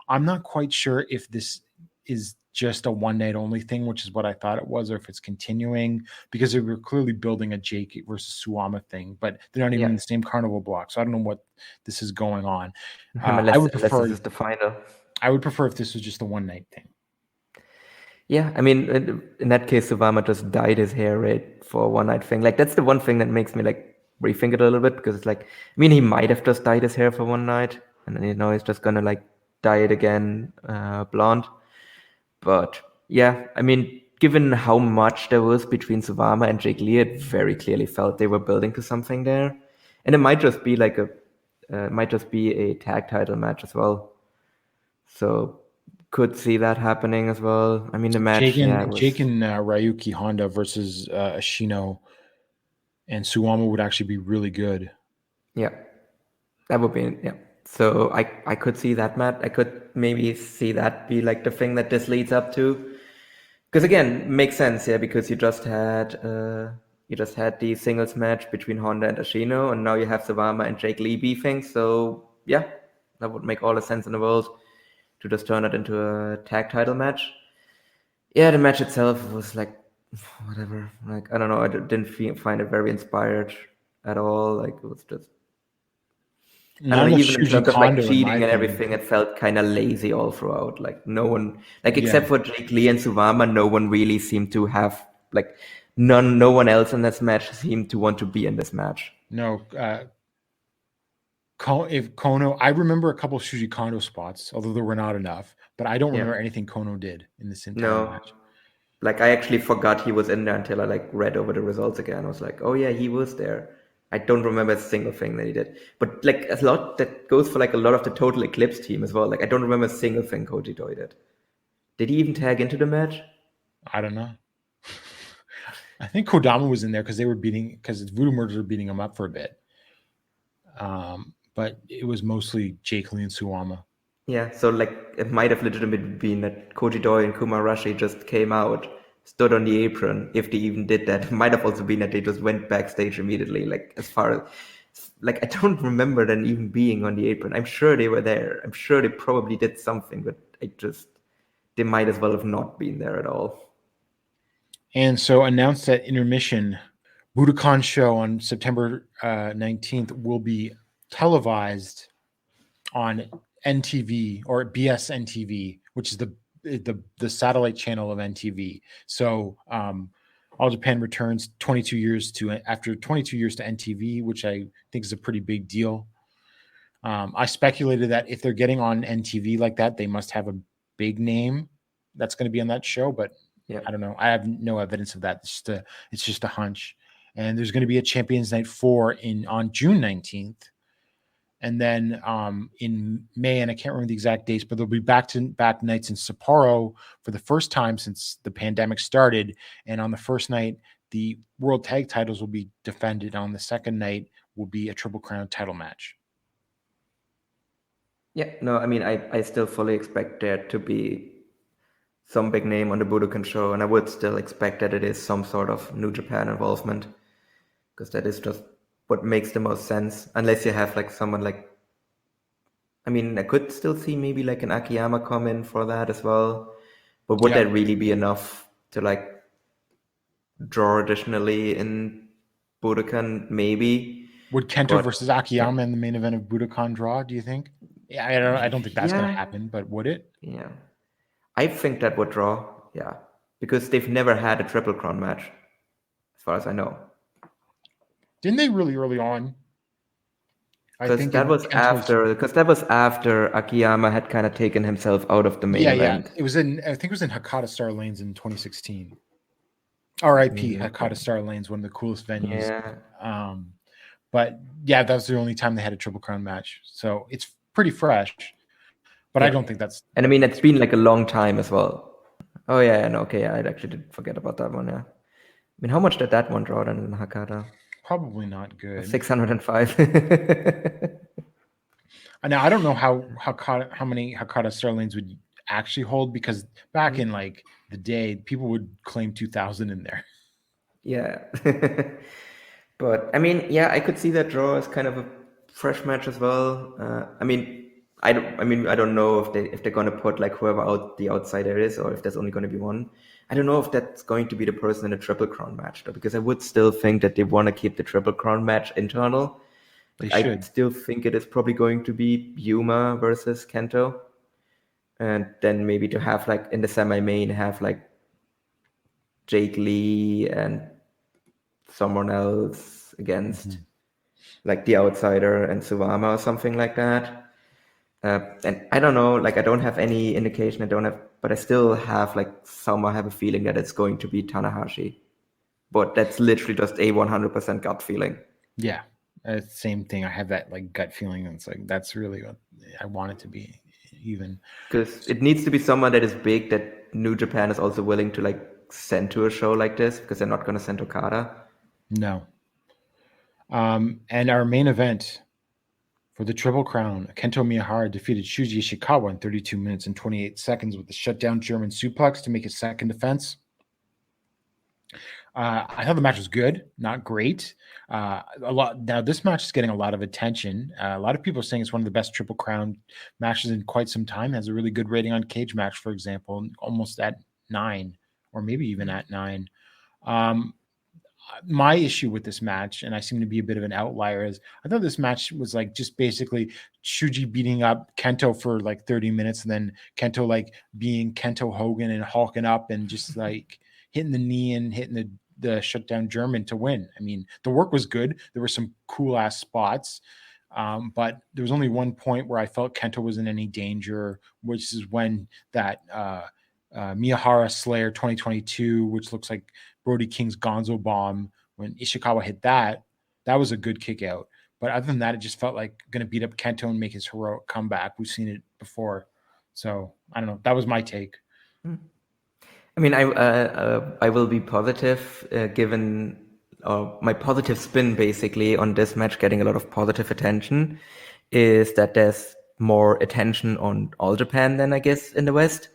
I'm not quite sure if this is just a one night only thing, which is what I thought it was, or if it's continuing, because they were clearly building a Jake versus Suwama thing, but they're not even in the same carnival block. So I don't know what this is going on. I would prefer this is the final. I would prefer if this was just a one night thing. Yeah, I mean, in that case, Suwama just dyed his hair red for a one night thing. Like, that's the one thing that makes me like rethink it a little bit, because it's like, I mean, he might have just dyed his hair for one night, and then he's just gonna like dye it again blonde. But yeah, I mean, given how much there was between Suwama and Jake Lee, it very clearly felt they were building to something there, and it might just be like a tag title match as well. So could see that happening as well. I mean, the match. Jake and Ryuki Honda versus Ashino and Suwama would actually be really good. Yeah, that would be So I could see that match. I could maybe see that be like the thing that this leads up to. Because again, makes sense, because you just had the singles match between Honda and Ashino, and now you have Suwama and Jake Lee beefing. So yeah, that would make all the sense in the world to just turn it into a tag title match. Yeah, the match itself was like whatever. Like, I don't know, I didn't find it very inspired at all. Like, it was just, I don't know, even in terms of like cheating and everything, it felt kind of lazy all throughout. Like, no one, like, except for Jake Lee and Suwama, no one really seemed to have, like, no one else in this match seemed to want to be in this match. No, if Kono, I remember a couple of Shuji Kondo spots, although there were not enough, but I don't remember anything Kono did in this entire match. Like, I actually forgot he was in there until I like read over the results again. I was like, oh yeah, he was there. I don't remember a single thing that he did. But like a lot that goes for like a lot of the Total Eclipse team as well. Like, I don't remember a single thing Koji Doi did. Did he even tag into the match? I don't know. I think Kodama was in there because Voodoo Murders were beating him up for a bit. But it was mostly Jake Lee and Suwama. Yeah, so like it might have legitimately been that Koji Doi and Kuma Arashi just came out, stood on the apron, if they even did that. It might have also been that they just went backstage immediately. Like, as far as, like, I don't remember them even being on the apron. I'm sure they were there. I'm sure they probably did something, but they might as well have not been there at all. And so announced at intermission, Budokan show on September 19th will be televised on NTV or BSNTV, which is the satellite channel of NTV. So All Japan returns after 22 years to NTV, which I think is a pretty big deal. I speculated that if they're getting on NTV like that, they must have a big name that's going to be on that show, but I don't know. I have no evidence of that. It's just a hunch. And there's going to be a Champions Night 4 on June 19th. And then in May, and I can't remember the exact dates, but there'll be back-to-back nights in Sapporo for the first time since the pandemic started. And on the first night, the World Tag Titles will be defended. On the second night will be a Triple Crown title match. Yeah, no, I mean, I still fully expect there to be some big name on the Budokan show, and I would still expect that it is some sort of New Japan involvement, because that is just what makes the most sense, unless you have like someone like, I mean, I could still see maybe like an Akiyama come in for that as well, but would that really be enough to like draw additionally in Budokan? Maybe. Would Kento versus Akiyama in the main event of Budokan draw, do you think? Yeah, I don't think that's going to happen, but would it? Yeah. I think that would draw, because they've never had a Triple Crown match, as far as I know. Didn't they really early on? Because that was after Akiyama had kind of taken himself out of the main event. It was I think it was in Hakata Star Lanes in 2016. R.I.P. Hakata Star Lanes, one of the coolest venues. Yeah. But yeah, that was the only time they had a Triple Crown match. So it's pretty fresh. But I don't think that's... And I mean, it's been like a long time as well. Oh, yeah, and okay, I actually did forget about that one, yeah. I mean, how much did that one draw then in Hakata? Probably not good. 605. Now, I don't know how many Hakata Star Lanes would actually hold, because back in like the day, people would claim 2,000 in there. Yeah. But, I mean, yeah, I could see that draw as kind of a fresh match as well. I don't know if they're gonna put like whoever the outsider is, or if there's only gonna be one. I don't know if that's going to be the person in a Triple Crown match, though, because I would still think that they want to keep the Triple Crown match internal. I still think it is probably going to be Yuma versus Kento, and then maybe to have like in the semi-main have like Jake Lee and someone else against like the outsider and Suwama or something like that. And I don't know, like I don't have any indication, but I still have like somehow have a feeling that it's going to be Tanahashi. But that's literally just a 100% gut feeling. Yeah, same thing. I have that like gut feeling. It's like, that's really what I want it to be, even. Because it needs to be someone that is big, that New Japan is also willing to like send to a show like this, because they're not going to send Okada. No. And our main event for the Triple Crown, Kento Miyahara defeated Shuji Ishikawa in 32 minutes and 28 seconds with a shutdown German suplex to make his second defense. I thought the match was good, not great. Now, this match is getting a lot of attention. A lot of people are saying it's one of the best Triple Crown matches in quite some time. It has a really good rating on Cage Match, for example, almost at 9, or maybe even at 9. My issue with this match, and I seem to be a bit of an outlier, is I thought this match was like just basically Shuji beating up Kento for like 30 minutes, and then Kento like being Kento Hogan and hulking up and just like hitting the knee and hitting the shutdown German to win. I mean, the work was good. There were some cool ass spots, but there was only one point where I felt Kento was in any danger, which is when that Miyahara Slayer 2022, which looks like Brody King's Gonzo Bomb, when Ishikawa hit that was a good kick out. But other than that, it just felt like going to beat up Kento and make his heroic comeback. We've seen it before. So I don't know. That was my take. I mean, I will be positive, given my positive spin basically on this match getting a lot of positive attention is that there's more attention on All Japan than I guess in the West,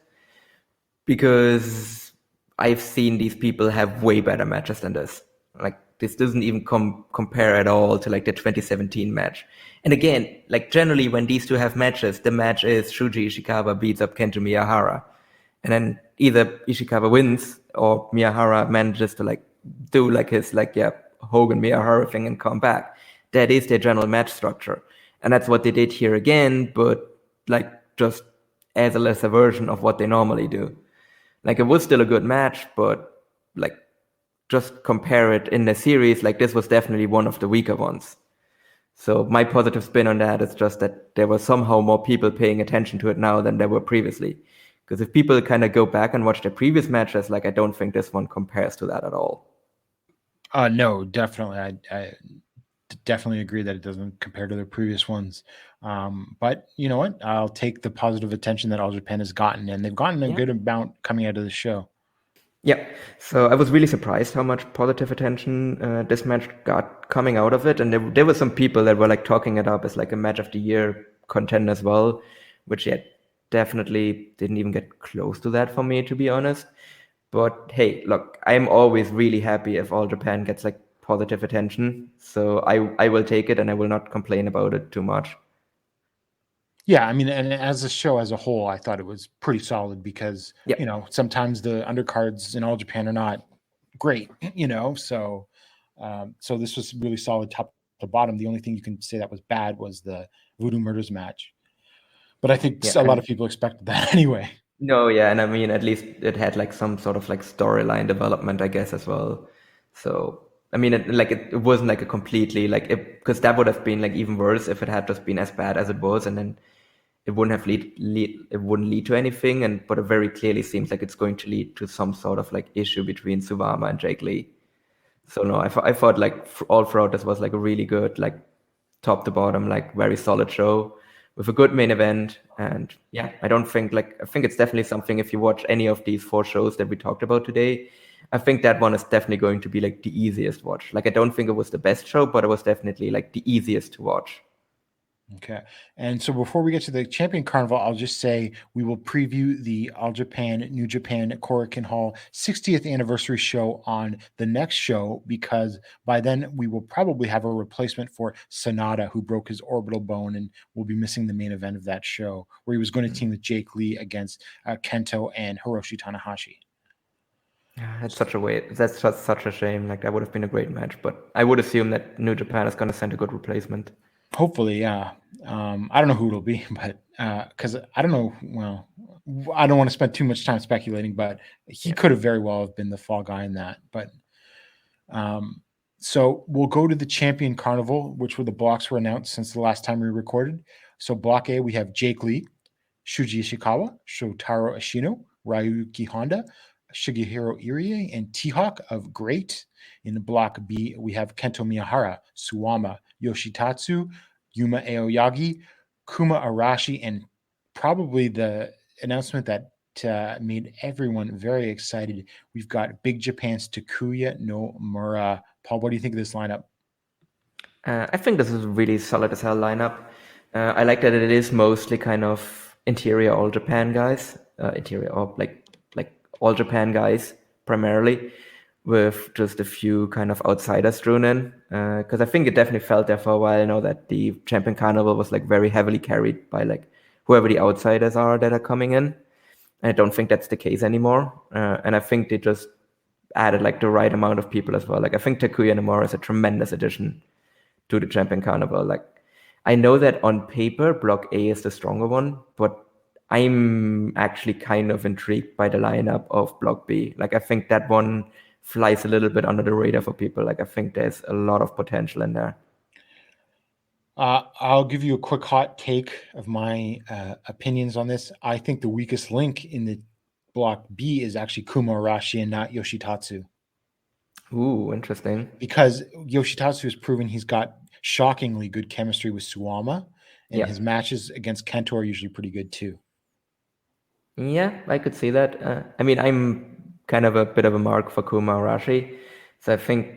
because I've seen these people have way better matches than this. Like, this doesn't even compare at all to like the 2017 match. And again, like generally when these two have matches, the match is Shuji Ishikawa beats up Kento Miyahara. And then either Ishikawa wins or Miyahara manages to like do like his like, Hogan Miyahara thing and come back. That is their general match structure. And that's what they did here again, but like just as a lesser version of what they normally do. Like, it was still a good match, but like just compare it in the series, like this was definitely one of the weaker ones. So my positive spin on that is just that there were somehow more people paying attention to it now than there were previously. Because if people kind of go back and watch the previous matches, like I don't think this one compares to that at all. No, definitely. I definitely agree that it doesn't compare to the previous ones. But you know what? I'll take the positive attention that All Japan has gotten, and they've gotten a good amount coming out of the show. Yeah. So I was really surprised how much positive attention this match got coming out of it. And there were some people that were like talking it up as like a match of the year contender as well, which definitely didn't even get close to that for me, to be honest. But hey, look, I'm always really happy if All Japan gets like positive attention. So I will take it and I will not complain about it too much. Yeah, I mean, and as a show as a whole, I thought it was pretty solid because, you know, sometimes the undercards in All Japan are not great, you know, so this was really solid top to bottom. The only thing you can say that was bad was the Voodoo Murders match. But I think a lot of people expected that anyway. No, yeah, and I mean, at least it had like some sort of like storyline development, I guess, as well. So I mean, it wasn't like a completely because that would have been like even worse if it had just been as bad as it was, and then it wouldn't have it wouldn't lead to anything. But it very clearly seems like it's going to lead to some sort of like issue between Suwama and Jake Lee. So no, I thought like all throughout this was like a really good, like top to bottom, like very solid show with a good main event. And yeah, I think it's definitely something, if you watch any of these 4 shows that we talked about today, I think that one is definitely going to be like the easiest watch. Like, I don't think it was the best show, but it was definitely like the easiest to watch. Okay. And so before we get to the Champion Carnival, I'll just say we will preview the All Japan, New Japan, Korakuen Hall 60th anniversary show on the next show, because by then we will probably have a replacement for Sanada, who broke his orbital bone and will be missing the main event of that show, where he was going to team with Jake Lee against Kento and Hiroshi Tanahashi. That's such a shame. Like, that would have been a great match, but I would assume that New Japan is going to send a good replacement. Hopefully, yeah. I don't know who it'll be, but because I don't know. Well, I don't want to spend too much time speculating, but he could have very well have been the fall guy in that. But so we'll go to the Champion Carnival, which were the blocks were announced since the last time we recorded. So block A, we have Jake Lee, Shuji Ishikawa, Shotaro Ashino, Ryuki Honda, Shigehiro Irie, and T-Hawk of Great. In block B, we have Kento Miyahara, Suwama, Yoshitatsu, Yuma Aoyagi, Kuma Arashi, and probably the announcement that made everyone very excited. We've got Big Japan's Takuya Nomura. Paul, what do you think of this lineup? I think this is a really solid as hell lineup. I like that it is mostly kind of interior All Japan guys, All Japan guys primarily, with just a few kind of outsiders thrown in. Because I think it definitely felt there for a while now that the Champion Carnival was like very heavily carried by like whoever the outsiders are that are coming in. And I don't think that's the case anymore. And I think they just added like the right amount of people as well. Like, I think Takuya Nomura is a tremendous addition to the Champion Carnival. Like, I know that on paper, Block A is the stronger one, but I'm actually kind of intrigued by the lineup of Block B. Like, I think that one flies a little bit under the radar for people. Like, I think there's a lot of potential in there. I'll give you a quick hot take of my opinions on this. I think the weakest link in the block B is actually Kuma Arashi and not Yoshitatsu. Ooh, interesting. Because Yoshitatsu has proven he's got shockingly good chemistry with Suwama, and his matches against Kento are usually pretty good too. Yeah, I could see that. I mean, I'm kind of a bit of a mark for Kuma Arashi. So I think,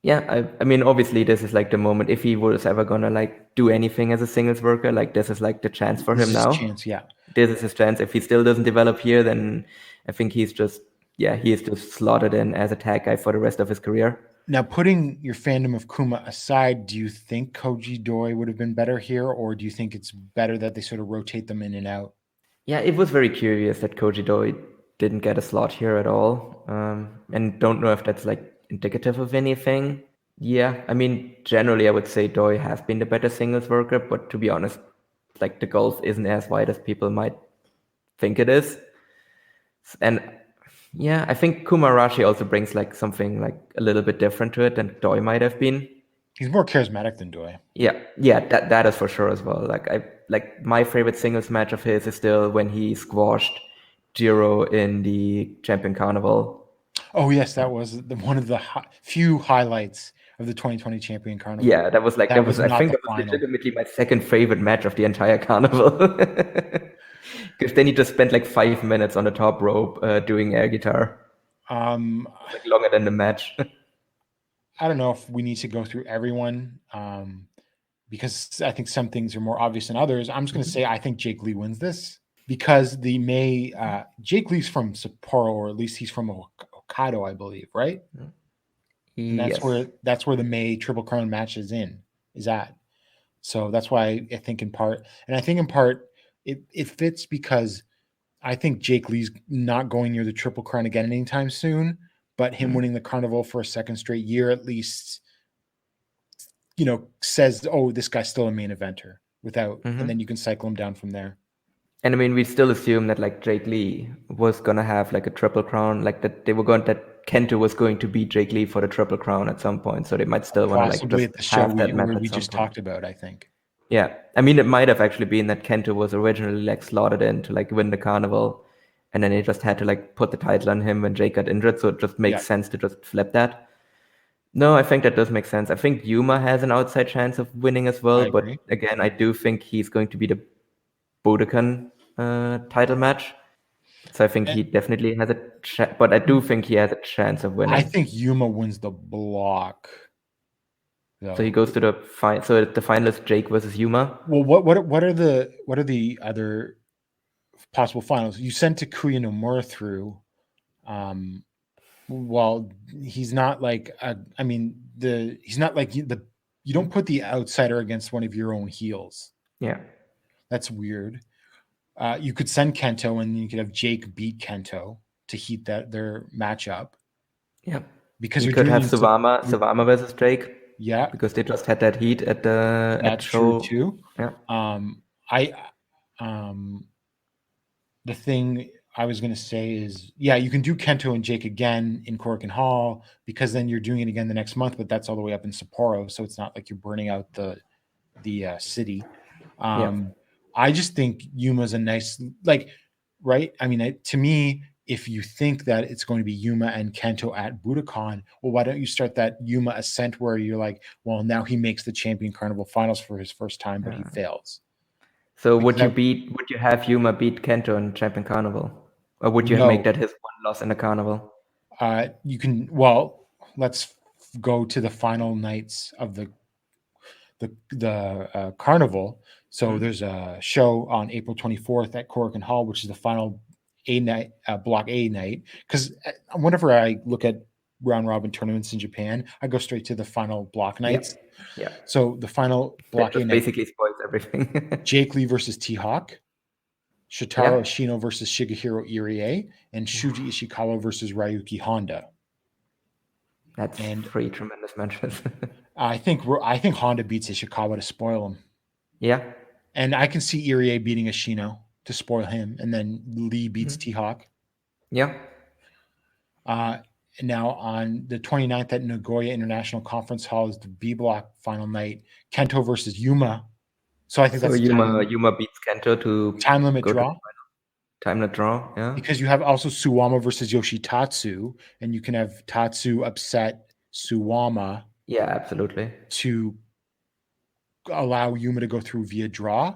I mean, obviously this is like the moment, if he was ever gonna like do anything as a singles worker, like this is like the chance for him now. This is his chance. If he still doesn't develop here, then I think he is just slotted in as a tag guy for the rest of his career. Now, putting your fandom of Kuma aside, do you think Koji Doi would have been better here, or do you think it's better that they sort of rotate them in and out? Yeah, it was very curious that Koji Doi didn't get a slot here at all. And don't know if that's like indicative of anything. Yeah, I mean, generally I would say Doi has been the better singles worker, but to be honest, like the gulf isn't as wide as people might think it is. And yeah, I think Kuma Arashi also brings like something like a little bit different to it than Doi might have been. He's more charismatic than Doi. Yeah, that is for sure as well. Like my favorite singles match of his is still when he squashed Jiro in the Champion Carnival. Oh yes, that was one of the few highlights of the 2020 Champion Carnival. Yeah, that was legitimately my second favorite match of the entire carnival. Because then he just spent like 5 minutes on the top rope doing air guitar. Like longer than the match. I don't know if we need to go through everyone because I think some things are more obvious than others. I'm just going to say I think Jake Lee wins this because Jake Lee's from Sapporo, or at least he's from Hokkaido, I believe, right? And that's where the May Triple Crown match is at. So that's why I think in part it fits because I think Jake Lee's not going near the Triple Crown again anytime soon, but him winning the Carnival for a second straight year at least, says, oh, this guy's still a main eventer and then you can cycle him down from there. And I mean, we still assume that like Jake Lee was going to have like a Triple Crown, like that Kento was going to beat Jake Lee for the Triple Crown at some point, so they might still want to like Possibly just at the show have that match where at we some just point. talked about, I think. Yeah, I mean, it might have actually been that Kento was originally like slotted in to like win the carnival, and then they just had to like put the title on him when Jake got injured, so it just makes sense to just flip that. No, I think that does make sense. I think Yuma has an outside chance of winning as well, but again, I do think he's going to be the Budokan title match. So I think he definitely has a but I do think he has a chance of winning. I think Yuma wins the block. So he goes to the final. So the final is Jake versus Yuma. Well, what are the other possible finals? You sent Takuya Nomura through. Well, he's not like he's not like you don't put the outsider against one of your own heels. Yeah, that's weird. You could send Kento, and you could have Jake beat Kento to heat their matchup. Yeah, because you could have Savama versus Jake. Yeah, because they just had that heat at the that's show true too. Yeah. The thing I was going to say is, you can do Kento and Jake again in Korakuen Hall, because then you're doing it again the next month, but that's all the way up in Sapporo, so it's not like you're burning out the city. I just think Yuma's a nice, right? I mean, to me, if you think that it's going to be Yuma and Kento at Budokan, well, why don't you start that Yuma ascent where you're like, well, now he makes the Champion Carnival finals for his first time, but he fails. So would you have Yuma beat Kento in Champion Carnival, or would you make that his one loss in the carnival? You can. Well, let's go to the final nights of the carnival. So there's a show on April 24th at Korakuen Hall, which is the final A night, Block A night. Because whenever I look at round robin tournaments in Japan, I go straight to the final block nights. Yeah. So the final block A night basically spoils everything. Jake Lee versus T-Hawk, Shotaro Ashino versus Shigehiro Irie, and Shuji Ishikawa versus Ryuki Honda. That's three tremendous matches. I think Honda beats Ishikawa to spoil him. Yeah. And I can see Irie beating Ashino to spoil him, and then Lee beats T-Hawk. Yeah. Now on the 29th at Nagoya International Conference Hall is the B block final night, Kento versus Yuma. So I think that's Yuma beats Kento to time limit draw. Time limit draw, yeah. Because you have also Suwama versus Yoshitatsu, and you can have Tatsu upset Suwama. Yeah, absolutely. To allow Yuma to go through via draw.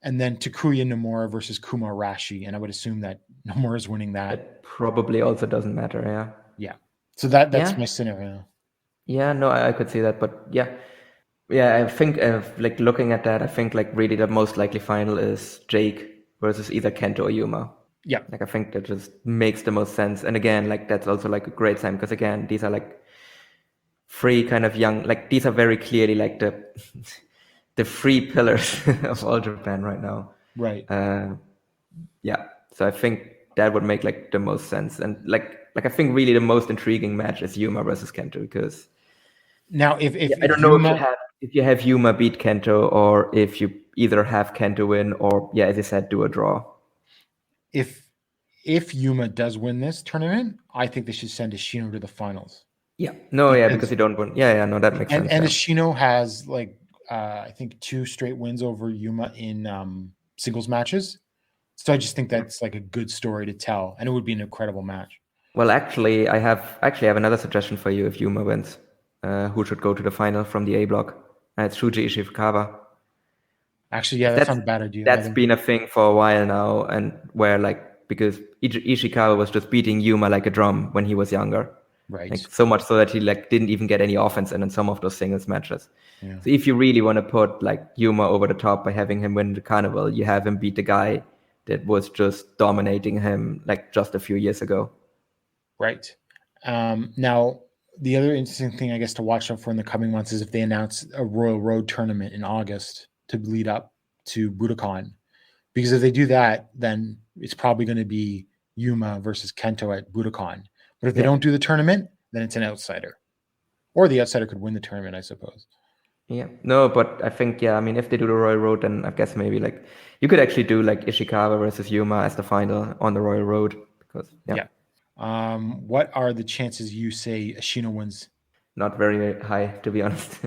And then Takuya Nomura versus Kuma Arashi, and I would assume that Nomura is winning that. It probably also doesn't matter, yeah. Yeah. So that's my scenario. Yeah, no, I could see that, but yeah, I think looking at that, I think really the most likely final is Jake versus either Kento or Yuma. Yeah. I think that just makes the most sense. And again, that's also a great time, because again, these are three kind of young, these are very clearly the three pillars of All Japan right now. Right. Yeah. So I think that would make the most sense. And I think really the most intriguing match is Yuma versus Kento, because now if I don't know if you have Yuma beat Kento, or if you either have Kento win, or as I said, do a draw. If Yuma does win this tournament, I think they should send Ashino to the finals. Yeah. No, because you don't win. Yeah, no, that makes sense. And Ashino has I think 2 straight wins over Yuma in singles matches. So I just think that's a good story to tell, and it would be an incredible match. Well, actually, I have another suggestion for you. If Yuma wins, who should go to the final from the A block? It's Shuji Ishikawa. Actually, that's not a bad idea. That's been a thing for a while now, and where because Ishikawa was just beating Yuma like a drum when he was younger. Right. So much so that he didn't even get any offense in some of those singles matches. Yeah. So if you really want to put Yuma over the top by having him win the carnival, you have him beat the guy that was just dominating him just a few years ago. Right. Now, the other interesting thing I guess to watch out for in the coming months is if they announce a Royal Road tournament in August to lead up to Budokan. Because if they do that, then it's probably going to be Yuma versus Kento at Budokan. But if they don't do the tournament, then it's an outsider. Or the outsider could win the tournament, I suppose. Yeah. No, but I think, if they do the Royal Road, then I guess maybe you could actually do Ishikawa versus Yuma as the final on the Royal Road. Because, What are the chances you say Ashino wins? Not very high, to be honest.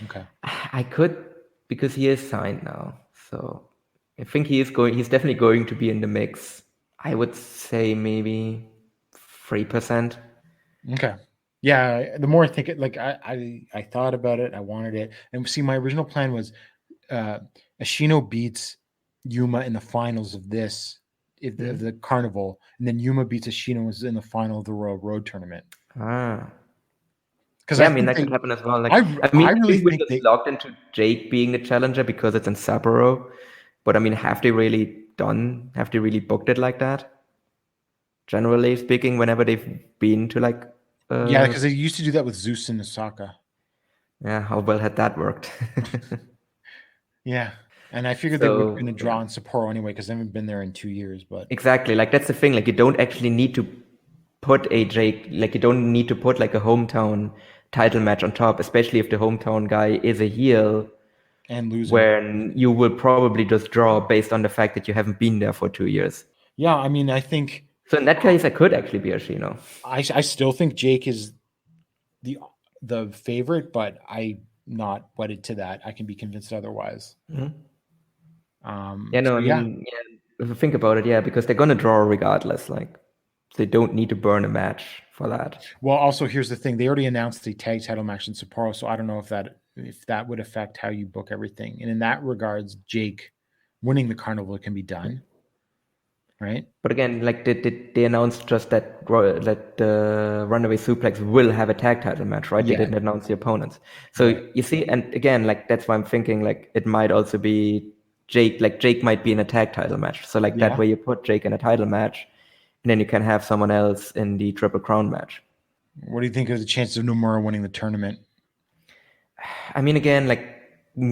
Okay. I could, because he is signed now. So I think he's definitely going to be in the mix. I would say maybe 3%. Okay. Yeah, the more I think it, like I thought about it, I wanted it, and see, my original plan was Ashino beats Yuma in the finals of this of the carnival, and then Yuma beats Ashino was in the final of the Royal Road tournament. Because I mean that could happen as well. Like I really think we're locked into Jake being the challenger because it's in Sapporo, but I mean, have they really booked it like that? Generally speaking, whenever they've been to like yeah, because they used to do that with Zeus and Osaka. Yeah, how well had that worked? Yeah, and I figured they were going to draw in Sapporo anyway because I haven't been there in 2 years. But exactly, like that's the thing. Like you don't actually need to put a Jake, like you don't need to put like a hometown title match on top, especially if the hometown guy is a heel and losing, when you will probably just draw based on the fact that you haven't been there for 2 years. Yeah, I mean, I think so. In that case, I could actually be Ashino. I still think Jake is the favorite, but I'm not wedded to that. I can be convinced otherwise. Mm-hmm. If you think about it, because they're gonna draw regardless. Like they don't need to burn a match for that. Well, also here's the thing: they already announced the tag title match in Sapporo, so I don't know if that would affect how you book everything. And in that regards, Jake winning the carnival can be done. Right. But again, like they announced just that the Runaway Suplex will have a tag title match, right? Yeah. They didn't announce the opponents. So you see, and again, like that's why I'm thinking like it might also be Jake. Like Jake might be in a tag title match. So like that way you put Jake in a title match, and then you can have someone else in the Triple Crown match. What do you think of the chances of Nomura winning the tournament? I mean, again, like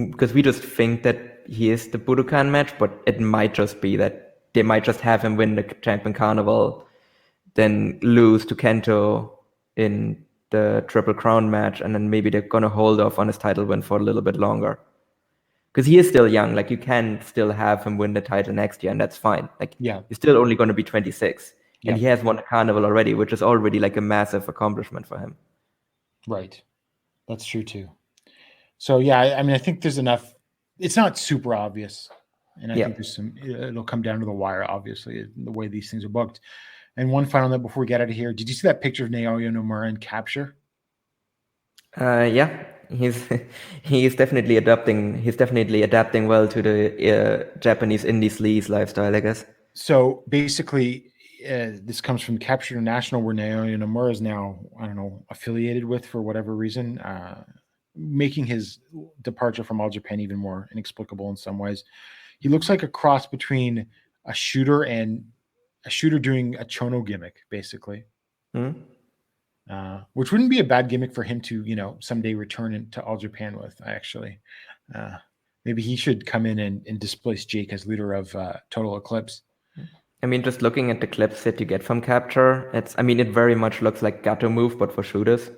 because we just think that he is the Budokan match, but it might just be that they might just have him win the Champion Carnival, then lose to Kento in the Triple Crown match, and then maybe they're going to hold off on his title win for a little bit longer. Because he is still young. Like, you can still have him win the title next year, and that's fine. Like, he's still only going to be 26. And he has won the Carnival already, which is already like a massive accomplishment for him. Right. That's true, too. So, I mean, I think there's enough. It's not super obvious. And I think there's it'll come down to the wire, obviously, the way these things are booked. And one final note before we get out of here. Did you see that picture of Naomi Nomura in Capture? Yeah. He's definitely adapting. He's definitely adapting well to the Japanese indie sleaze lifestyle, I guess. So basically, this comes from Capture International, where Naomi Nomura is now, I don't know, affiliated with for whatever reason, making his departure from All Japan even more inexplicable in some ways. He looks like a cross between a shooter and a shooter doing a Chono gimmick, basically. Which wouldn't be a bad gimmick for him to, someday return into All Japan with, actually. Maybe he should come in and displace Jake as leader of Total Eclipse. I mean, just looking at the clips that you get from Capture, it very much looks like Gato move, but for shooters.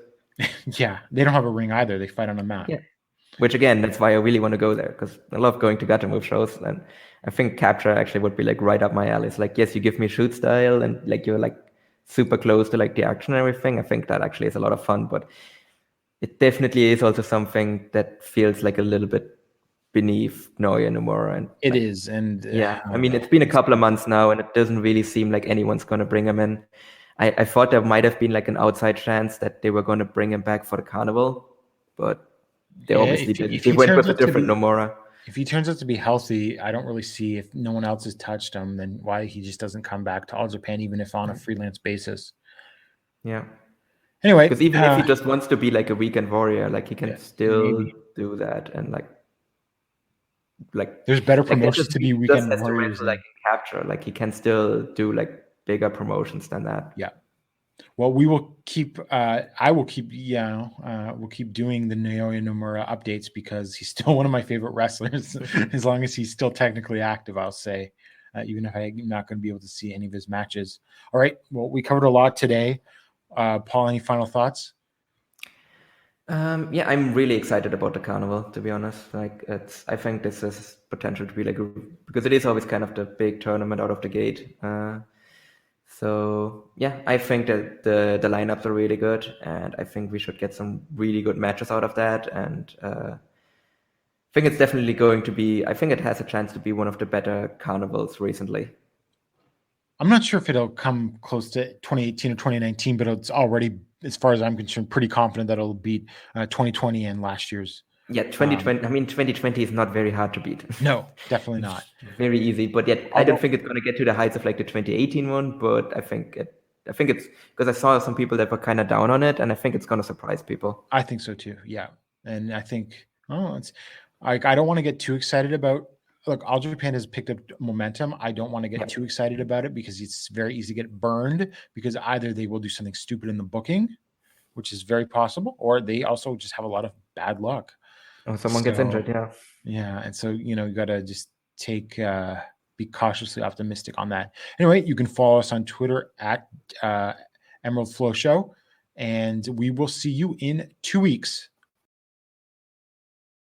Yeah, they don't have a ring either. They fight on a mat. Yeah. Which again, that's why I really want to go there, because I love going to Gato move shows, and I think Capture actually would be like right up my alley. It's like, yes, you give me shoot style, and like you're like super close to like the action and everything. I think that actually is a lot of fun, but it definitely is also something that feels like a little bit beneath Naoya Nomura. And it is, and I mean, it's been a couple of months now, and it doesn't really seem like anyone's going to bring him in. I thought there might have been like an outside chance that they were going to bring him back for the carnival, but they obviously didn't. They went with a different Nomura. If he turns out to be healthy, I don't really see, if no one else has touched him, then why he just doesn't come back to All Japan, even if on a freelance basis. Yeah. Anyway, because even if he just wants to be like a weekend warrior, like he can still do that, and like there's better promotions to be weekend warriors. Like Capture, like he can still do like bigger promotions than that. Yeah. Well, we will keep. I will keep. We'll keep doing the Naoya Nomura updates because he's still one of my favorite wrestlers. As long as he's still technically active, I'll say, even if I'm not going to be able to see any of his matches. All right. Well, we covered a lot today. Paul, any final thoughts? I'm really excited about the carnival, to be honest. Like, I think this is potential to be like because it is always kind of the big tournament out of the gate. So yeah, I think that the lineups are really good, and I think we should get some really good matches out of that. And I think it's definitely going to be. I think it has a chance to be one of the better carnivals recently. I'm not sure if it'll come close to 2018 or 2019, but it's already, as far as I'm concerned, pretty confident that it'll beat 2020 and last year's. Yeah, 2020. I mean, 2020 is not very hard to beat. No, definitely not. Very easy, but yet I don't think it's going to get to the heights of like the 2018 one. But I think it's because I saw some people that were kind of down on it, and I think it's going to surprise people. I think so too. Yeah, and I think it's like I don't want to get too excited about. Look, All Japan has picked up momentum. I don't want to get too excited about it because it's very easy to get burned because either they will do something stupid in the booking, which is very possible, or they also just have a lot of bad luck. Oh, someone gets injured, yeah, and so you gotta just be cautiously optimistic on that. Anyway, you can follow us on Twitter at Emerald Flow Show, and we will see you in 2 weeks.